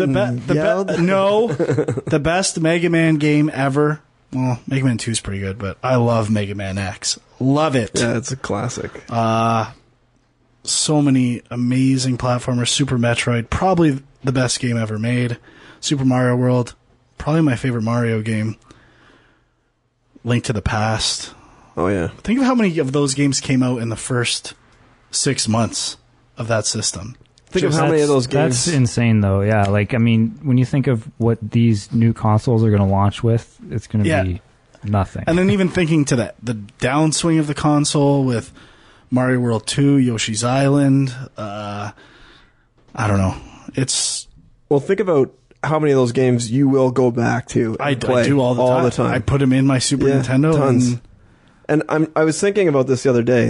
the best Mega Man game ever. Well, Mega Man 2 is pretty good, but I love Mega Man X. Love it. Yeah, it's a classic. So many amazing platformers. Super Metroid, probably the best game ever made. Super Mario World, probably my favorite Mario game. Link to the Past. Oh, yeah. Think of how many of those games came out in the first 6 months of that system. Think of how many of those games... That's insane, though, yeah. I mean, when you think of what these new consoles are going to launch with, it's going to be nothing. And then even thinking to the downswing of the console with Mario World 2, Yoshi's Island, I don't know. It's... Well, think about how many of those games you will go back to and play. I do all the time. I put them in my Super Nintendo. Tons. And I was thinking about this the other day.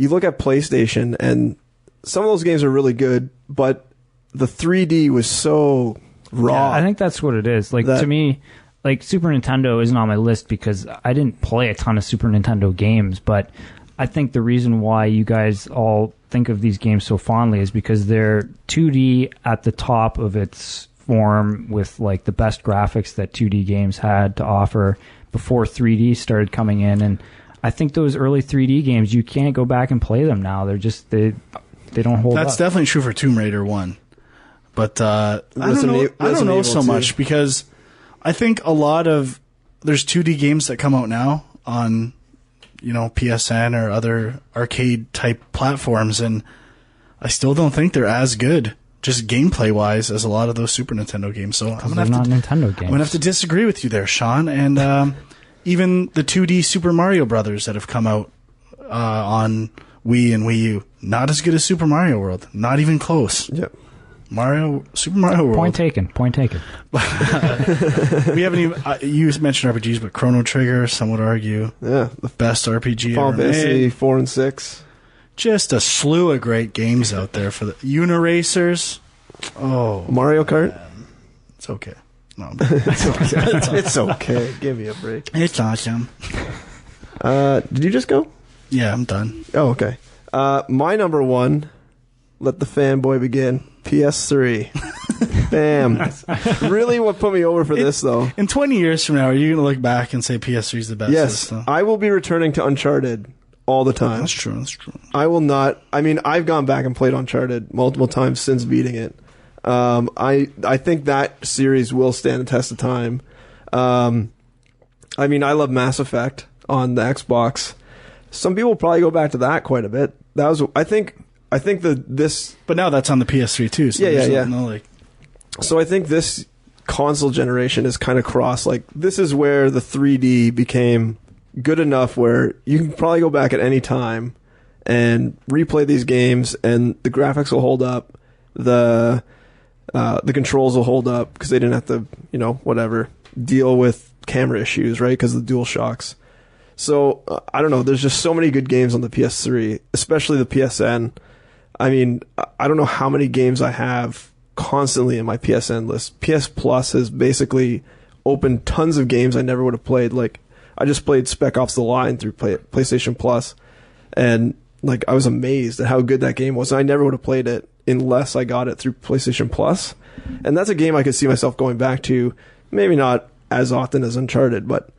you look at PlayStation, and some of those games are really good, but the 3D was so raw. Yeah, I think that's what it is. Like, to me, like, Super Nintendo isn't on my list because I didn't play a ton of Super Nintendo games, but I think the reason why you guys all think of these games so fondly is because they're 2D at the top of its form with, like, the best graphics that 2D games had to offer before 3D started coming in. And I think those early 3D games, you can't go back and play them now. They're just, they don't hold up. That's definitely true for Tomb Raider 1. But I don't know so much because I think a lot of there's 2D games that come out now on, you know, PSN or other arcade type platforms, and I still don't think they're as good just gameplay wise as a lot of those Super Nintendo games. So I'm gonna have to disagree with you there, Sean. And even the 2D Super Mario Brothers that have come out on Wii and Wii U, not as good as Super Mario World. Not even close. Yep. Super Mario World. Point taken. We haven't even. You mentioned RPGs, but Chrono Trigger, some would argue, the best RPG Final ever Fantasy made. 4 and 6. Just a slew of great games out there for the Uniracers. Oh, Mario Kart. Man. It's okay. No, it's okay. Give me a break. It's awesome. Did you just go? Yeah, I'm done. Oh, okay. My number one. Let the fanboy begin. PS3. Bam. Really what put me over for this, though? In 20 years from now, are you going to look back and say PS3 is the best system? Yes. I will be returning to Uncharted all the time. That's true. I will not. I mean, I've gone back and played Uncharted multiple times since beating it. I think that series will stand the test of time. I mean, I love Mass Effect on the Xbox. Some people probably go back to that quite a bit. That was, I think this... But now that's on the PS3 too. So yeah. So I think this console generation is kind of cross. Like, this is where the 3D became good enough where you can probably go back at any time and replay these games, and the graphics will hold up. The controls will hold up because they didn't have to, deal with camera issues, right? Because of the DualShocks. So, I don't know. There's just so many good games on the PS3, especially the PSN. I mean, I don't know how many games I have constantly in my PSN list. PS Plus has basically opened tons of games I never would have played. Like, I just played Spec Ops: The Line through PlayStation Plus, and like I was amazed at how good that game was. And I never would have played it unless I got it through PlayStation Plus. And that's a game I could see myself going back to, maybe not as often as Uncharted, but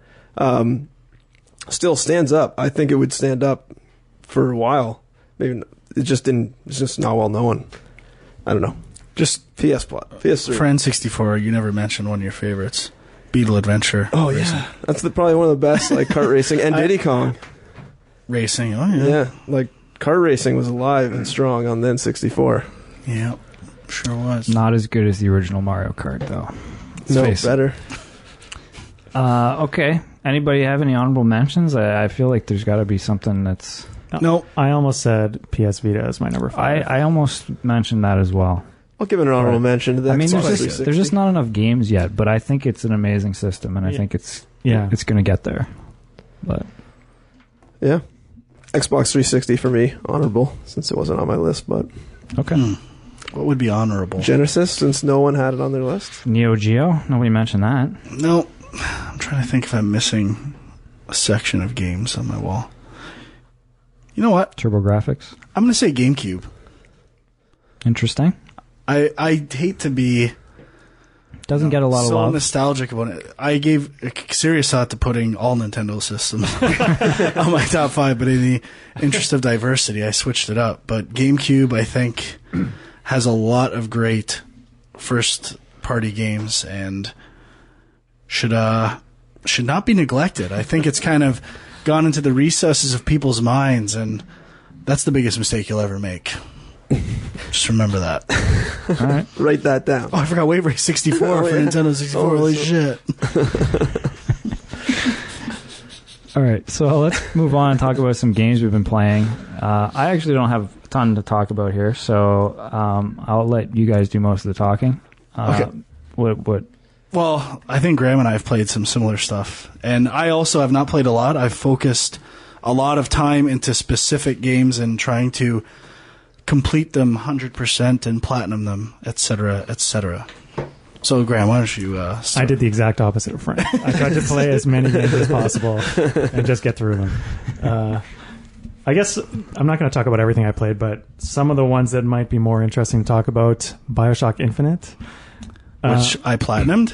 still stands up. I think it would stand up for a while. Maybe it's just not well known. I don't know. Just PS Plus, PS3. For N64, you never mentioned one of your favorites, Beetle Adventure. Oh racing. Yeah, that's probably one of the best, like kart racing, and Diddy Kong racing. Oh yeah, yeah, like kart racing was alive and strong on the N64. Yeah, sure was. Not as good as the original Mario Kart, though. No, better. Okay. Anybody have any honorable mentions? I feel like there's got to be something that's... No. I almost said PS Vita as my number 5. I almost mentioned that as well. I'll give it an honorable mention to that. I mean, there's just not enough games yet, but I think it's an amazing system, and I think it's going to get there. But yeah. Xbox 360 for me, honorable, since it wasn't on my list, but... Okay. What would be honorable? Genesis, since no one had it on their list. Neo Geo, nobody mentioned that. No. I'm trying to think if I'm missing a section of games on my wall. You know what? TurboGrafx. I'm going to say GameCube. Interesting. I hate to be... Doesn't get a lot of love. So nostalgic about it. I gave a serious thought to putting all Nintendo systems on my top 5, but in the interest of diversity, I switched it up. But GameCube, I think, has a lot of great first-party games and should not be neglected. I think it's kind of gone into the recesses of people's minds, and that's the biggest mistake you'll ever make. Just remember that. All right. Write that down. Oh, I forgot Wave Race 64 for Nintendo 64. Holy shit. All right, so let's move on and talk about some games we've been playing. I actually don't have a ton to talk about here, so I'll let you guys do most of the talking. Okay. What? Well, I think Graham and I have played some similar stuff, and I also have not played a lot. I've focused a lot of time into specific games and trying to complete them 100% and platinum them, etc., etc. So, Graham, why don't you start? I did the exact opposite of Frank. I tried to play as many games as possible and just get through them. I guess I'm not going to talk about everything I played, but some of the ones that might be more interesting to talk about, Bioshock Infinite. Which I platinumed.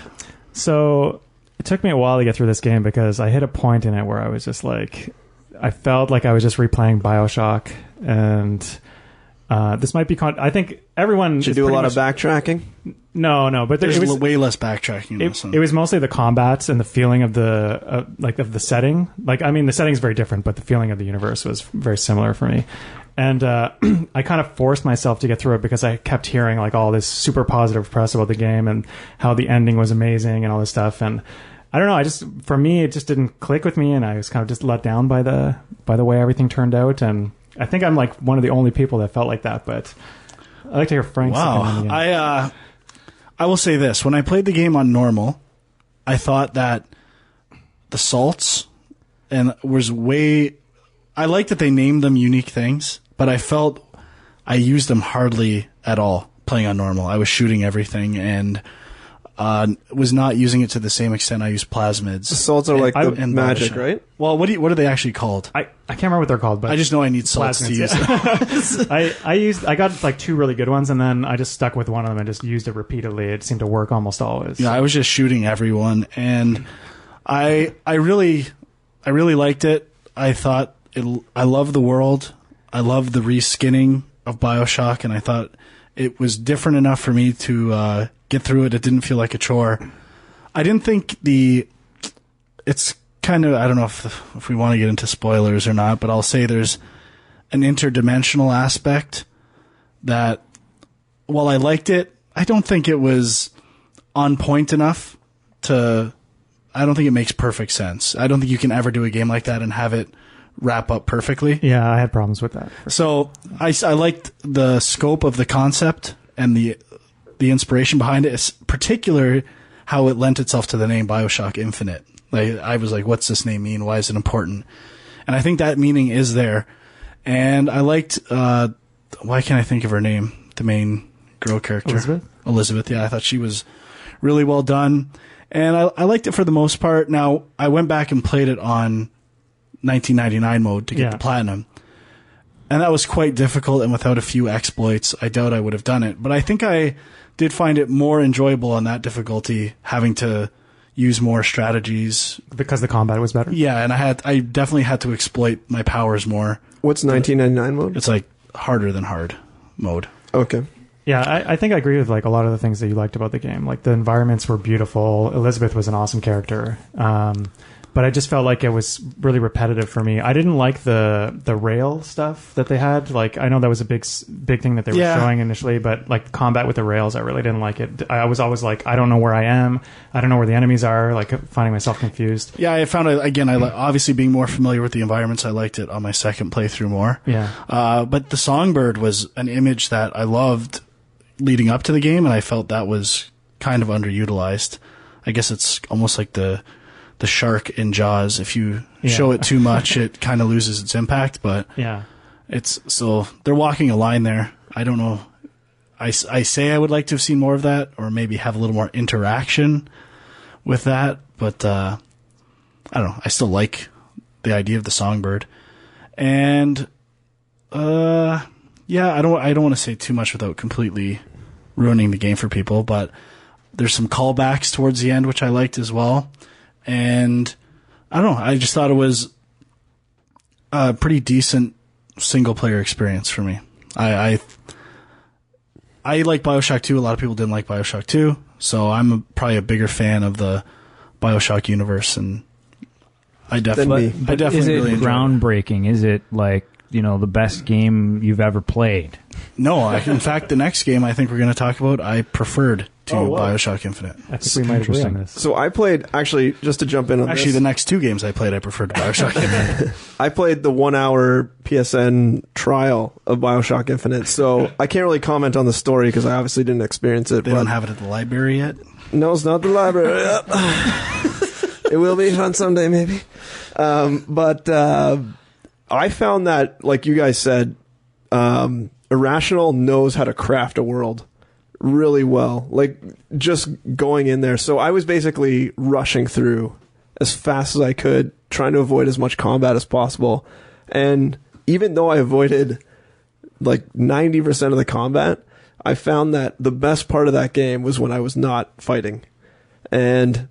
So it took me a while to get through this game because I hit a point in it where I was just like, I felt like I was just replaying Bioshock, and this might be... I think everyone... Did you do a lot of backtracking? No, but there's way less backtracking in this one. It was mostly the combats and the feeling of the of the setting. Like, I mean, the setting's very different, but the feeling of the universe was very similar for me. And I kind of forced myself to get through it because I kept hearing like all this super positive press about the game and how the ending was amazing and all this stuff. And I don't know, for me, it just didn't click with me, and I was kind of just let down by the way everything turned out. And I think I'm like one of the only people that felt like that, but I'd like to hear Frank's opinion again. I will say this. When I played the game on normal, I thought that the salts was way... I like that they named them unique things, but I felt I used them hardly at all playing on normal. I was shooting everything and was not using it to the same extent I use plasmids. The salts are like the magic, right? Well, what are they actually called? I can't remember what they're called, but I just know I need salts to use them. I got like 2 really good ones, and then I just stuck with one of them and just used it repeatedly. It seemed to work almost always. Yeah, I was just shooting everyone, and I really liked it. I thought I love the world. I love the reskinning of Bioshock, and I thought it was different enough for me to get through it. It didn't feel like a chore. I didn't think it's kind of, I don't know if we want to get into spoilers or not, but I'll say there's an interdimensional aspect that, while I liked it, I don't think it was on point enough I don't think it makes perfect sense. I don't think you can ever do a game like that and have it wrap up perfectly. Yeah, I had problems with that. So I liked the scope of the concept and the inspiration behind it, particularly how it lent itself to the name Bioshock Infinite. Like, I was like, what's this name mean? Why is it important? And I think that meaning is there. And I liked, why can't I think of her name? The main girl character. Elizabeth, yeah. I thought she was really well done. And I liked it for the most part. Now, I went back and played it on 1999 mode to get the platinum. And that was quite difficult, and without a few exploits, I doubt I would have done it. But I think I did find it more enjoyable on that difficulty, having to use more strategies. Because the combat was better? Yeah, and I definitely had to exploit my powers more. What's 1999 mode? It's like harder than hard mode. Okay. Yeah, I think I agree with like a lot of the things that you liked about the game. Like, the environments were beautiful. Elizabeth was an awesome character. But I just felt like it was really repetitive for me. I didn't like the rail stuff that they had. Like, I know that was a big thing that they were showing initially, but like combat with the rails, I really didn't like it. I was always like, I don't know where I am. I don't know where the enemies are. Like, finding myself confused. Yeah, I found it again. Obviously being more familiar with the environments, I liked it on my second playthrough more. Yeah. But the songbird was an image that I loved leading up to the game, and I felt that was kind of underutilized. I guess it's almost like the shark in Jaws. If you show it too much, it kind of loses its impact. But so they're walking a line there. I don't know. I say I would like to have seen more of that, or maybe have a little more interaction with that. But I don't know. I still like the idea of the songbird. And I don't want to say too much without completely ruining the game for people. But there's some callbacks towards the end, which I liked as well. And I don't know, I just thought it was a pretty decent single-player experience for me. I like Bioshock 2. A lot of people didn't like Bioshock 2, so I'm probably a bigger fan of the Bioshock universe, and I definitely is it really groundbreaking? Is it like, the best game you've ever played? No, in fact, the next game I think we're going to talk about, I preferred to Bioshock Infinite. I think we might agree on this. So I played, actually, just to jump in on this. Actually, the next 2 games I played, I preferred to Bioshock Infinite. I played the 1-hour PSN trial of Bioshock Infinite, so I can't really comment on the story because I obviously didn't experience it. They don't have it at the library yet? No, it's not the library yet. It will be fun someday, maybe. I found that, like you guys said, Irrational knows how to craft a world really well. Like, just going in there. So I was basically rushing through as fast as I could, trying to avoid as much combat as possible. And even though I avoided like 90% of the combat, I found that the best part of that game was when I was not fighting. And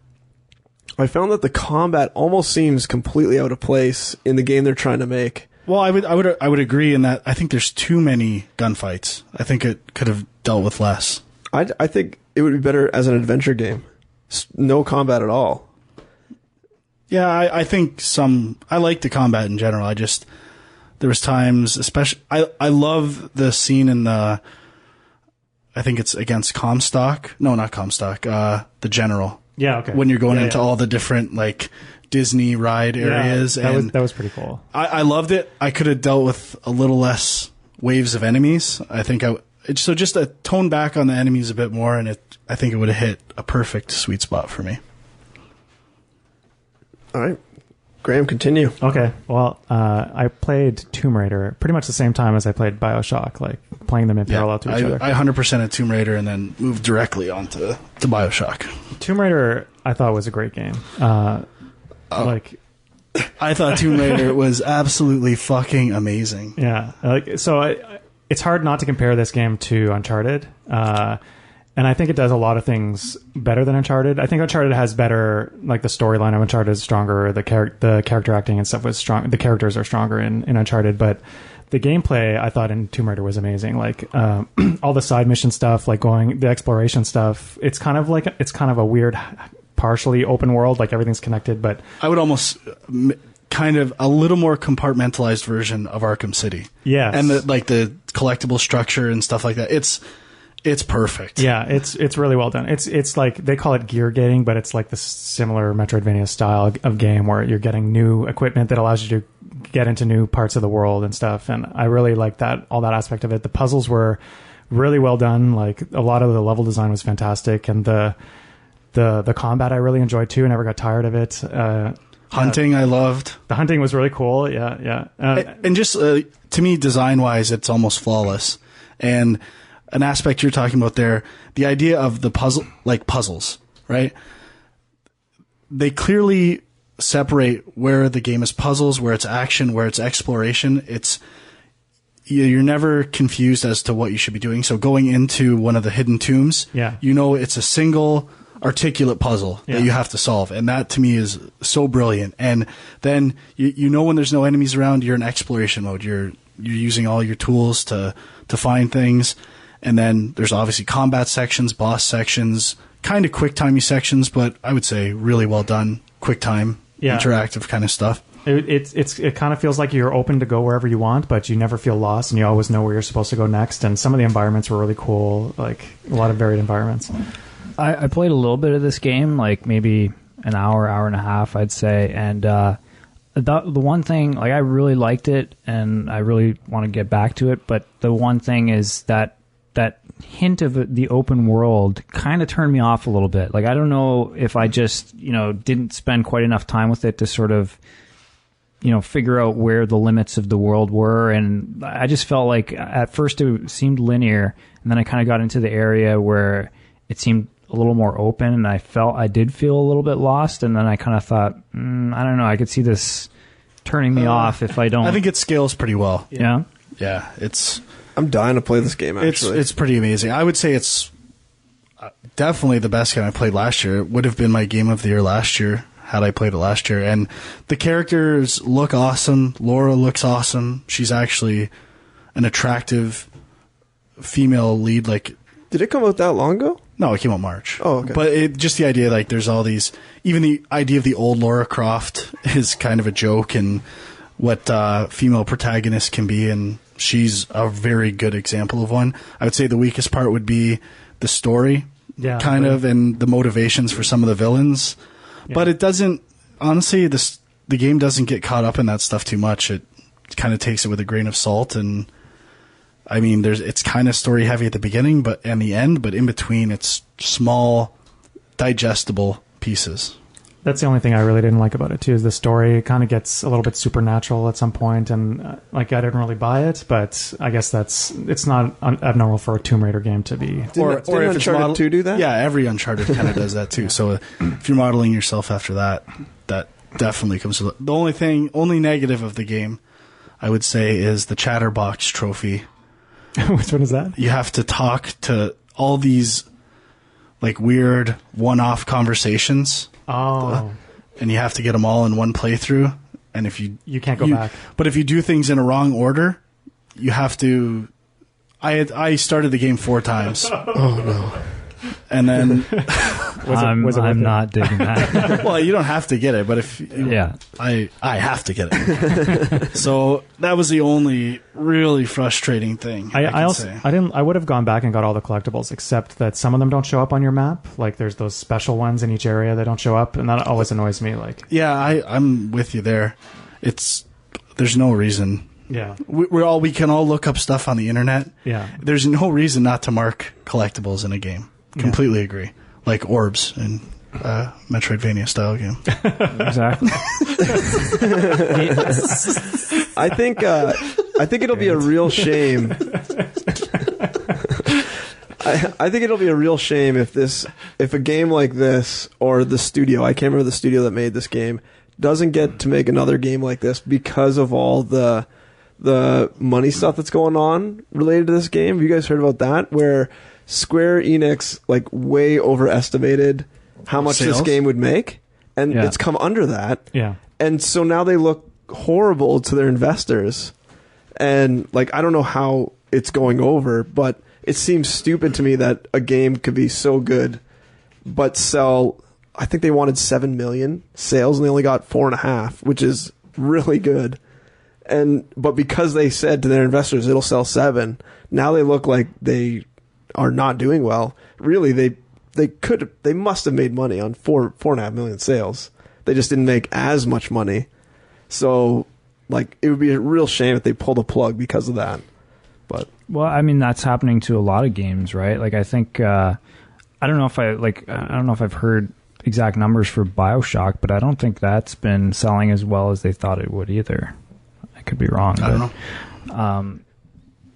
I found that the combat almost seems completely out of place in the game they're trying to make. Well, I would agree in that I think there's too many gunfights. I think it could have dealt with less. I think it would be better as an adventure game. No combat at all. Yeah, I think I like the combat in general. There was times, especially, I love the scene in I think it's against Comstock. No, not Comstock. The General. Yeah, okay. When you're going into all the different, like, Disney ride areas. That was pretty cool. I loved it. I could have dealt with a little less waves of enemies. I think so just a tone back on the enemies a bit more, and I think it would have hit a perfect sweet spot for me. All right. Graham, continue. Okay. Well, I played Tomb Raider pretty much the same time as I played Bioshock, like playing them in parallel to each other. I 100% at Tomb Raider and then moved directly onto Bioshock. Tomb Raider, I thought was a great game. I thought Tomb Raider was absolutely fucking amazing. Yeah. It's hard not to compare this game to Uncharted. And I think it does a lot of things better than Uncharted. I think Uncharted has better, like, the storyline of Uncharted is stronger, the character acting and stuff was strong. The characters are stronger in Uncharted, but the gameplay I thought in Tomb Raider was amazing. Like, all the side mission stuff, like the exploration stuff. It's kind of a weird, partially open world, like everything's connected, but I would almost kind of a little more compartmentalized version of Arkham City. Yeah. And the collectible structure and stuff like that. It's perfect. Yeah, it's really well done. It's like they call it gear gating, but it's like the similar Metroidvania style of game where you're getting new equipment that allows you to get into new parts of the world and stuff. And I really like all that aspect of it. The puzzles were really well done. Like, a lot of the level design was fantastic, and the combat I really enjoyed too. I never got tired of it. Hunting, I loved. The hunting was really cool. Yeah. And just to me, design wise, it's almost flawless. And an aspect you're talking about there, the idea of the puzzles, right? They clearly separate where the game is puzzles, where it's action, where it's exploration. You're never confused as to what you should be doing. So going into one of the hidden tombs, it's a single articulate puzzle that you have to solve. And that to me is so brilliant. And then you know when there's no enemies around, you're in exploration mode. You're using all your tools to find things. And then there's obviously combat sections, boss sections, kind of quick-timey sections, but I would say really well done, quick-time, interactive kind of stuff. It kind of feels like you're open to go wherever you want, but you never feel lost, and you always know where you're supposed to go next. And some of the environments were really cool, like a lot of varied environments. I played a little bit of this game, like maybe an hour and a half, I'd say, and the one thing, like, I really liked it, and I really want to get back to it, but the one thing is that hint of the open world kind of turned me off a little bit. Like, I don't know if I just, didn't spend quite enough time with it to sort of, figure out where the limits of the world were. And I just felt like at first it seemed linear, and then I kind of got into the area where it seemed a little more open, and I did feel a little bit lost. And then I kind of thought, I don't know, I could see this turning me off if I don't. I think it scales pretty well. Yeah. Yeah. I'm dying to play this game, actually. It's pretty amazing. I would say it's definitely the best game I played last year. It would have been my game of the year last year had I played it last year. And the characters look awesome. Lara looks awesome. She's actually an attractive female lead. Like, did it come out that long ago? No, it came out March. Oh, okay. But just the idea, like, there's all these... Even the idea of the old Lara Croft is kind of a joke, and what female protagonists can be, and she's a very good example of one. I would say the weakest part would be the story, and the motivations for some of the villains. Yeah. But it doesn't... Honestly, the game doesn't get caught up in that stuff too much. It kind of takes it with a grain of salt, and... I mean, it's kind of story heavy at the beginning and the end, but in between, it's small, digestible pieces. That's the only thing I really didn't like about it too. Is the story kind of gets a little bit supernatural at some point, and I didn't really buy it. But I guess it's not abnormal for a Tomb Raider game to be. Or if Uncharted 2 do that? Yeah, every Uncharted kind of does that too. So if you're modeling yourself after that, that definitely comes to the only negative of the game, I would say, is the Chatterbox trophy. Which one is that? You have to talk to all these like weird one-off conversations. Oh. And you have to get them all in one playthrough. And if you can't go back. But if you do things in a wrong order, you have to. I started the game 4 times. Oh no. And then I'm not digging that. Well, you don't have to get it, but I have to get it. So that was the only really frustrating thing. I would have gone back and got all the collectibles, except that some of them don't show up on your map. Like there's those special ones in each area that don't show up, and that always annoys me. Like, yeah, I'm with you there. There's no reason. Yeah, we can all look up stuff on the internet. Yeah, there's no reason not to mark collectibles in a game. Completely agree. Like orbs in Metroidvania style game. Exactly. I think it'll be a real shame. I think it'll be a real shame if a game like this, or the studio, I can't remember the studio that made this game, doesn't get to make another game like this because of all the money stuff that's going on related to this game. Have you guys heard about that? Where Square Enix way overestimated how much sales? This game would make, and it's come under that. Yeah. And so now they look horrible to their investors. And I don't know how it's going over, but it seems stupid to me that a game could be so good but sell, I think they wanted 7 million sales and they only got 4.5, which is really good. But because they said to their investors it'll sell 7, now they look like they are not doing well. Really, they must have made money on 4.5 million sales. They just didn't make as much money. So it would be a real shame if they pull the plug because of that. But well, I mean, that's happening to a lot of games, right? I think I don't know if I don't know if I've heard exact numbers for Bioshock, but I don't think that's been selling as well as they thought it would either. I could be wrong. I don't know.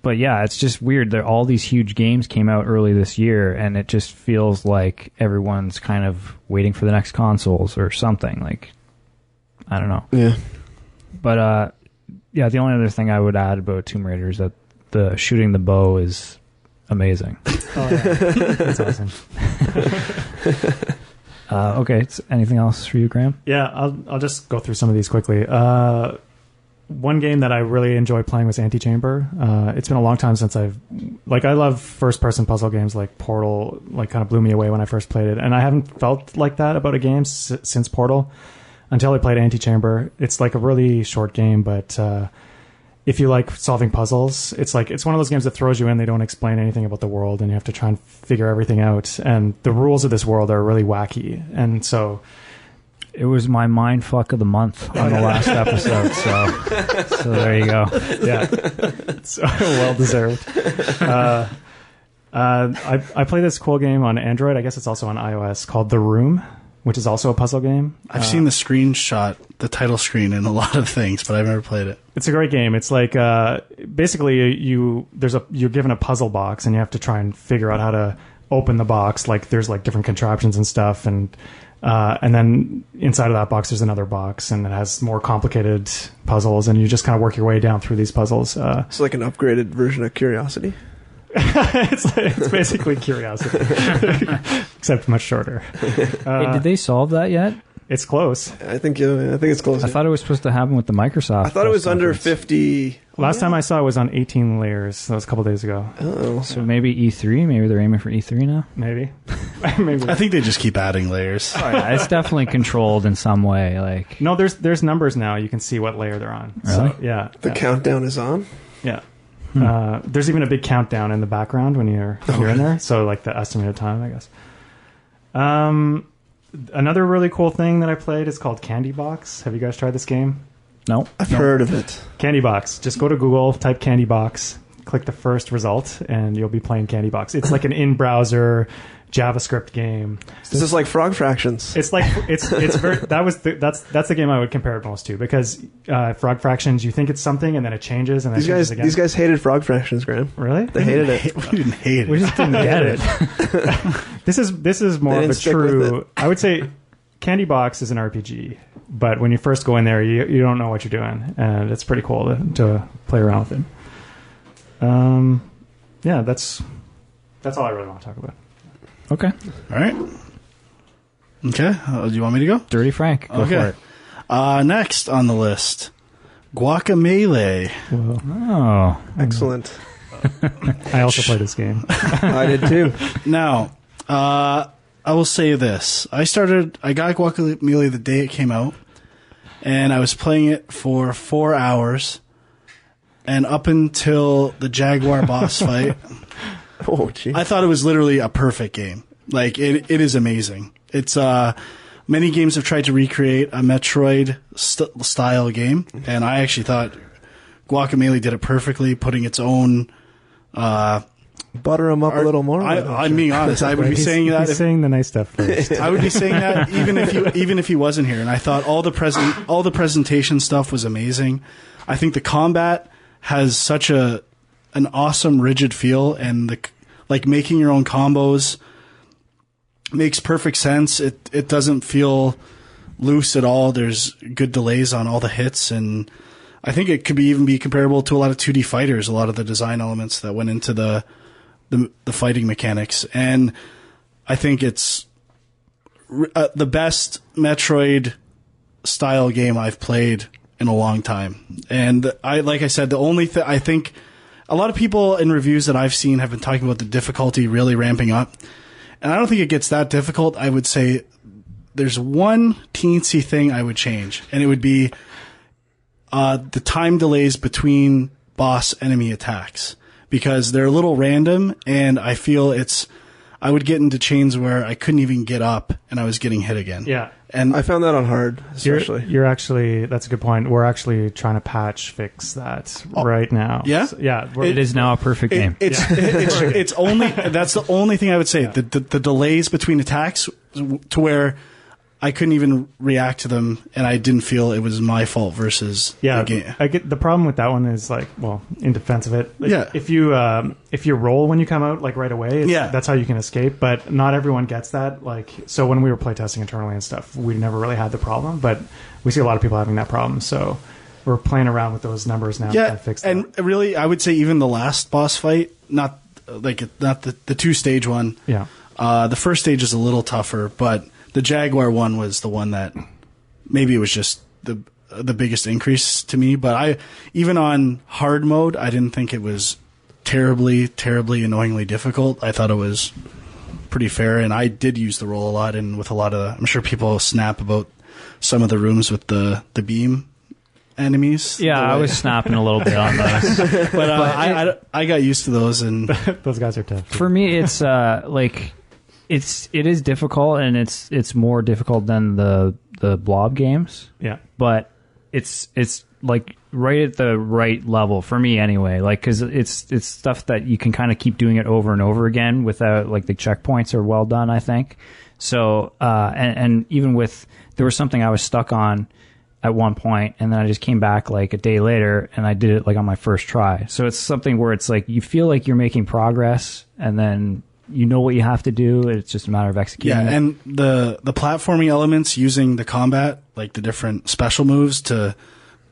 But yeah, it's just weird that all these huge games came out early this year, and it just feels like everyone's kind of waiting for the next consoles or something. I don't know. Yeah. But the only other thing I would add about Tomb Raider is that the shooting the bow is amazing. Oh, yeah. That's awesome. Okay, anything else for you, Graham? Yeah, I'll just go through some of these quickly. One game that I really enjoy playing was Antichamber. It's been a long time since I love first-person puzzle games like Portal, kind of blew me away when I first played it. And I haven't felt like that about a game since Portal until I played Antichamber. It's a really short game, but if you like solving puzzles, it's one of those games that throws you in. They don't explain anything about the world, and you have to try and figure everything out. And the rules of this world are really wacky. And so it was my mind fuck of the month on the last episode, so there you go. Yeah, so well deserved. I play this cool game on Android. I guess it's also on iOS called The Room, which is also a puzzle game. I've seen the screenshot, the title screen, in a lot of things, but I've never played it. It's a great game. It's basically you're given a puzzle box and you have to try and figure out how to open the box. There's different contraptions and stuff, and then inside of that box there's another box, and it has more complicated puzzles, and you just kind of work your way down through these puzzles. It's like an upgraded version of Curiosity. It's basically Curiosity, except much shorter. Hey, did they solve that yet? It's close. I think it's close. I thought it was supposed to happen with the Microsoft. I thought it was under 50. Last time I saw it was on 18 layers. That was a couple days ago. Oh, so maybe E3. Maybe they're aiming for E3 now. Maybe. I think they just keep adding layers. Oh, yeah, it's definitely controlled in some way. No, there's numbers now. You can see what layer they're on. Really? So, yeah. The countdown is on. Yeah. There's even a big countdown in the background when you're in there. So the estimated time, I guess. Another really cool thing that I played is called Candy Box. Have you guys tried this game? No. I've heard of it. Candy Box. Just go to Google, type Candy Box. click the first result, and you'll be playing Candy Box. It's like an in-browser JavaScript game. Is this like Frog Fractions? It's like it's very that's the game I would compare it most to, because Frog Fractions, you think it's something and then it changes and then changes again. These guys hated Frog Fractions, Graham. Really? They hated it. We didn't hate it. We just didn't get it. This is more of a true. I would say Candy Box is an RPG, but when you first go in there, you don't know what you're doing, and it's pretty cool to play around with it. Yeah, that's all I really want to talk about. Okay. All right. Okay. Do you want me to go? Dirty Frank. Go for it. Next on the list, Guacamelee. Oh. Excellent. I also played this game. I did too. Now, I will say this. I got Guacamelee the day it came out, and I was playing it for 4 hours, and up until the Jaguar boss fight, I thought it was literally a perfect game. Like, it is amazing. It's, many games have tried to recreate a Metroid style game, and I actually thought Guacamelee did it perfectly, putting its own, butter them up a little more. I'm being honest. I would be saying that. He's saying the nice stuff first. I would be saying that even if he wasn't here. And I thought all the presentation stuff was amazing. I think the combat has such an awesome rigid feel, and like making your own combos makes perfect sense. It doesn't feel loose at all. There's good delays on all the hits, and I think it could even be comparable to a lot of 2D fighters. A lot of the design elements that went into the fighting mechanics, and I think it's the best Metroid style game I've played in a long time. And like I said, the only thing I think a lot of people in reviews that I've seen have been talking about the difficulty really ramping up, and I don't think it gets that difficult. I would say there's one teensy thing I would change, and it would be the time delays between boss enemy attacks, because they're a little random, and I feel I would get into chains where I couldn't even get up and I was getting hit again. Yeah. And I found that on hard, especially. You're actually, that's a good point. We're actually trying to fix that right now. Yeah? So, yeah. It is now a perfect game. It's only, that's the only thing I would say. Yeah. The delays between attacks to where I couldn't even react to them, and I didn't feel it was my fault versus the game. I get the problem with that one is, like, well, in defense of it, yeah. if you roll when you come out, like, right away, that's how you can escape. But not everyone gets that. Like, so when we were playtesting internally and stuff, we never really had the problem, but we see a lot of people having that problem. So we're playing around with those numbers now to fix that. And really, I would say even the last boss fight, not the 2-stage one. Yeah. The first stage is a little tougher, but the Jaguar one was the one that maybe it was just the biggest increase to me. But even on hard mode, I didn't think it was terribly, terribly annoyingly difficult. I thought it was pretty fair, and I did use the roll a lot. And with a lot of, I'm sure people snap about some of the rooms with the beam enemies. Yeah, I was snapping a little bit on those, but I got used to those, and those guys are tough. For me, it's like. It is difficult, and it's more difficult than the blob games. Yeah, but it's like right at the right level for me anyway. Like, because it's stuff that you can kind of keep doing it over and over again without, like, the checkpoints are well done, I think. So and even with, there was something I was stuck on at one point, and then I just came back like a day later and I did it like on my first try. So it's something where it's like you feel like you're making progress, and then you know what you have to do. It's just a matter of executing. Yeah, and the platforming elements using the combat, like the different special moves to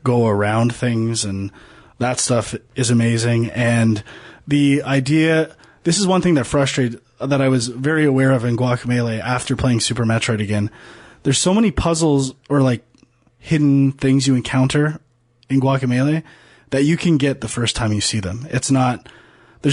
go around things, and that stuff is amazing. And the idea, this is one thing that I was very aware of in Guacamelee after playing Super Metroid again. There's so many puzzles or like hidden things you encounter in Guacamelee that you can get the first time you see them. There's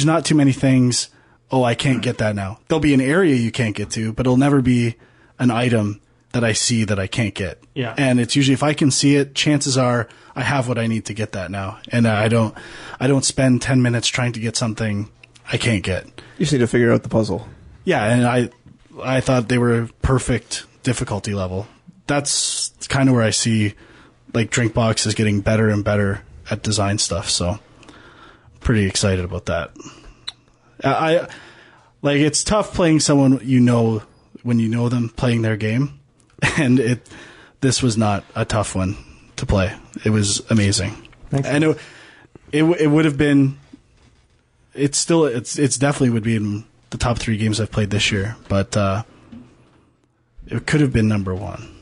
not too many things. Oh, I can't get that now. There'll be an area you can't get to, but it'll never be an item that I see that I can't get. Yeah. And it's usually, if I can see it, chances are I have what I need to get that now. And I don't spend 10 minutes trying to get something I can't get. You just need to figure out the puzzle. Yeah, and I thought they were perfect difficulty level. That's kind of where I see, like, Drinkbox is getting better and better at design stuff, so pretty excited about that. I like it's tough playing someone when you know them playing their game, and this was not a tough one to play. It was amazing. Thanks. I know it would have been. It's definitely would be in the top 3 games I've played this year, but it could have been number 1.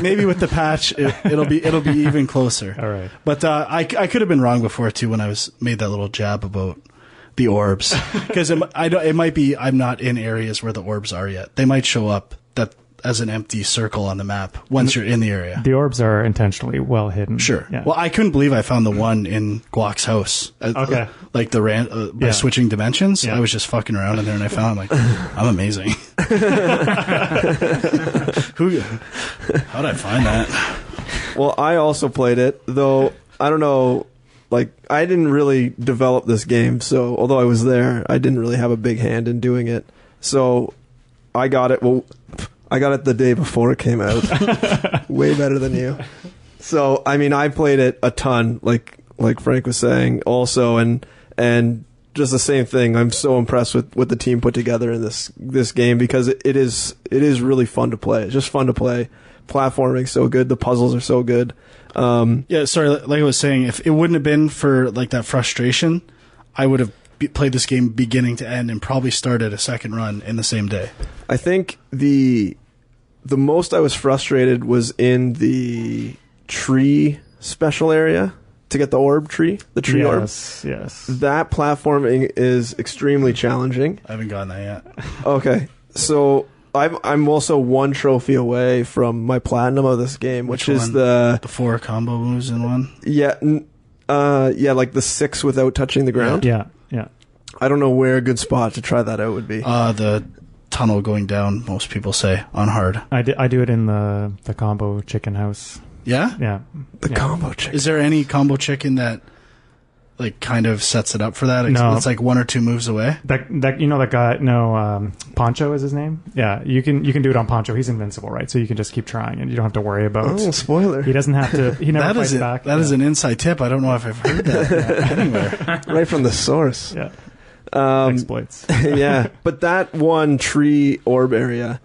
maybe with the patch it'll be even closer. All right, but I could have been wrong before too when I made that little jab about the orbs, because it might be I'm not in areas where the orbs are yet. They might show up as an empty circle on the map once you're in the area. The orbs are intentionally well hidden. Sure. Yeah. Well, I couldn't believe I found the one in Guac's house. Okay. Like by switching dimensions. Yeah. I was just fucking around in there and I found I'm amazing. How'd I find that? Well, I also played it, though I don't know, like, I didn't really develop this game, so although I was there, I didn't really have a big hand in doing it. So I got it the day before it came out. Way better than you. So, I mean, I played it a ton, like Frank was saying also, and just the same thing. I'm so impressed with what the team put together in this game, because it is really fun to play. It's just fun to play. Platforming's so good. The puzzles are so good. Sorry, like I was saying, if it wouldn't have been for like that frustration, I would have played this game beginning to end and probably started a second run in the same day. I think the most I was frustrated was in the tree special area to get the orb tree, the tree orb. Yes. That platforming is extremely challenging. I haven't gotten that yet. Okay, so I'm also 1 trophy away from my platinum of this game, which is the 4 combo moves in one. Yeah, like the 6 without touching the ground. Yeah. I don't know where a good spot to try that out would be. The tunnel going down, most people say, on hard. I do it in the combo chicken house. Yeah? Yeah. The combo chicken. Is there any combo chicken that like kind of sets it up for that? No. It's like 1 or 2 moves away. That guy. No, Poncho is his name. Yeah, you can do it on Poncho. He's invincible, right? So you can just keep trying, and you don't have to worry about. Oh, spoiler! He doesn't have to. He never fights back. That is an inside tip. I don't know if I've heard that anywhere. Right from the source. Yeah. Exploits. Yeah, but that one tree orb area,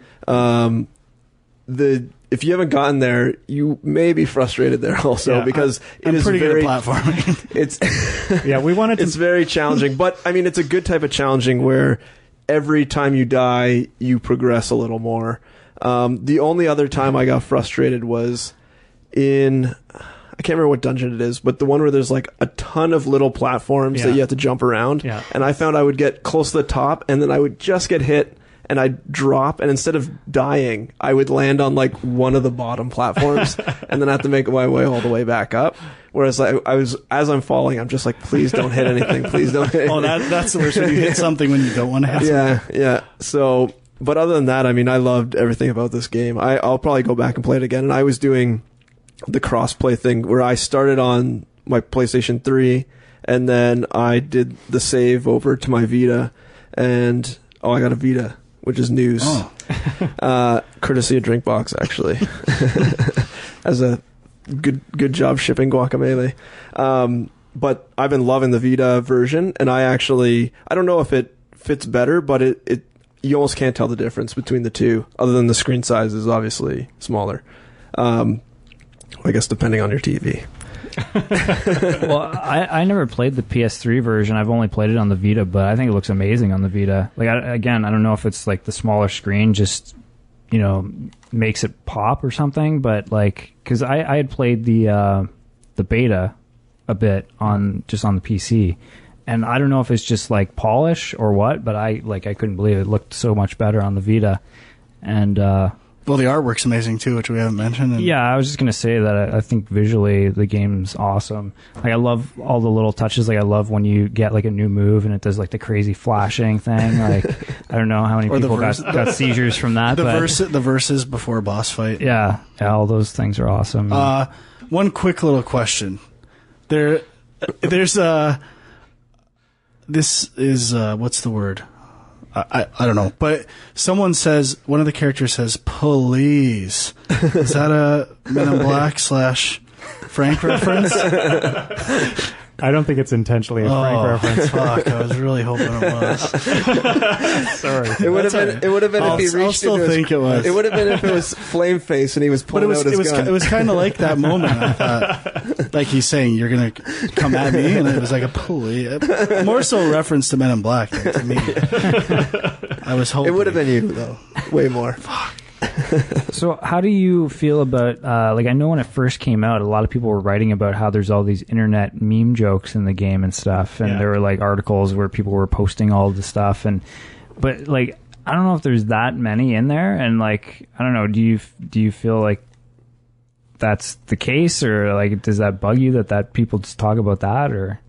if you haven't gotten there, you may be frustrated there also, because it is pretty very good at platforming. It's very challenging, but I mean, it's a good type of challenging where every time you die, you progress a little more. The only other time I got frustrated was in, I can't remember what dungeon it is, but the one where there's like a ton of little platforms that you have to jump around. Yeah. And I found I would get close to the top, and then I would just get hit, and I'd drop, and instead of dying, I would land on like one of the bottom platforms, and then I have to make my way all the way back up. Whereas as I'm falling, I'm just like, please don't hit anything, please don't hit anything. That's the worst when you hit something when you don't want to hit something. Yeah. So, but other than that, I mean, I loved everything about this game. I'll probably go back and play it again, and I was doing the cross-play thing where I started on my PlayStation 3, and then I did the save over to my Vita, and I got a Vita, which is news. Courtesy of Drinkbox, actually. As a good job shipping Guacamelee. But I've been loving the Vita version, and I don't know if it fits better, but it you almost can't tell the difference between the two, other than the screen size is obviously smaller. I guess depending on your TV. Well, I never played the PS3 version. I've only played it on the Vita, but I think it looks amazing on the Vita. Like, I don't know if it's like the smaller screen just, makes it pop or something, but like, because I had played the beta a bit on the PC, and I don't know if it's just like polish or what, but I couldn't believe it looked so much better on the Vita, and well, the artwork's amazing too, which we haven't mentioned. Yeah, I was just gonna say that I think visually the game's awesome. Like, I love all the little touches. Like, I love when you get like a new move and it does like the crazy flashing thing. Like, I don't know how many people got seizures from that. The verses before boss fight. Yeah, all those things are awesome. One quick little question. There's this is what's the word? I don't know, but one of the characters says, "Please." Is that a Men in Black / Frank reference? I don't think it's intentionally a Frank reference. Fuck, I was really hoping it was. Sorry. It would have been. It would have been if he reached. I'll still think it was. It would have been if it was Flame Face and he was pulling out his gun. It was kind of like that moment. I thought, like he's saying, "You're gonna come at me," and it was like a pulley. More so a reference to Men in Black than to me. I was hoping it would have been you though. Way more. Fuck. So how do you feel about like I know when it first came out a lot of people were writing about how there's all these internet meme jokes in the game and stuff, and there were like articles where people were posting all the stuff, but like I don't know if there's that many in there, and like I don't know, do you feel like that's the case, or like does that bug you that people just talk about that, or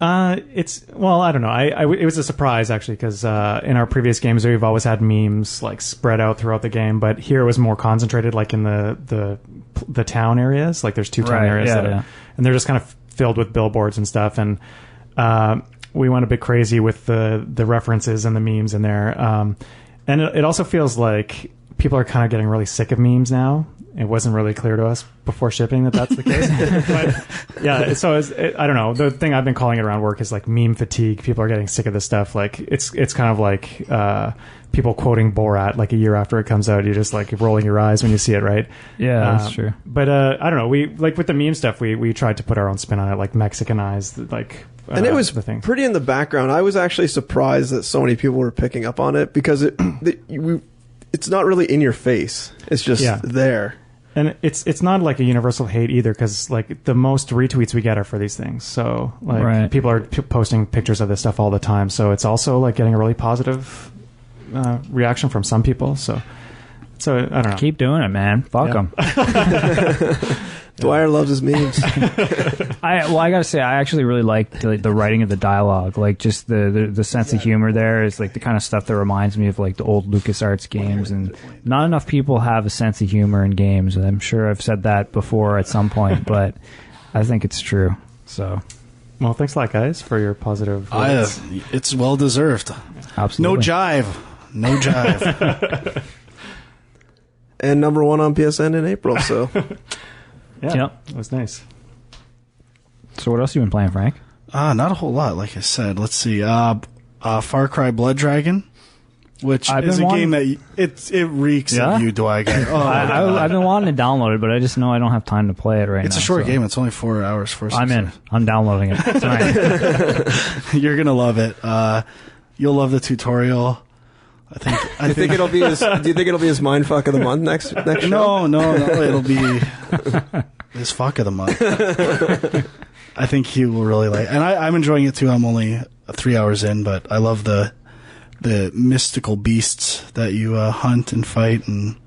I don't know. It was a surprise actually because in our previous games we've always had memes like spread out throughout the game, but here it was more concentrated, like in the town areas. Like there's 2 town areas and they're just kind of filled with billboards and stuff. And we went a bit crazy with the references and the memes in there. And it also feels like people are kind of getting really sick of memes now. It wasn't really clear to us before shipping that that's the case. But yeah, so I don't know. The thing I've been calling it around work is like meme fatigue. People are getting sick of this stuff. Like it's kind of like people quoting Borat like a year after it comes out. You're just like rolling your eyes when you see it, right? Yeah, that's true. But I don't know. We like with the meme stuff. We tried to put our own spin on it, like Mexicanized, like. And it was pretty in the background. I was actually surprised that so many people were picking up on it because it's not really in your face. It's just there. And it's not like a universal hate either, because like the most retweets we get are for these things. So like people are posting pictures of this stuff all the time. So it's also like getting a really positive reaction from some people. So I don't know. Keep doing it, man. Fuck them. Dwyer loves his memes. I gotta say, I actually really like the writing of the dialogue. Like just the sense of humor there is like the kind of stuff that reminds me of like the old Lucasarts games. And not enough people have a sense of humor in games. I'm sure I've said that before at some point, but I think it's true. So, well, thanks a lot, guys, for your positive words. It's well deserved. Absolutely. No jive. And #1 on PSN in April. So. Yeah, it was nice. So what else have you been playing, Frank? Not a whole lot, like I said. Let's see. Far Cry Blood Dragon, which is a game that it reeks of you, Dwight. I've been wanting to download it, but I just know I don't have time to play it right now. It's a short game. It's only 4 hours. I'm in. I'm downloading it tonight. You're going to love it. You'll love the tutorial. I think it'll be his. Do you think it'll be his mindfuck of the month next show? No. It'll be his fuck of the month. I think he will really like, and I'm enjoying it too. I'm only 3 hours in, but I love the mystical beasts that you hunt and fight, and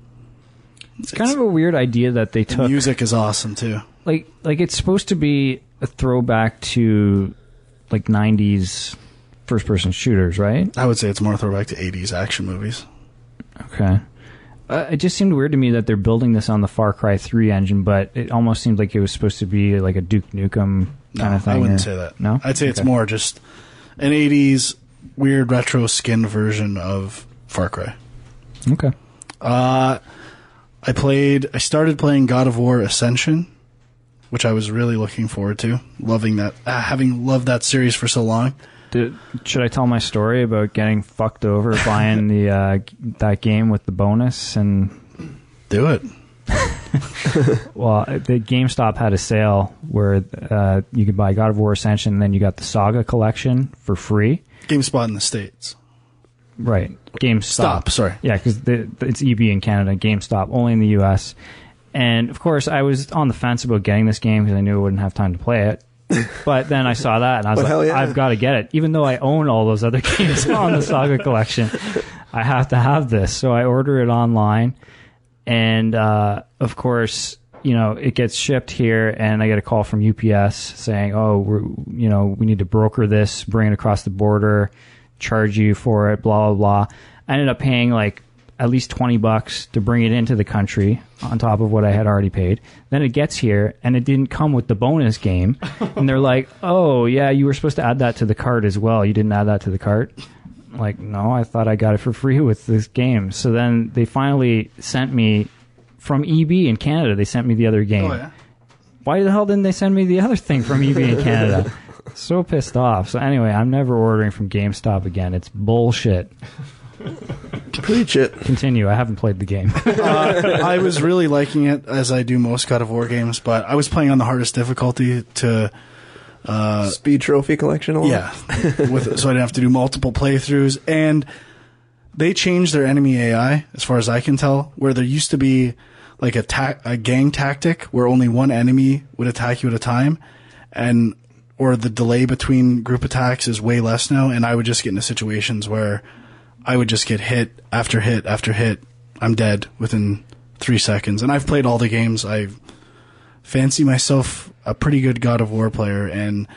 it's kind of a weird idea that they took. The music is awesome too. Like it's supposed to be a throwback to like 90s. First-person shooters, right? I would say it's more throwback to 80s action movies. Okay. It just seemed weird to me that they're building this on the Far Cry 3 engine, but it almost seemed like it was supposed to be like a Duke Nukem kind of thing. I wouldn't say that. No? I'd say it's more just an 80s weird retro skin version of Far Cry. Okay. I started playing God of War Ascension, which I was really looking forward to. Loving that. Having loved that series for so long. Should I tell my story about getting fucked over buying that game with the bonus and do it? Well, the GameStop had a sale where you could buy God of War Ascension, and then you got the Saga collection for free. GameSpot in the States, right? GameStop. Sorry, yeah, because it's EB in Canada, GameStop only in the US. And of course, I was on the fence about getting this game because I knew I wouldn't have time to play it. But then I saw that and I was like, I've got to get it. Even though I own all those other games on the Saga collection, I have to have this. So I order it online. And, of course, it gets shipped here and I get a call from UPS saying, we need to broker this, bring it across the border, charge you for it, blah, blah, blah. I ended up paying like at least $20 to bring it into the country on top of what I had already paid. Then it gets here and it didn't come with the bonus game. And they're like, oh yeah, you were supposed to add that to the cart as well. You didn't add that to the cart? I'm like, no, I thought I got it for free with this game. So then they finally sent me from EB in Canada. They sent me the other game. Oh, yeah. Why the hell didn't they send me the other thing from EB in Canada? So pissed off. So anyway, I'm never ordering from GameStop again. It's bullshit. Preach it. Continue. I haven't played the game. I was really liking it, as I do most God of War games, but I was playing on the hardest difficulty to... Speed trophy collection a lot? Yeah. So I didn't have to do multiple playthroughs. And they changed their enemy AI, as far as I can tell, where there used to be like a gang tactic where only one enemy would attack you at a time, or the delay between group attacks is way less now, and I would just get into situations where I would just get hit after hit after hit. I'm dead within 3 seconds. And I've played all the games. I fancy myself a pretty good God of War player, and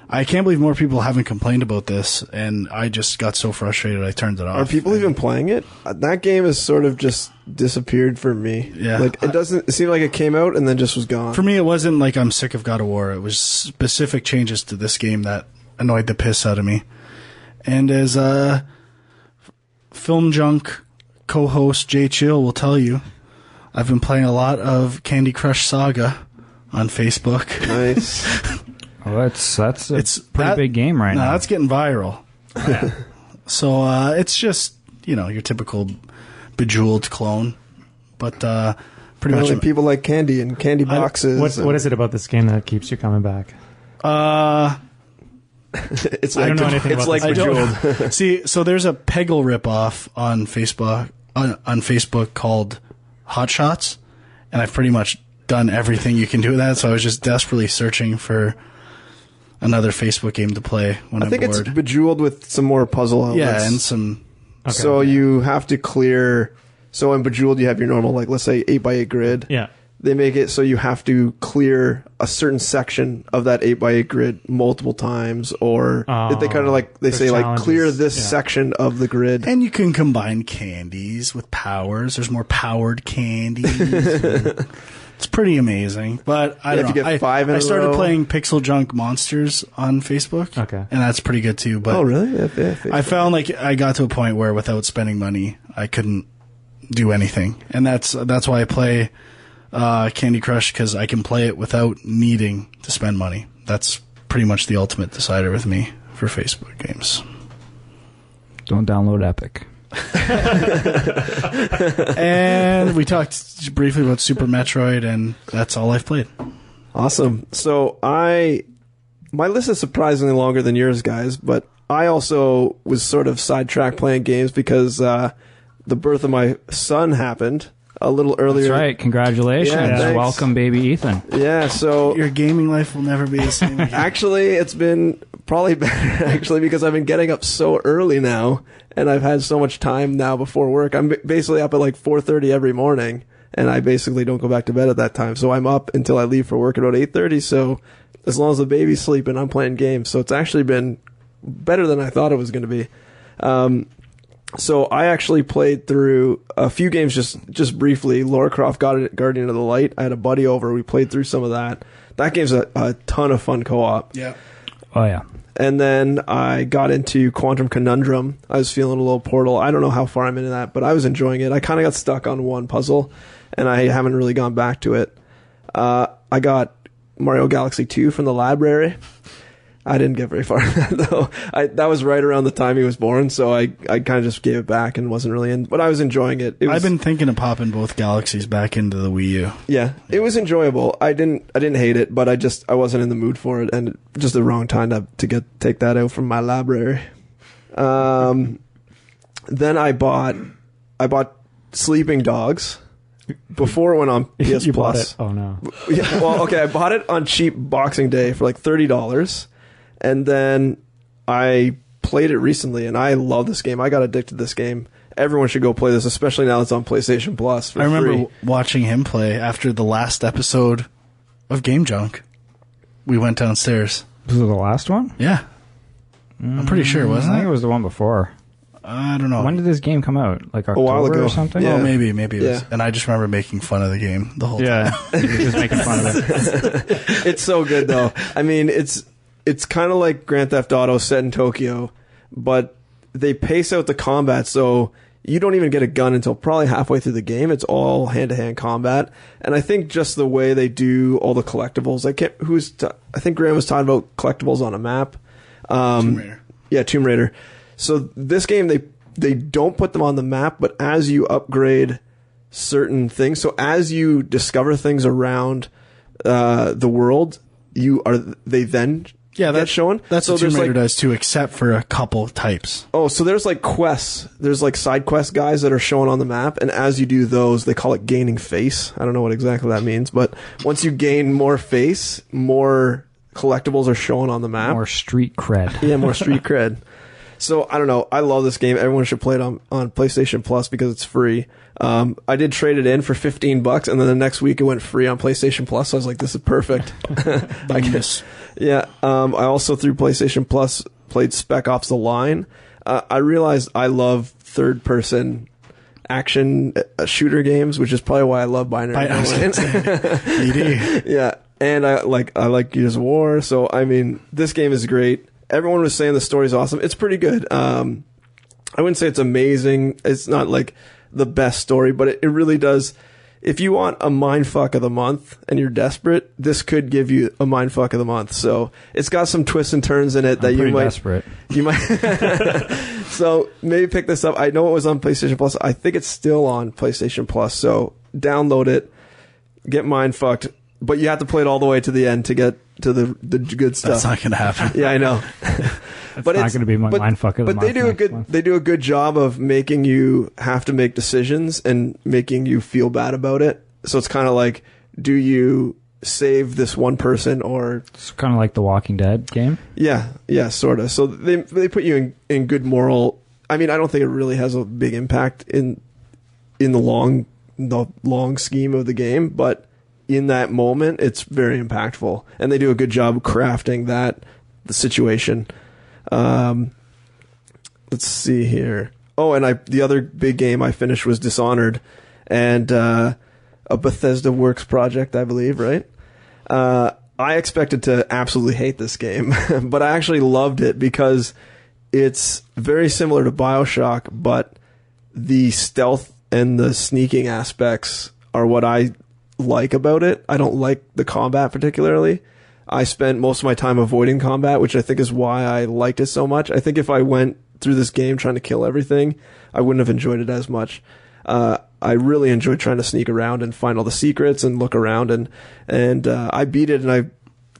I can't believe more people haven't complained about this, and I just got so frustrated I turned it off. Are people even playing it? That game has sort of just disappeared for me. Yeah. Like, it seemed like it came out and then just was gone. For me, it wasn't like I'm sick of God of War. It was specific changes to this game that annoyed the piss out of me. And as Film Junk co-host Jay Chill will tell you, I've been playing a lot of Candy Crush Saga on Facebook. Nice. Oh, that's a pretty big game right now. That's getting viral. Yeah. So it's just, your typical Bejeweled clone. But pretty much people like candy and candy boxes. What is it about this game that keeps you coming back? It's I don't know anything about this. Bejeweled. See, so there's a Peggle ripoff on Facebook called Hot Shots, and I've pretty much done everything you can do with that, so I was just desperately searching for another Facebook game to play when I'm bored. I think it's Bejeweled with some more puzzle elements. Yeah, and some... Okay. So you have to clear... So in Bejeweled, you have your normal, let's say, 8x8 grid. Yeah. They make it so you have to clear a certain section of that 8x8 grid multiple times, or they kind of they say, clear this section of the grid. And you can combine candies with powers. There's more powered candies. It's pretty amazing, but I don't know. Get 5 in I started a row. playing Pixel Junk Monsters on Facebook, and that's pretty good too. But oh, really? Yeah, I found I got to a point where without spending money, I couldn't do anything, and that's why I play Candy Crush, because I can play it without needing to spend money. That's pretty much the ultimate decider with me for Facebook games. Don't download Epic. And we talked briefly about Super Metroid, and that's all I've played. Awesome. So my list is surprisingly longer than yours, guys, but I also was sort of sidetracked playing games because the birth of my son happened a little earlier. That's right. Congratulations. Yeah, welcome, baby Ethan. Yeah, so... Your gaming life will never be the same again. Actually, it's been probably better, actually, because I've been getting up so early now, and I've had so much time now before work. I'm basically up at 4:30 every morning, and I basically don't go back to bed at that time. So I'm up until I leave for work at about 8:30, so as long as the baby's sleeping, I'm playing games. So it's actually been better than I thought it was going to be. So I actually played through a few games just briefly. Lara Croft Guardian of the Light. I had a buddy over. We played through some of that. That game's a ton of fun co-op. Yeah. Oh, yeah. And then I got into Quantum Conundrum. I was feeling a little Portal. I don't know how far I'm into that, but I was enjoying it. I kind of got stuck on one puzzle, and I haven't really gone back to it. I got Mario Galaxy 2 from the library. I didn't get very far in that, though. That was right around the time he was born, so I kind of just gave it back and wasn't really in. But I was enjoying it. I've been thinking of popping both Galaxies back into the Wii U. Yeah, it was enjoyable. I didn't hate it, but I wasn't in the mood for it, and just the wrong time to take that out from my library. Then I bought Sleeping Dogs before it went on PS you Plus. Bought it? Oh no. Yeah, well, okay, I bought it on cheap Boxing Day for $30. And then I played it recently, and I love this game. I got addicted to this game. Everyone should go play this, especially now it's on PlayStation Plus for I remember free. watching him play after the last episode of Game Junk. We went downstairs. Was it the last one? Yeah. I'm pretty sure, wasn't I it? think it was the one before. I don't know. When did this game come out? October while ago. or something? Yeah. Oh, maybe it was. Yeah. And I just remember making fun of the game the whole time. Yeah. Just making fun of it. It's so good, though. I mean, it's kind of like Grand Theft Auto set in Tokyo, but they pace out the combat so you don't even get a gun until probably halfway through the game. It's all hand-to-hand combat. And I think just the way they do all the collectibles, I think Graham was talking about collectibles on a map. Tomb Raider. Yeah, Tomb Raider. So this game, they don't put them on the map, but as you upgrade certain things, so as you discover things around the world, they then get shown. That's what Tomb Raider does too, except for a couple types. Oh, so there's like quests. There's like side quest guys that are shown on the map, and as you do those, they call it gaining face. I don't know what exactly that means, but once you gain more face, more collectibles are shown on the map. More street cred. Yeah, more street cred. So I don't know. I love this game. Everyone should play it on PlayStation Plus because it's free. I did trade it in for $15, and then the next week it went free on PlayStation Plus. So I was like, this is perfect. I guess. Yeah. I also through PlayStation Plus played Spec Ops: The Line. I realized I love third-person action shooter games, which is probably why I love Binary Domain. You do. Yeah, and I like Gears of War. So I mean, this game is great. Everyone was saying the story's awesome. It's pretty good. I wouldn't say it's amazing. It's not like the best story, but it really does. If you want a mindfuck of the month and you're desperate, this could give you a mindfuck of the month. So it's got some twists and turns in it that you might. Desperate. You might. So maybe pick this up. I know it was on PlayStation Plus. I think it's still on PlayStation Plus. So download it, get mindfucked, but you have to play it all the way to the end to get to the good stuff. That's not going to happen. Yeah, I know. But it's not going to be my mindfuck of the month. But they do a good job of making you have to make decisions and making you feel bad about it. So it's kind of like, do you save this one person or? It's kind of like the Walking Dead game. Yeah, sort of. So they put you in good moral. I mean, I don't think it really has a big impact in the long scheme of the game, but in that moment, it's very impactful, and they do a good job crafting the situation. Let's see here. Oh, and the other big game I finished was Dishonored, and a Bethesda Works project, I believe, right? I expected to absolutely hate this game, but I actually loved it because it's very similar to Bioshock, but the stealth and the sneaking aspects are what I like about it. I don't like the combat particularly. I spent most of my time avoiding combat, which I think is why I liked it so much. I think if I went through this game trying to kill everything, I wouldn't have enjoyed it as much. I really enjoyed trying to sneak around and find all the secrets and look around, and I beat it, and I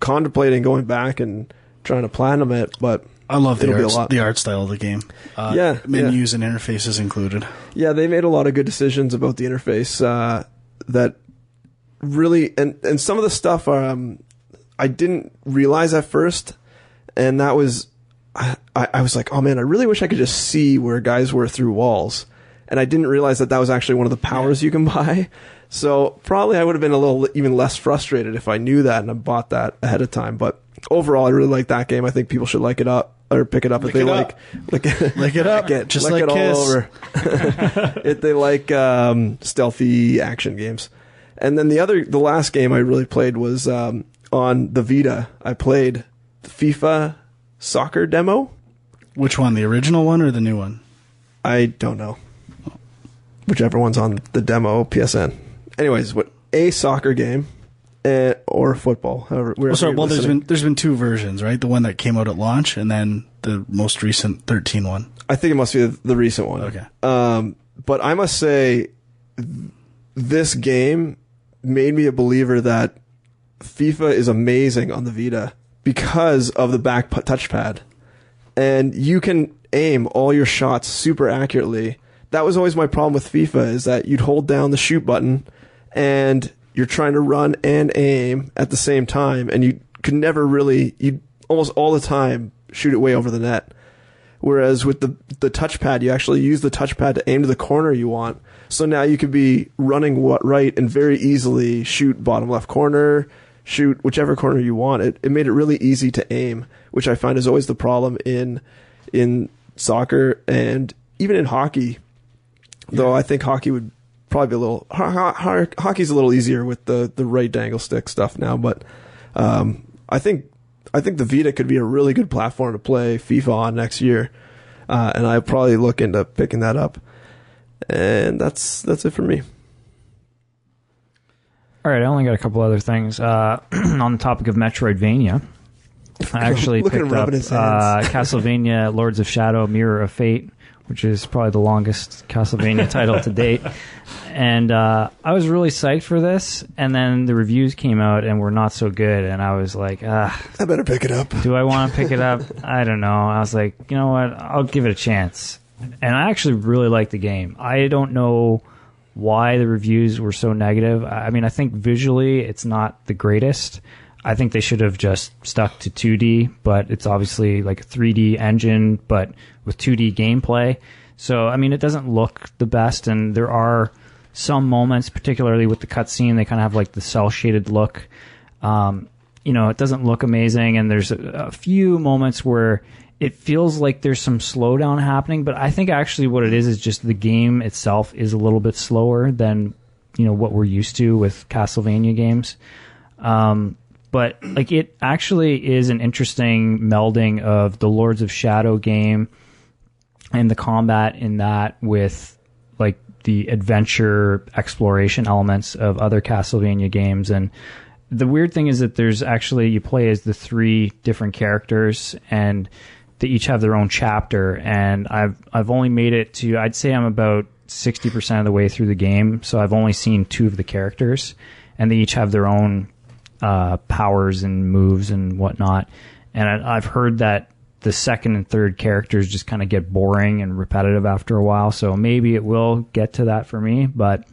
contemplating going back and trying to platinum it, but I love the art style of the game. Menus and interfaces included. Yeah, they made a lot of good decisions about the interface that really, and some of the stuff I didn't realize at first, and that was, I was like, oh man, I really wish I could just see where guys were through walls, and I didn't realize that was actually one of the powers you can buy. So probably I would have been a little even less frustrated if I knew that and I bought that ahead of time. But overall, I really like that game. I think people should like it up or pick it up if they like. Lick it up, just like it Kiss. All over. If they like stealthy action games. And then the last game I really played was on the Vita. I played the FIFA soccer demo. Which one, the original one or the new one? I don't know. Whichever one's on the demo, PSN. Anyways, a soccer game or football, however. There's been two versions, right? The one that came out at launch and then the most recent 13 one. I think it must be the recent one. Okay. But I must say, this game made me a believer that FIFA is amazing on the Vita because of the back touchpad. And you can aim all your shots super accurately. That was always my problem with FIFA, is that you'd hold down the shoot button and you're trying to run and aim at the same time, and you could never really, you almost all the time shoot it way over the net. Whereas with the touchpad, you actually use the touchpad to aim to the corner you want. So now you could be running right and very easily shoot bottom left corner, shoot whichever corner you want. It made it really easy to aim, which I find is always the problem in soccer and even in hockey. Yeah. Though I think hockey would probably be a little hockey's a little easier with the right dangle stick stuff now, but I think the Vita could be a really good platform to play FIFA on next year, and I'll probably look into picking that up. And that's it for me. All right, I only got a couple other things. On the topic of Metroidvania, I actually Look at him picked up rubbing his hands. Castlevania Lords of Shadow Mirror of Fate, which is probably the longest Castlevania title to date. And I was really psyched for this, and then the reviews came out and were not so good, and I was like, I better pick it up. do I want to pick it up? I don't know. I was like, you know what? I'll give it a chance. And I actually really like the game. I don't know why the reviews were so negative. I mean, I think visually it's not the greatest. I think they should have just stuck to 2D, but it's obviously like a 3D engine, but with 2D gameplay. So, I mean, it doesn't look the best, and there are some moments, particularly with the cutscene, they kind of have like the cel-shaded look. You know, it doesn't look amazing, and there's a few moments where it feels like there's some slowdown happening, but I think actually what it is just the game itself is a little bit slower than, you know, what we're used to with Castlevania games. But like it actually is an interesting melding of the Lords of Shadow game and the combat in that with like the adventure exploration elements of other Castlevania games. And the weird thing is that there's actually, you play as the 3 different characters, and they each have their own chapter, and I've only made it to, I'd say I'm about 60% of the way through the game, so I've only seen 2 of the characters, and they each have their own powers and moves and whatnot. And I've heard that the second and third characters just kind of get boring and repetitive after a while, so maybe it will get to that for me, but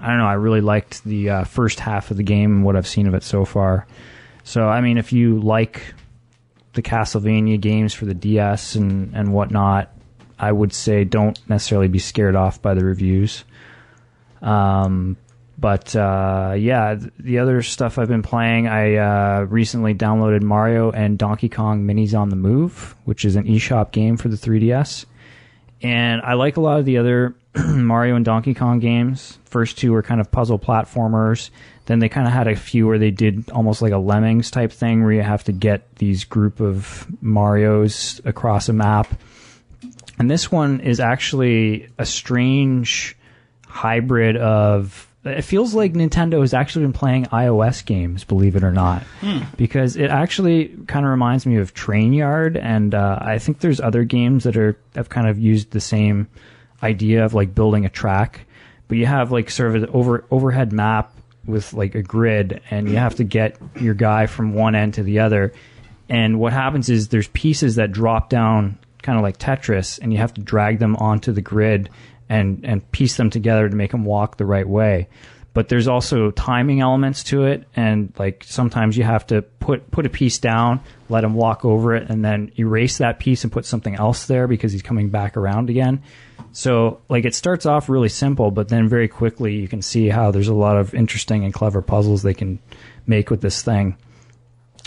I don't know, I really liked the first half of the game and what I've seen of it so far. So, I mean, if you like the Castlevania games for the DS and whatnot, I would say don't necessarily be scared off by the reviews. But the other stuff I've been playing, I recently downloaded Mario and Donkey Kong Minis on the Move, which is an eShop game for the 3DS. And I like a lot of the other Mario and Donkey Kong games. First 2 were kind of puzzle platformers. Then they kind of had a few where they did almost like a Lemmings type thing where you have to get these group of Marios across a map. And this one is actually a strange hybrid of... It feels like Nintendo has actually been playing iOS games, believe it or not. Because it actually kind of reminds me of Train Yard, and I think there's other games that have kind of used the same idea of like building a track. But you have like sort of an overhead map with like a grid, and you have to get your guy from one end to the other. And what happens is there's pieces that drop down kind of like Tetris, and you have to drag them onto the grid and piece them together to make them walk the right way. But there's also timing elements to it, and like sometimes you have to put a piece down, let him walk over it, and then erase that piece and put something else there because he's coming back around again. So like it starts off really simple, but then very quickly you can see how there's a lot of interesting and clever puzzles they can make with this thing.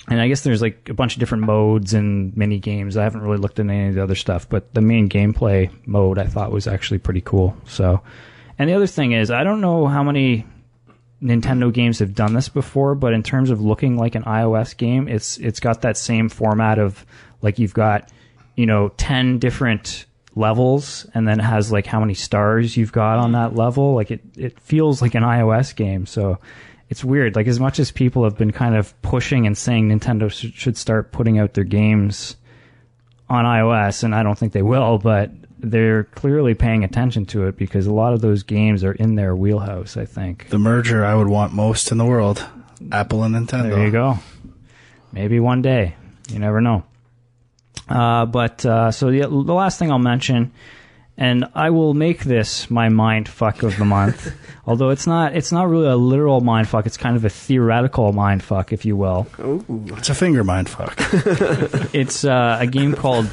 And I guess there's like a bunch of different modes and mini games. I haven't really looked at any of the other stuff, but the main gameplay mode I thought was actually pretty cool. So, and the other thing is, I don't know how many Nintendo games have done this before, but in terms of looking like an iOS game, it's got that same format of like you've got, 10 different levels, and then it has like how many stars you've got on that level. Like it feels like an iOS game. So it's weird. Like as much as people have been kind of pushing and saying Nintendo should start putting out their games on iOS, and I don't think they will, but they're clearly paying attention to it because a lot of those games are in their wheelhouse, I think. The merger I would want most in the world. Apple and Nintendo. There you go. Maybe one day. You never know. So the last thing I'll mention, and I will make this my mind fuck of the month, although it's not really a literal mind fuck, it's kind of a theoretical mind fuck, if you will. Ooh. It's a finger mind fuck. It's a game called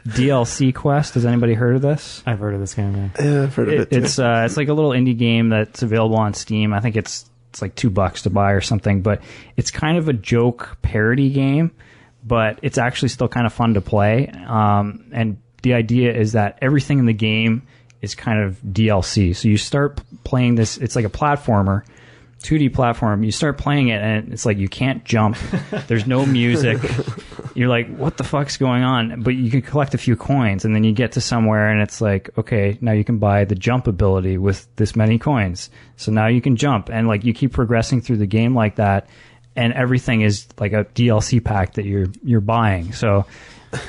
DLC Quest. Has anybody heard of this? I've heard of this game, Yeah, I've heard of it too. It's like a little indie game that's available on Steam. I think it's like $2 to buy or something, but it's kind of a joke parody game, but it's actually still kind of fun to play. And the idea is that everything in the game is kind of DLC. So you start playing this, it's like a platformer, 2D platform. You start playing it, and it's like you can't jump. There's no music. You're like, what the fuck's going on? But you can collect a few coins, and then you get to somewhere, and it's like, okay, now you can buy the jump ability with this many coins. So now you can jump, and like you keep progressing through the game like that, and everything is like a DLC pack that you're buying. So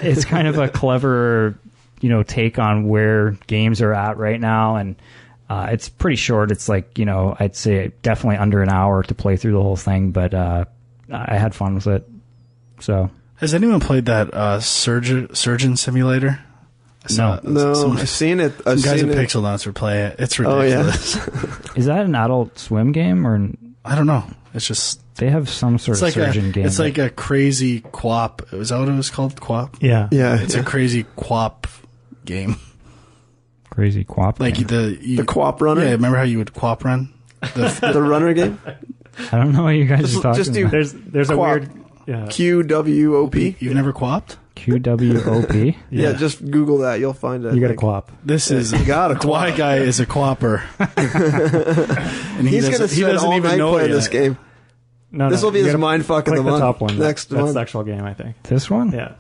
it's kind of a clever, take on where games are at right now, and it's pretty short. It's like, I'd say definitely under an hour to play through the whole thing, but I had fun with it. So, has anyone played that Surgeon Simulator? No, I've seen it. Some guys at Pixelnuts are playing it. It's ridiculous. Oh, yeah. Is that an Adult Swim game or? I don't know. It's just they have some sort of surgeon game. It's like a crazy QWOP. Is that what it was called? QWOP? Yeah. It's a crazy QWOP game. Crazy QWOP like game. The QWOP runner? Yeah, remember how you would QWOP run? The runner game? I don't know what you guys are talking about. There's a weird... Yeah. QWOP? You've never QWOPed? QWOP? Yeah, just Google that. You'll find it. You got a QWOP. This is... You got a QWOP. Why guy is a QWOPper. And he's going to spend all night playing this game. No, this will be his mindfuck of the month. Top one. Next That's month. the actual game, I think. This one? Yeah.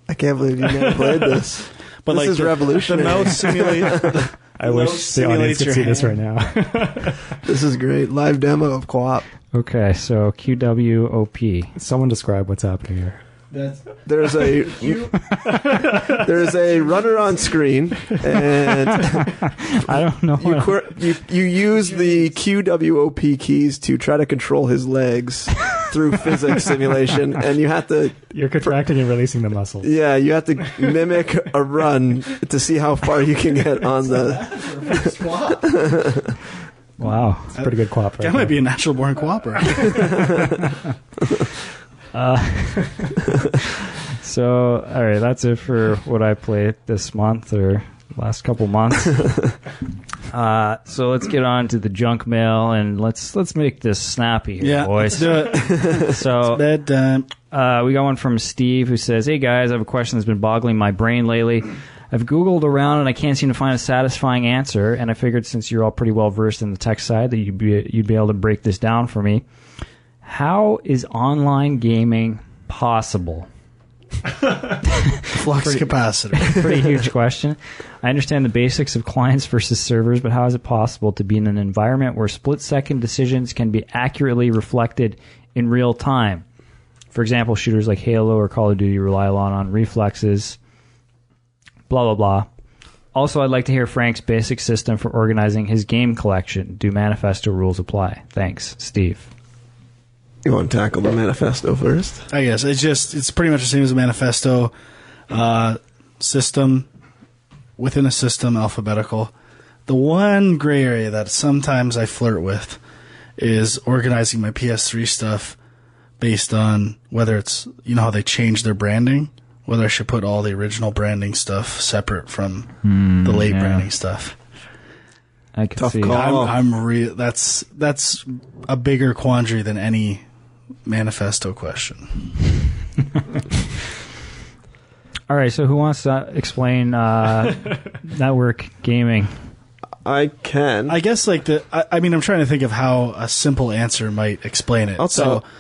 I can't believe you never played this. But this is revolutionary. The mouse simulates... I wish the audience could see this right now. This is great. Live demo of QWOP. Okay, so QWOP. Someone describe what's happening here. There's a runner on screen, and I don't know. You use the QWOP keys to try to control his legs through physics simulation, and you have to. You're contracting and releasing the muscles. Yeah, you have to mimic a run to see how far you can get on the. Wow, it's a pretty good QWOP. That might be a natural born QWOPper. So, all right, that's it for what I played this month or last couple months. So let's get on to the junk mail and let's make this snappy here, boys. Let's do it. So it's bedtime. We got one from Steve who says, "Hey guys, I have a question that's been boggling my brain lately. I've Googled around and I can't seem to find a satisfying answer, and I figured since you're all pretty well versed in the tech side that you'd be able to break this down for me. How is online gaming possible?" Flux capacitor. Pretty huge question. I understand the basics of clients versus servers, but how is it possible to be in an environment where split-second decisions can be accurately reflected in real time? For example, shooters like Halo or Call of Duty rely a lot on reflexes, blah, blah, blah. Also, I'd like to hear Frank's basic system for organizing his game collection. Do manifesto rules apply? Thanks, Steve. You want to tackle the manifesto first? I guess it's pretty much the same as a manifesto. System within a system, alphabetical. The one gray area that sometimes I flirt with is organizing my PS3 stuff based on whether it's, how they change their branding, whether I should put all the original branding stuff separate from the late branding stuff. I can see. That's a bigger quandary than any manifesto question. All right, so who wants to explain network gaming? I can. I guess I'm trying to think of how a simple answer might explain it. I'll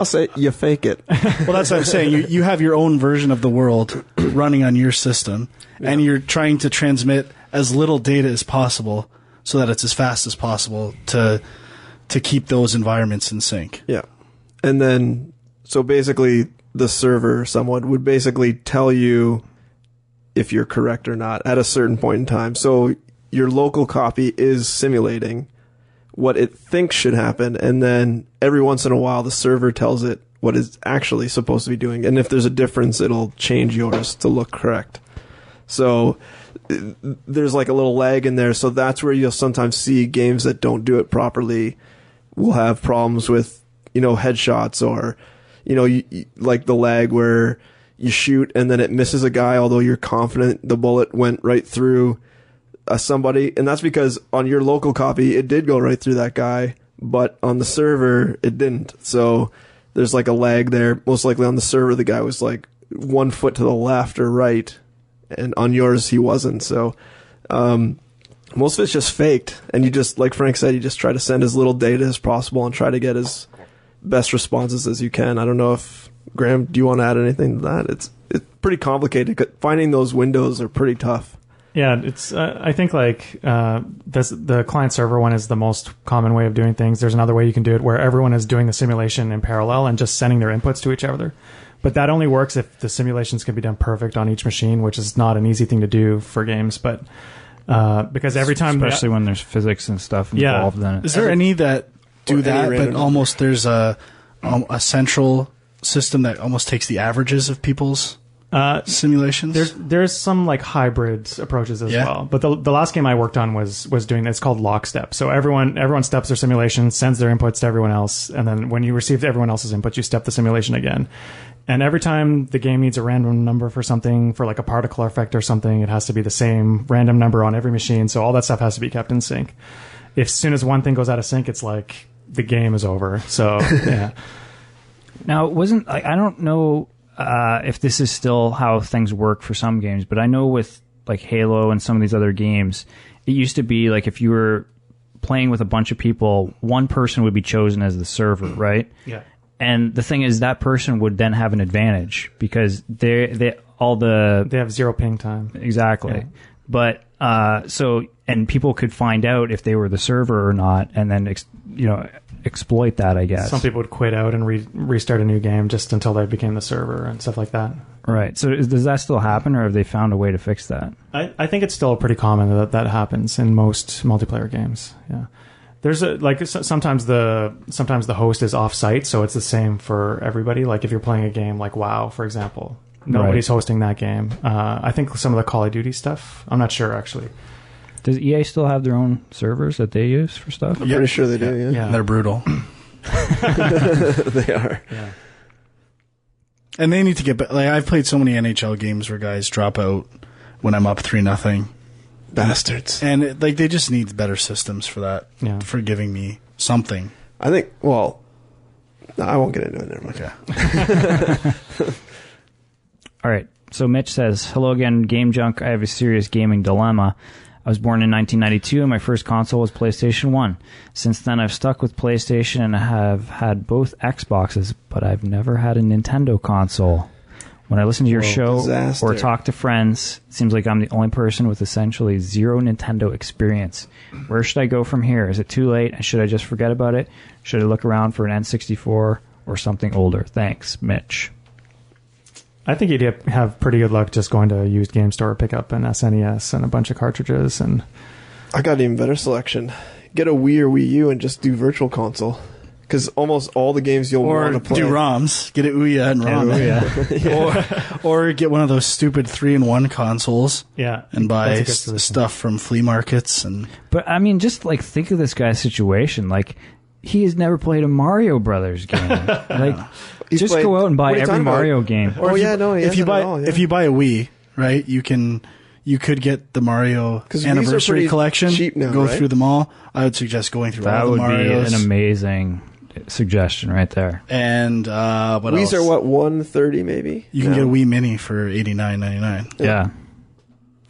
say you fake it. Well, that's what I'm saying. You have your own version of the world running on your system, and you're trying to transmit as little data as possible so that it's as fast as possible to keep those environments in sync. Yeah. And then, so basically, the server, someone would basically tell you if you're correct or not at a certain point in time. So your local copy is simulating what it thinks should happen, and then every once in a while, the server tells it what it's actually supposed to be doing. And if there's a difference, it'll change yours to look correct. So there's like a little lag in there. So that's where you'll sometimes see games that don't do it properly will have problems with headshots, or, like the lag where you shoot and then it misses a guy, although you're confident the bullet went right through somebody. And that's because on your local copy, it did go right through that guy, but on the server, it didn't. So there's like a lag there. Most likely on the server, the guy was like 1 foot to the left or right, and on yours, he wasn't. So, Most of it's just faked, and you just, like Frank said, you just try to send as little data as possible and try to get as best responses as you can. I don't know if, Graham, do you want to add anything to that? It's pretty complicated. Finding those windows are pretty tough. Yeah, it's. I think the client server one is the most common way of doing things. There's another way you can do it where everyone is doing the simulation in parallel and just sending their inputs to each other. But that only works if the simulations can be done perfect on each machine, which is not an easy thing to do for games. But because every time, especially when there's physics and stuff involved in it. Is there any that do that, but almost there's a central system that almost takes the averages of people's simulations? There's some like hybrid approaches as well. But the last game I worked on was doing it's called lockstep. So everyone steps their simulation, sends their inputs to everyone else, and then when you receive everyone else's input, you step the simulation again. And every time the game needs a random number for something, for like a particle effect or something, it has to be the same random number on every machine. So all that stuff has to be kept in sync. If as soon as one thing goes out of sync, it's like the game is over. So yeah. Now, I don't know if this is still how things work for some games, but I know with like Halo and some of these other games, it used to be like if you were playing with a bunch of people, one person would be chosen as the server, right? Yeah. And the thing is, that person would then have an advantage because they have zero ping time. Exactly. Yeah. But and people could find out if they were the server or not, and then exploit that, I guess. Some people would quit out and restart a new game just until they became the server and stuff like that. Right. So does that still happen, or have they found a way to fix that? I think it's still pretty common that happens in most multiplayer games. Yeah. There's sometimes the host is off site, so it's the same for everybody. Like if you're playing a game like WoW, for example, nobody's hosting that game. I think some of the Call of Duty stuff, I'm not sure actually. Does EA still have their own servers that they use for stuff? I'm pretty sure they do, yeah. They're brutal. They are. Yeah. And they need to get... I've played so many NHL games where guys drop out when I'm up 3-0. Bastards. And they just need better systems for that, for giving me something. I think, no, I won't get into it. Never mind. Okay. All right. So Mitch says, hello again, Game Junk. I have a serious gaming dilemma. I was born in 1992, and my first console was PlayStation 1. Since then, I've stuck with PlayStation and have had both Xboxes, but I've never had a Nintendo console. When I listen to your show or talk to friends, it seems like I'm the only person with essentially zero Nintendo experience. Where should I go from here? Is it too late? And should I just forget about it? Should I look around for an N64 or something older? Thanks, Mitch. I think you'd have pretty good luck just going to a used game store, pick up an SNES and a bunch of cartridges. And I got an even better selection. Get a Wii or Wii U and just do Virtual Console. Because almost all the games you'll want to play... Or do ROMs. Get it OUYA and ROM. Yeah. or get one of those stupid 3-in-1 consoles. Yeah. And buy stuff from flea markets. But, I mean, just think of this guy's situation. He has never played a Mario Brothers game. Just go out and buy every Mario game. Or if you buy a Wii, right, you could get the Mario Anniversary Collection. Cheap now, go through them all. I would suggest going through all the Marios. That would be an amazing suggestion right there. And what Wii's else? are what, $130 maybe? You can get a Wii Mini for $89.99. Yeah.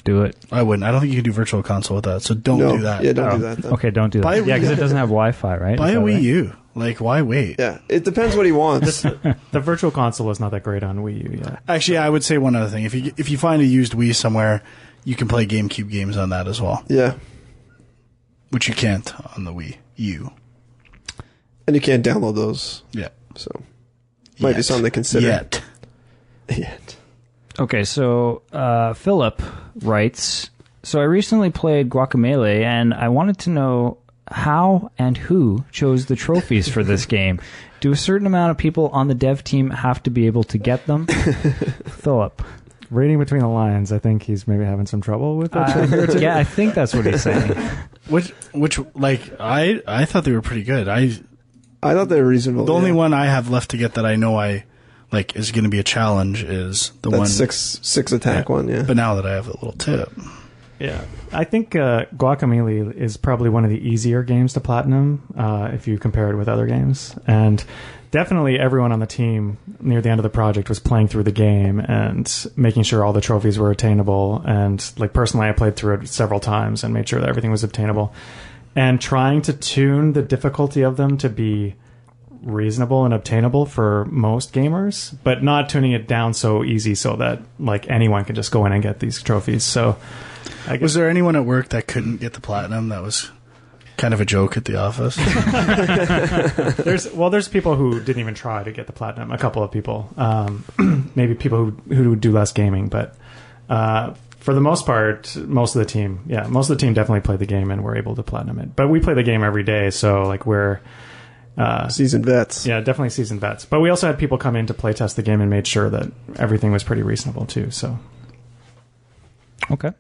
Do it. I wouldn't. I don't think you can do Virtual Console with that, so don't do that. Yeah, don't do that. Though. Okay, don't do that. Yeah, because it doesn't have Wi-Fi, right? Buy a Wii U. Why wait? Yeah, it depends what he wants. The Virtual Console is not that great on Wii U yet. Actually, I would say one other thing. If you find a used Wii somewhere, you can play GameCube games on that as well. Yeah. Which you can't on the Wii U. And you can't download those. Yeah. So, might be something to consider. Yet. Okay, so Philip writes, so I recently played Guacamelee, and I wanted to know how and who chose the trophies for this game. Do a certain amount of people on the dev team have to be able to get them? Philip. Reading between the lines, I think he's maybe having some trouble with that. Yeah, I think that's what he's saying. I thought they were pretty good. I thought they were reasonable. The only one I have left to get that I know is going to be a challenge is the one six attack one. Yeah. But now that I have a little tip, Yeah, I think Guacamelee is probably one of the easier games to platinum if you compare it with other games. And definitely everyone on the team near the end of the project was playing through the game and making sure all the trophies were attainable. And like personally, I played through it several times and made sure that everything was obtainable. And trying to tune the difficulty of them to be reasonable and obtainable for most gamers, but not tuning it down so easy so that like anyone can just go in and get these trophies. So was there anyone at work that couldn't get the platinum? That was kind of a joke at the office. There's people who didn't even try to get the platinum. A couple of people, maybe people who do less gaming, but for the most part, most of the team definitely played the game and were able to platinum it. But we play the game every day, so like we're seasoned vets. Yeah, definitely seasoned vets. But we also had people come in to play test the game and made sure that everything was pretty reasonable too. So okay.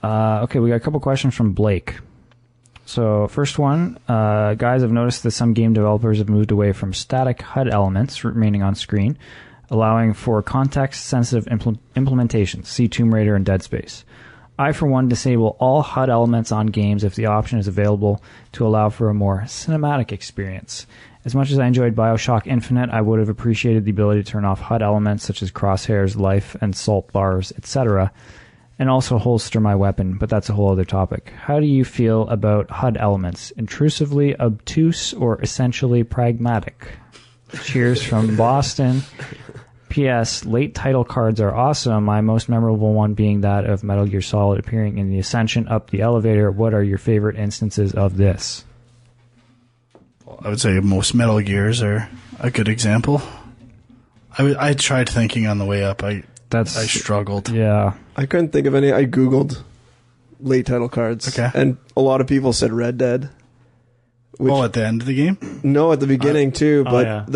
Okay, we got a couple questions from Blake. So first one, guys, I've noticed that some game developers have moved away from static HUD elements remaining on screen, allowing for context-sensitive implementations. See Tomb Raider and Dead Space. I, for one, disable all HUD elements on games if the option is available to allow for a more cinematic experience. As much as I enjoyed Bioshock Infinite, I would have appreciated the ability to turn off HUD elements such as crosshairs, life, and salt bars, etc., and also holster my weapon, but that's a whole other topic. How do you feel about HUD elements? Intrusively obtuse or essentially pragmatic? Cheers from Boston. P.S. Late title cards are awesome, my most memorable one being that of Metal Gear Solid appearing in the Ascension up the elevator. What are your favorite instances of this? I would say most Metal Gears are a good example. I tried thinking on the way up. I struggled. Yeah. I couldn't think of any. I Googled late title cards. Okay. And a lot of people said Red Dead. At the end of the game? No, at the beginning too, but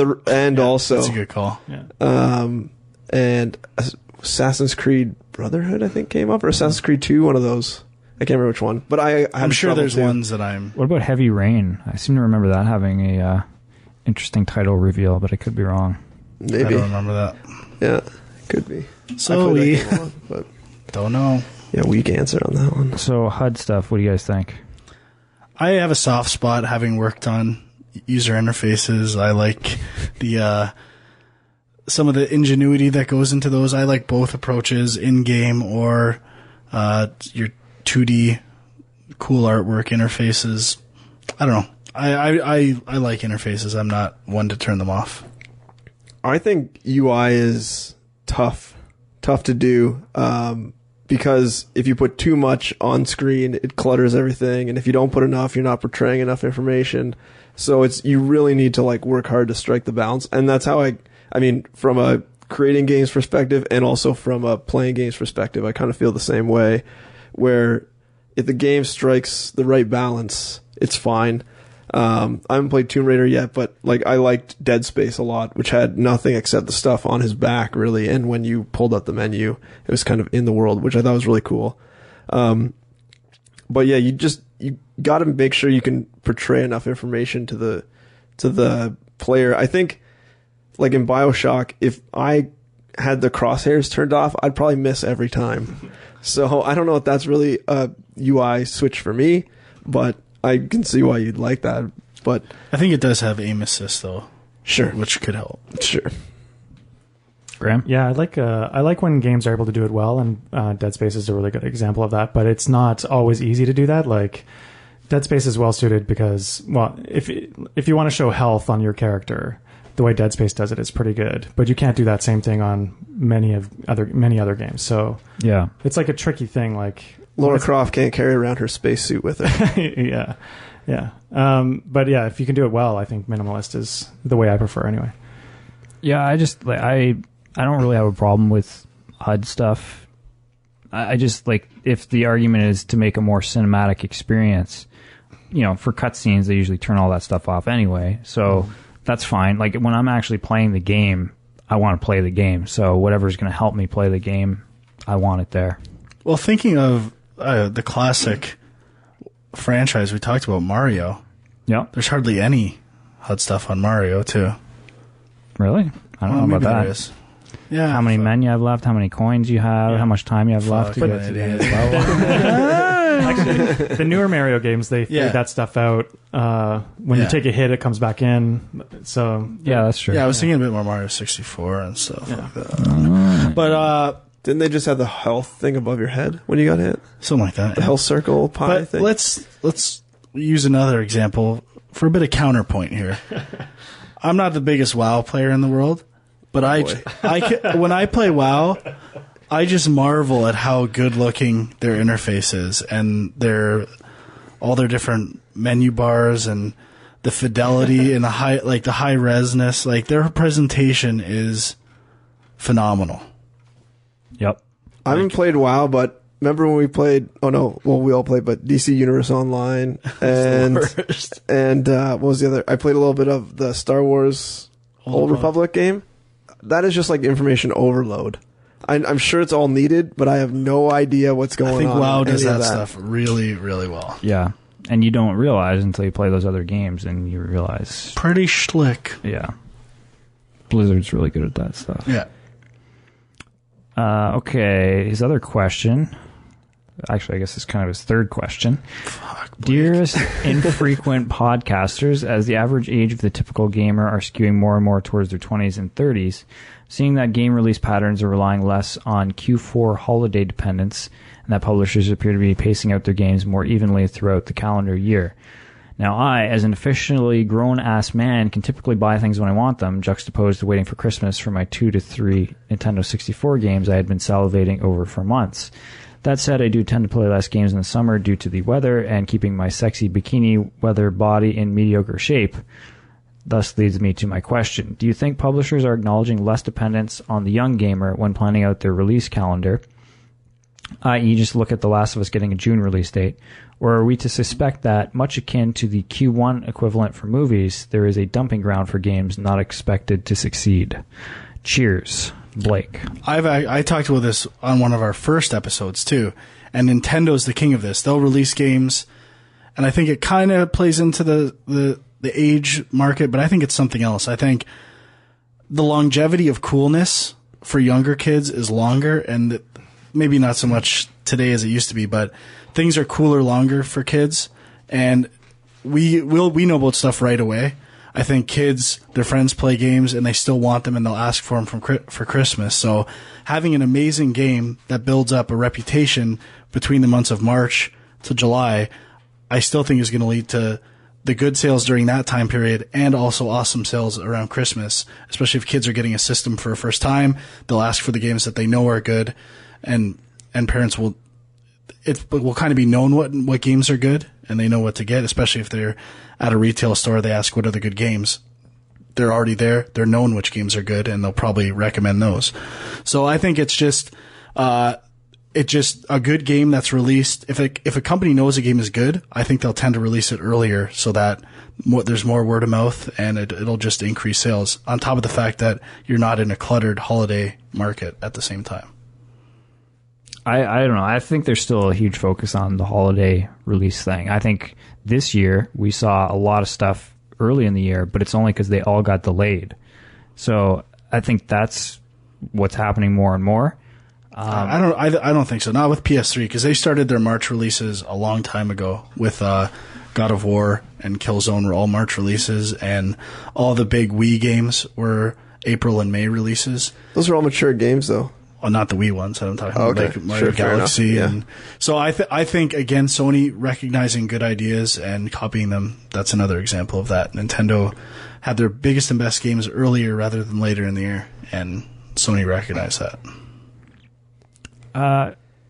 also. That's a good call. Yeah. And Assassin's Creed Brotherhood, I think, came up, or Assassin's Creed 2, one of those. I can't remember which one, but I'm sure there's ones that I'm. What about Heavy Rain? I seem to remember that having a interesting title reveal, but I could be wrong. Maybe. I don't remember that. Yeah, could be. So but don't know. Yeah, weak answer on that one. So HUD stuff, what do you guys think? I have a soft spot having worked on user interfaces. I like the some of the ingenuity that goes into those. I like both approaches, in-game or your 2D cool artwork interfaces. I don't know. I like interfaces. I'm not one to turn them off. I think UI is tough to do because if you put too much on screen, it clutters everything, and if you don't put enough, you're not portraying enough information. So you really need to like work hard to strike the balance, and that's how I mean, from a creating games perspective and also from a playing games perspective, I kind of feel the same way, where if the game strikes the right balance, it's fine. I haven't played Tomb Raider yet, but like I liked Dead Space a lot, which had nothing except the stuff on his back, really. And when you pulled up the menu, it was kind of in the world, which I thought was really cool. But yeah, you got to make sure you can portray enough information to the player. I think, like in Bioshock, if I had the crosshairs turned off, I'd probably miss every time. So I don't know if that's really a UI switch for me, but I can see why you'd like that, but I think it does have aim assist though. Sure, which could help. Sure. Graham? Yeah, I like when games are able to do it well, and Dead Space is a really good example of that. But it's not always easy to do that. Like Dead Space is well suited because, well, if you want to show health on your character, the way Dead Space does it is pretty good. But you can't do that same thing on many other games. So yeah, it's like a tricky thing. Like Lara Croft can't carry around her spacesuit with her. yeah. But yeah, if you can do it well, I think minimalist is the way I prefer anyway. Yeah, I just like I don't really have a problem with HUD stuff. I just like if the argument is to make a more cinematic experience, for cutscenes they usually turn all that stuff off anyway. So that's fine. Like when I'm actually playing the game, I want to play the game. So whatever's going to help me play the game, I want it there. Well, thinking of the classic franchise we talked about, Mario. Yeah. There's hardly any HUD stuff on Mario, too. Really? I don't know about that. There is. Yeah. How many men you have left, how many coins you have, how much time you have left to get to the end of the level. Actually, the newer Mario games, they figured that stuff out. When you take a hit, it comes back in. So yeah, that's true. Yeah, I was thinking a bit more Mario 64 and stuff like that. But didn't they just have the health thing above your head when you got hit? Something like that. The health circle pie thing. Let's use another example for a bit of counterpoint here. I'm not the biggest WoW player in the world, but when I play WoW, I just marvel at how good looking their interface is and all their different menu bars and the fidelity and the high resness. Like their presentation is phenomenal. Yep. I haven't played WoW, but remember when we played? Oh no, well we all played, but DC Universe Online and what was the other? I played a little bit of the Star Wars Old Republic game. That is just like information overload. I'm sure it's all needed, but I have no idea what's going on. I think WoW does that stuff really, really well. Yeah, and you don't realize until you play those other games, and you realize pretty slick. Yeah, Blizzard's really good at that stuff. Yeah. Okay, his other question. Actually, I guess it's kind of his third question. Dearest infrequent podcasters, as the average age of the typical gamer are skewing more and more towards their 20s and 30s, seeing that game release patterns are relying less on Q4 holiday dependence, and that publishers appear to be pacing out their games more evenly throughout the calendar year. Now, I, as an officially grown-ass man, can typically buy things when I want them, juxtaposed to waiting for Christmas for my 2 to 3 Nintendo 64 games I had been salivating over for months. That said, I do tend to play less games in the summer due to the weather and keeping my sexy bikini weather body in mediocre shape. Thus leads me to my question. Do you think publishers are acknowledging less dependence on the young gamer when planning out their release calendar, i.e. just look at The Last of Us getting a June release date? Or are we to suspect that, much akin to the Q1 equivalent for movies, there is a dumping ground for games not expected to succeed? Cheers, Blake. I talked about this on one of our first episodes too, and Nintendo's the king of this. They'll release games, and I think it kind of plays into the age market, but I think it's something else. I think the longevity of coolness for younger kids is longer, and maybe not so much today as it used to be, but things are cooler longer for kids, and we know about stuff right away. I think kids, their friends play games and they still want them and they'll ask for them for Christmas. So having an amazing game that builds up a reputation between the months of March to July, I still think is going to lead to the good sales during that time period and also awesome sales around Christmas, especially if kids are getting a system for a first time. They'll ask for the games that they know are good, and parents will kind of be known what games are good, and they know what to get, especially if they're at a retail store. They ask what are the good games. They're already there. They're known which games are good, and they'll probably recommend those. So I think it's just a good game that's released. If a company knows a game is good, I think they'll tend to release it earlier so that there's more word of mouth, and it'll just increase sales, on top of the fact that you're not in a cluttered holiday market at the same time. I don't know. I think there's still a huge focus on the holiday release thing. I think this year we saw a lot of stuff early in the year, but it's only because they all got delayed. So I think that's what's happening more and more. I don't think so. Not with PS3, because they started their March releases a long time ago with God of War and Killzone were all March releases, and all the big Wii games were April and May releases. Those are all mature games, though. Well, not the Wii ones. I'm talking about like Mario Galaxy. Yeah. And so I think, again, Sony recognizing good ideas and copying them, that's another example of that. Nintendo had their biggest and best games earlier rather than later in the year, and Sony recognized that.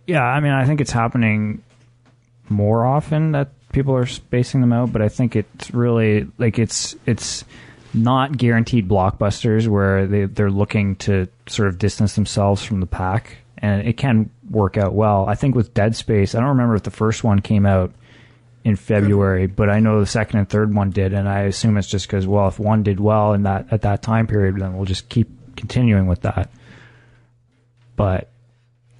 Yeah, I mean, I think it's happening more often that people are spacing them out, but I think it's really, like, it's not guaranteed blockbusters where they're looking to sort of distance themselves from the pack, and it can work out well. I think with Dead Space, I don't remember if the first one came out in February, but I know the second and third one did, and I assume it's just because, well, if one did well in that at that time period, then we'll just keep continuing with that. But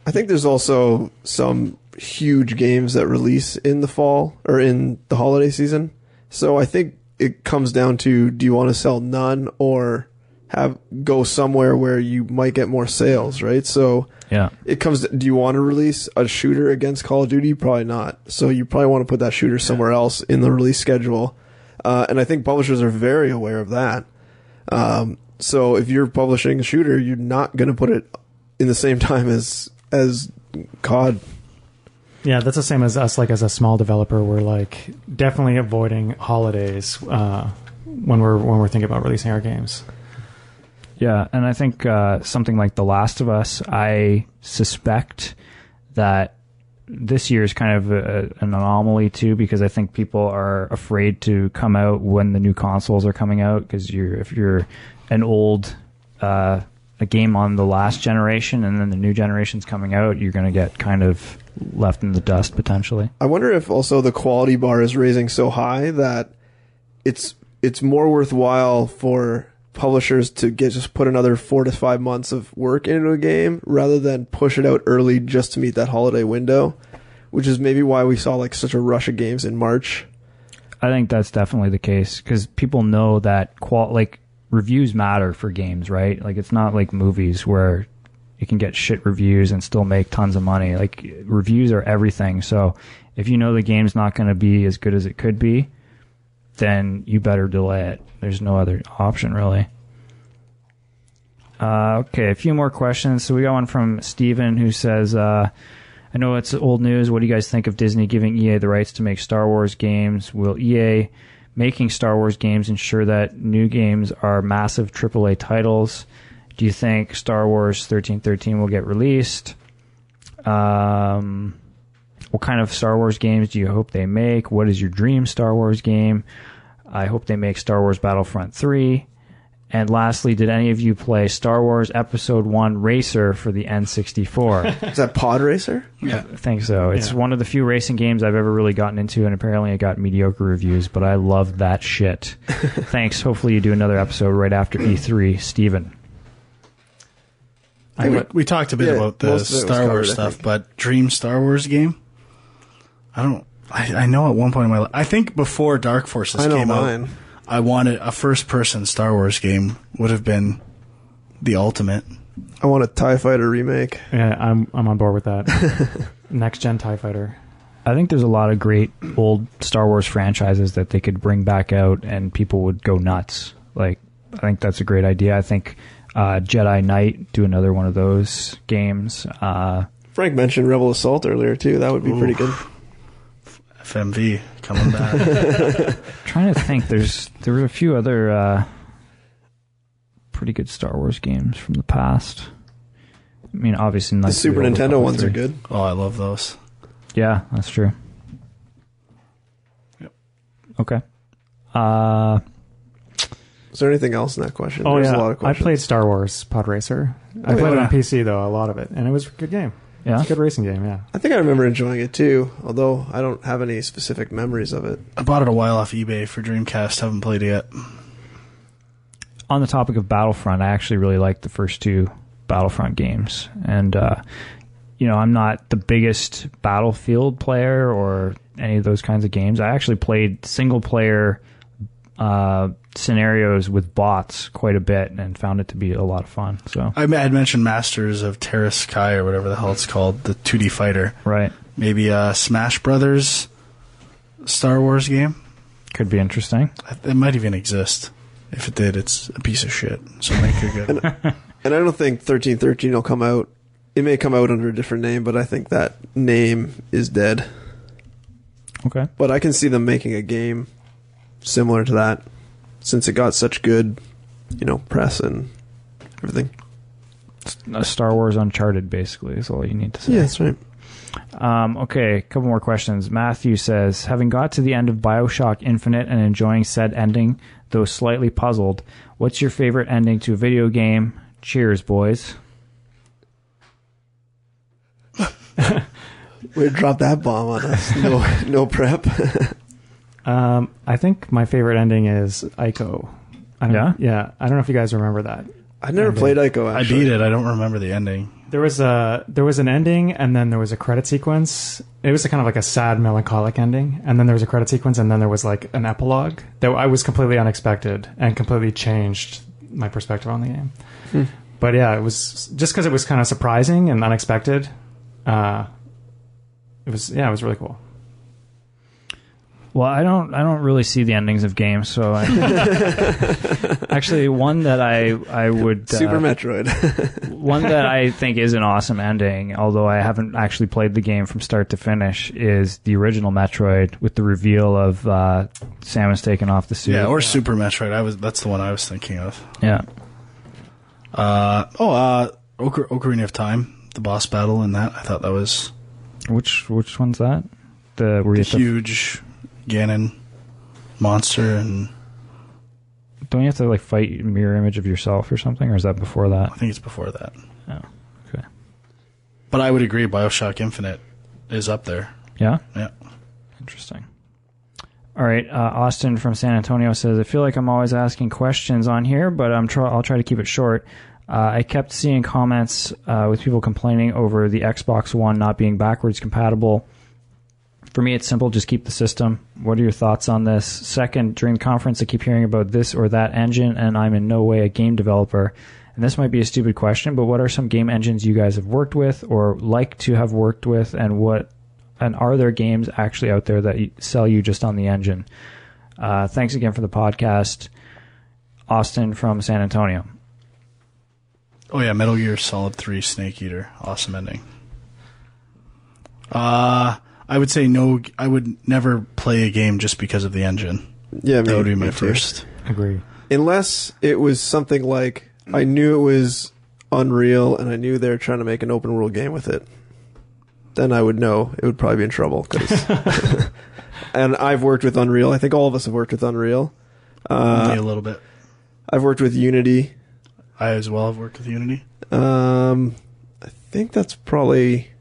I think there's also some huge games that release in the fall or in the holiday season. So I think it comes down to, do you want to sell none or go somewhere where you might get more sales, right? So Yeah. it comes to, do you want to release a shooter against Call of Duty? Probably not. So you probably want to put that shooter somewhere else in the release schedule. And I think publishers are very aware of that. So if you're publishing a shooter, you're not going to put it in the same time as COD. Yeah, that's the same as us. Like as a small developer, we're like definitely avoiding holidays when we're thinking about releasing our games. Yeah, and I think something like The Last of Us, I suspect that this year is kind of an anomaly too, because I think people are afraid to come out when the new consoles are coming out, because if you're an old a game on the last generation and then the new generation's coming out, you're going to get kind of left in the dust potentially. I wonder if also the quality bar is raising so high that it's more worthwhile for publishers to just put another 4 to 5 months of work into a game rather than push it out early just to meet that holiday window, which is maybe why we saw like such a rush of games in March. I think that's definitely the case, because people know that reviews matter for games, right? Like, it's not like movies where you can get shit reviews and still make tons of money. Like, reviews are everything. So if you know the game's not going to be as good as it could be, then you better delay it. There's no other option, really. Okay, a few more questions. So we got one from Steven who says, I know it's old news. What do you guys think of Disney giving EA the rights to make Star Wars games? Will EA making Star Wars games ensure that new games are massive AAA titles? Do you think Star Wars 1313 will get released? What kind of Star Wars games do you hope they make? What is your dream Star Wars game? I hope they make Star Wars Battlefront 3. And lastly, did any of you play Star Wars Episode 1 Racer for the N64? Is that Pod Racer? Yeah. I think so. It's one of the few racing games I've ever really gotten into, and apparently it got mediocre reviews, but I loved that shit. Thanks. Hopefully you do another episode right after E3. Steven. We talked a bit about the Star Wars stuff, but dream Star Wars game? I know at one point in my life, I think before Dark Forces came out, I wanted a first-person Star Wars game. Would have been the ultimate. I want a TIE Fighter remake. Yeah, I'm on board with that. Next-gen TIE Fighter. I think there's a lot of great old Star Wars franchises that they could bring back out and people would go nuts. Like, I think that's a great idea. I think Jedi Knight, do another one of those games. Frank mentioned Rebel Assault earlier, too. That would be pretty good. FMV coming back. Trying to think, there were a few other pretty good Star Wars games from the past. I mean, obviously, the Super Nintendo ones are good. Oh, I love those. Yeah, that's true. Yep. Okay. Is there anything else in that question? Oh, There's yeah. a lot of questions. I played Star Wars Pod Racer. I played it on PC, though, a lot of it. And it was a good game. Yeah? It's a good racing game, yeah. I think I remember enjoying it, too, although I don't have any specific memories of it. I bought it a while off eBay for Dreamcast. Haven't played it yet. On the topic of Battlefront, I actually really liked the first two Battlefront games. And, I'm not the biggest Battlefield player or any of those kinds of games. I actually played single-player scenarios with bots quite a bit and found it to be a lot of fun. So I had mentioned Masters of Terra Sky or whatever the hell it's called, the 2D fighter. Right. Maybe a Smash Brothers Star Wars game. Could be interesting. It might even exist. If it did, it's a piece of shit. So make it good. And I don't think 1313 will come out. It may come out under a different name, but I think that name is dead. Okay. But I can see them making a game similar to that, since it got such good, press and everything. Star Wars Uncharted, basically, is all you need to say. Yeah, that's right. Okay, a couple more questions. Matthew says, having got to the end of Bioshock Infinite and enjoying said ending, though slightly puzzled, what's your favorite ending to a video game? Cheers, boys. Way to drop that bomb on us. No prep. I think my favorite ending is Ico. Yeah, I don't know if you guys remember that. I never played Ico, actually. I beat it. I don't remember the ending. There was an ending, and then there was a credit sequence. It was kind of like a sad, melancholic ending, and then there was a credit sequence, and then there was like an epilogue that I was completely unexpected and completely changed my perspective on the game. But yeah, it was just because it was kind of surprising and unexpected. It was really cool. Well, I don't really see the endings of games, so actually one that I would Super Metroid. one that I think is an awesome ending, although I haven't actually played the game from start to finish, is the original Metroid with the reveal of Samus taking off the suit. Yeah, or Super Metroid. That's the one I was thinking of. Yeah. Ocarina of Time, the boss battle in that. I thought that was Which one's that? The huge Ganon monster, and don't you have to like fight a mirror image of yourself or something, or is that before that? I think it's before that. Oh, okay. But I would agree, Bioshock Infinite is up there. Yeah? Yeah. Interesting. All right, Austin from San Antonio says, I feel like I'm always asking questions on here, but I'll try to keep it short. I kept seeing comments with people complaining over the Xbox One not being backwards compatible. For me, it's simple. Just keep the system. What are your thoughts on this? Second, during the conference, I keep hearing about this or that engine, and I'm in no way a game developer. And this might be a stupid question, but what are some game engines you guys have worked with or like to have worked with, and are there games actually out there that sell you just on the engine? Thanks again for the podcast. Austin from San Antonio. Oh yeah, Metal Gear Solid 3 Snake Eater. Awesome ending. I would say no. I would never play a game just because of the engine. Yeah, that would be my first. Agree. Unless it was something like I knew it was Unreal and I knew they were trying to make an open world game with it, then I would know it would probably be in trouble. And I've worked with Unreal. I think all of us have worked with Unreal. Only a little bit. I've worked with Unity. I as well have worked with Unity. I think that's probably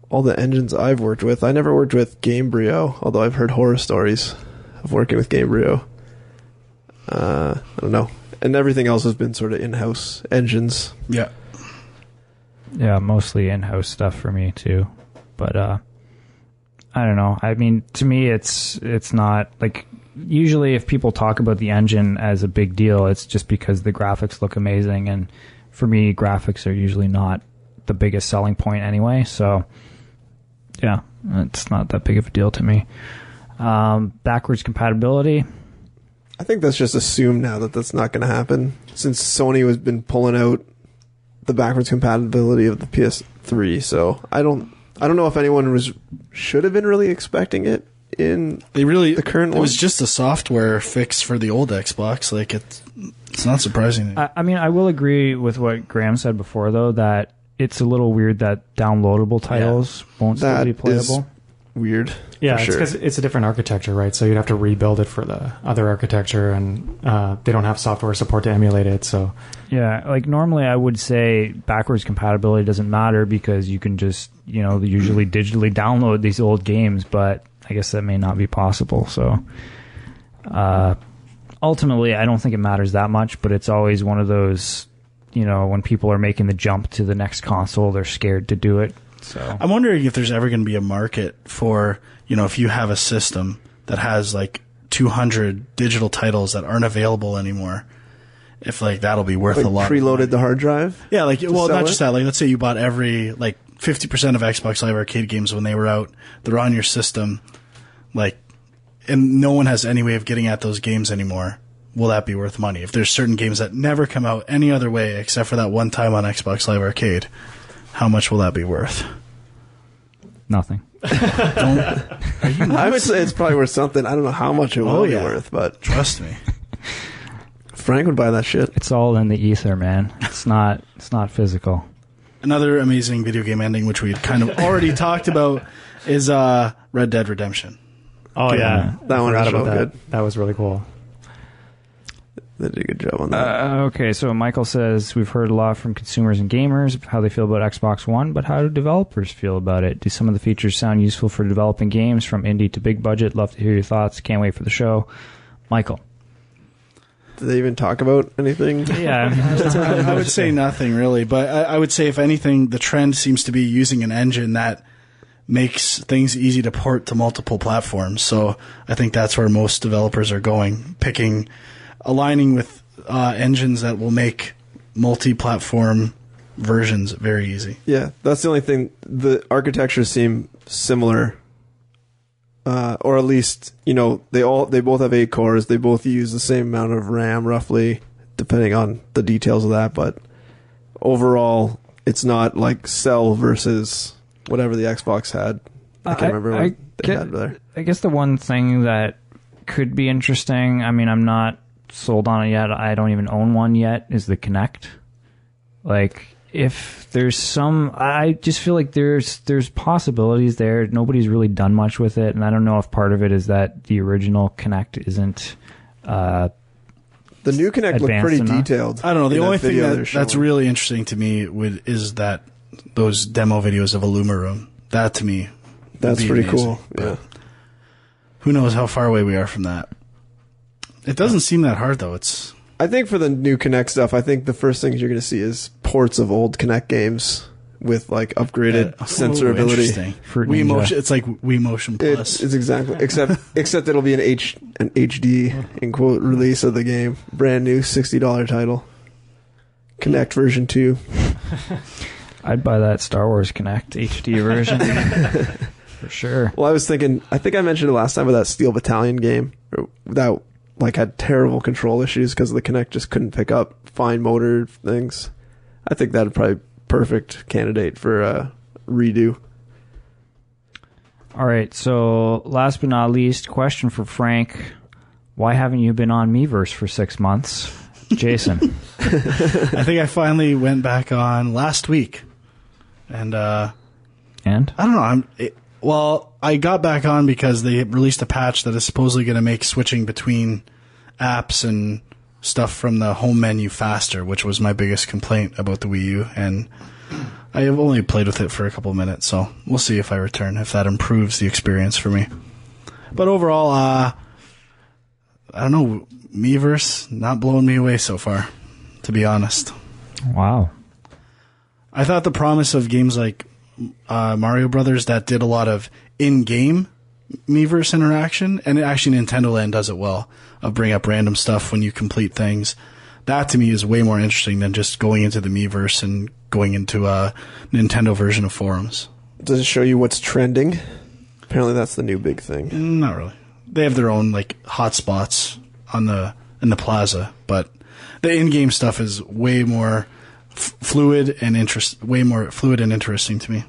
all the engines I've worked with. I never worked with Gamebryo, although I've heard horror stories of working with Gamebryo. I don't know. And everything else has been sort of in-house engines. Yeah. Yeah, mostly in-house stuff for me too. But I don't know. I mean, to me, it's not like, usually if people talk about the engine as a big deal, it's just because the graphics look amazing, and for me, graphics are usually not the biggest selling point anyway. So yeah, it's not that big of a deal to me. Backwards compatibility, I think that's just assumed now that that's not going to happen, since Sony has been pulling out the backwards compatibility of the PS3. So I don't know if anyone should have been really expecting it in the current one. It was just a software fix for the old Xbox. Like it's not surprising. I mean, I will agree with what Graham said before, though, that it's a little weird that downloadable titles won't still be playable. Weird. Yeah, it's because it's a different architecture, right? So you'd have to rebuild it for the other architecture, and they don't have software support to emulate it. So yeah, like normally I would say backwards compatibility doesn't matter because you can just, usually digitally download these old games, but I guess that may not be possible. So ultimately, I don't think it matters that much, but it's always one of those, when people are making the jump to the next console, they're scared to do it. So I'm wondering if there's ever going to be a market for, if you have a system that has like 200 digital titles that aren't available anymore, if like that'll be worth a lot. Preloaded the hard drive? Yeah, not just that. Like, let's say you bought every 50% of Xbox Live Arcade games when they were out. They're on your system, and no one has any way of getting at those games anymore. Will that be worth money? If there's certain games that never come out any other way except for that one time on Xbox Live Arcade, how much will that be worth? Nothing. I would say it's probably worth something. I don't know how much it will be worth, but trust me, Frank would buy that shit. It's all in the ether, man. It's not physical. Another amazing video game ending, which we had kind of already talked about, is Red Dead Redemption. Oh yeah, that one was so good. That was really cool. They did a good job on that. Okay, so Michael says, we've heard a lot from consumers and gamers how they feel about Xbox One, but how do developers feel about it? Do some of the features sound useful for developing games from indie to big budget? Love to hear your thoughts. Can't wait for the show. Michael. Did they even talk about anything? Yeah. I would say nothing really, but I would say if anything, the trend seems to be using an engine that makes things easy to port to multiple platforms. So I think that's where most developers are going, aligning with engines that will make multi-platform versions very easy. Yeah, that's the only thing. The architectures seem similar, or at least they both have 8 cores. They both use the same amount of RAM, roughly, depending on the details of that. But overall, it's not like Cell versus whatever the Xbox had. I can't remember what they had there. I guess the one thing that could be interesting, I mean, I'm not sold on it yet. I don't even own one yet, is the Kinect. Like, if there's some... I just feel like there's possibilities there. Nobody's really done much with it, and I don't know if part of it is that the original Kinect isn't... the new Kinect looked pretty detailed. I don't know. The only thing that's really interesting to me is that those demo videos of Illuma Room. That, to me, that's pretty cool. Yeah. Who knows how far away we are from that. It doesn't seem that hard, though. I think for the new Kinect stuff, I think the first things you're going to see is ports of old Kinect games with like upgraded sensor ability. Wii Motion, it's like Wii Motion Plus. It's exactly except it'll be an HD in quote release of the game, brand new $60 title, Kinect version 2. I'd buy that Star Wars Kinect HD version for sure. Well, I was thinking, I think I mentioned it last time with that Steel Battalion game that like had terrible control issues because the Kinect just couldn't pick up fine motor things. I think that'd probably be a perfect candidate for a redo. All right, so last but not least, question for Frank. Why haven't you been on Miiverse for 6 months? Jason. I think I finally went back on last week. And I don't know. I got back on because they released a patch that is supposedly going to make switching between apps and stuff from the home menu faster, which was my biggest complaint about the Wii U. And I have only played with it for a couple of minutes, so we'll see if I return, if that improves the experience for me. But overall, I don't know, Miiverse not blowing me away so far, to be honest. Wow. I thought the promise of games like Mario Brothers that did a lot of in-game Miiverse interaction, and actually Nintendo Land does it well, of bring up random stuff when you complete things. That to me is way more interesting than just going into the Miiverse and going into a Nintendo version of forums. Does it show you what's trending? Apparently that's the new big thing. Not really. They have their own like hotspots in the plaza, but the in-game stuff is way more fluid and interesting to me.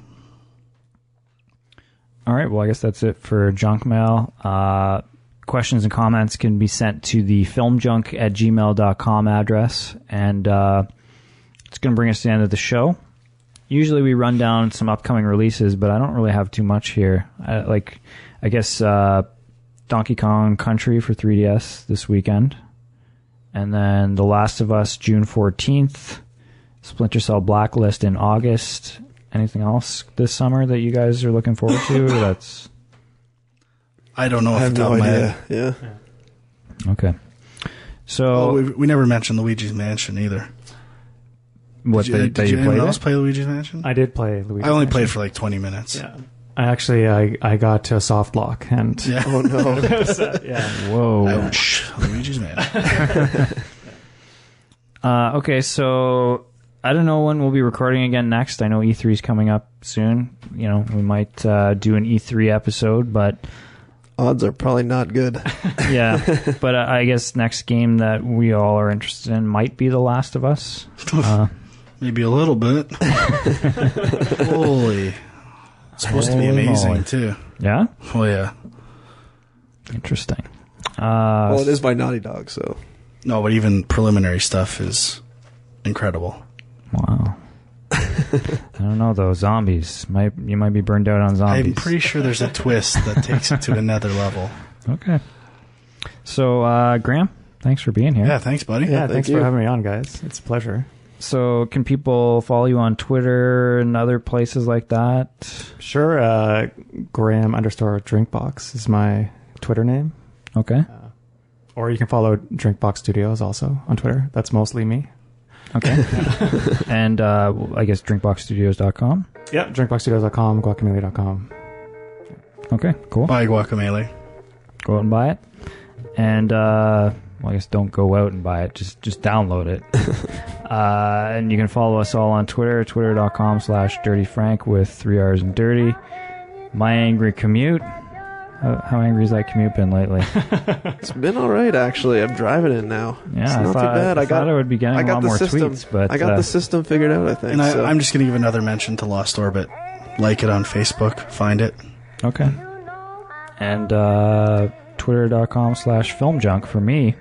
All right, well, I guess that's it for junk mail. Questions and comments can be sent to the filmjunk@gmail.com address, and it's going to bring us to the end of the show. Usually we run down some upcoming releases, but I don't really have too much here. I guess Donkey Kong Country for 3DS this weekend, and then The Last of Us June 14th, Splinter Cell Blacklist in August. Anything else this summer that you guys are looking forward to? I don't know. I have no idea. Yeah. Okay. So we never mentioned Luigi's Mansion either. Did anyone else play Luigi's Mansion? I did play Luigi's Mansion. I only played for like 20 minutes. Yeah. I got to a soft lock and oh no. Yeah. Whoa. Ouch. Luigi's Mansion. Okay, so I don't know when we'll be recording again next. I know E3 is coming up soon. You know, we might do an E3 episode, but odds are probably not good. Yeah, but I guess next game that we all are interested in might be The Last of Us. Maybe a little bit. Holy. It's supposed to be amazing, too. Yeah? Oh, yeah. Interesting. Well, it is by Naughty Dog, so... No, but even preliminary stuff is incredible. Wow. I don't know, though. Zombies. You might be burned out on zombies. I'm pretty sure there's a twist that takes it to another level. Okay. So, Graham, thanks for being here. Yeah, thanks, buddy. Yeah, thanks for having me on, guys. It's a pleasure. So, can people follow you on Twitter and other places like that? Sure. Graham_Drinkbox is my Twitter name. Okay. Or you can follow Drinkbox Studios also on Twitter. That's mostly me. Okay. And I guess drinkboxstudios.com? Yeah, drinkboxstudios.com, guacamelee.com. Okay, cool. Buy Guacamelee. Go out and buy it. And Well, I guess don't go out and buy it. Just download it. And you can follow us all on Twitter, twitter.com/dirtyfrank with 3 R's and dirty. My Angry Commute. How angry has that commute been lately? It's been all right, actually. I'm driving it now. Yeah, it's not too bad. I thought I would be getting a lot more system, tweets, but I got the system figured out, I think. And I'm just going to give another mention to Lost Orbit. Like it on Facebook. Find it. Okay. And twitter.com/filmjunk for me.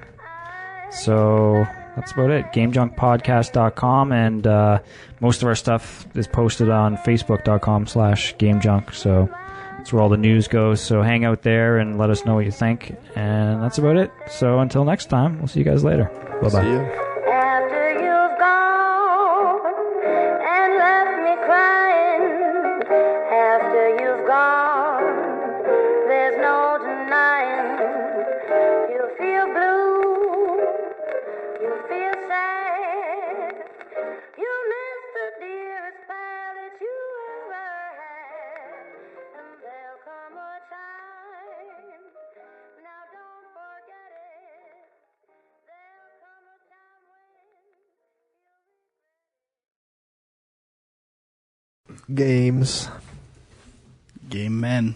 So that's about it. GameJunkPodcast.com, and most of our stuff is posted on Facebook.com/GameJunk. So that's where all the news goes. So hang out there and let us know what you think. And that's about it. So until next time, we'll see you guys later. Bye-bye. See you. After you've gone and left me crying, after you've gone, there's no denying. You feel blue, you feel sad, you miss the dearest pal that you ever had. And there'll come a time, now don't forget it, there'll come a time when Games. Game men.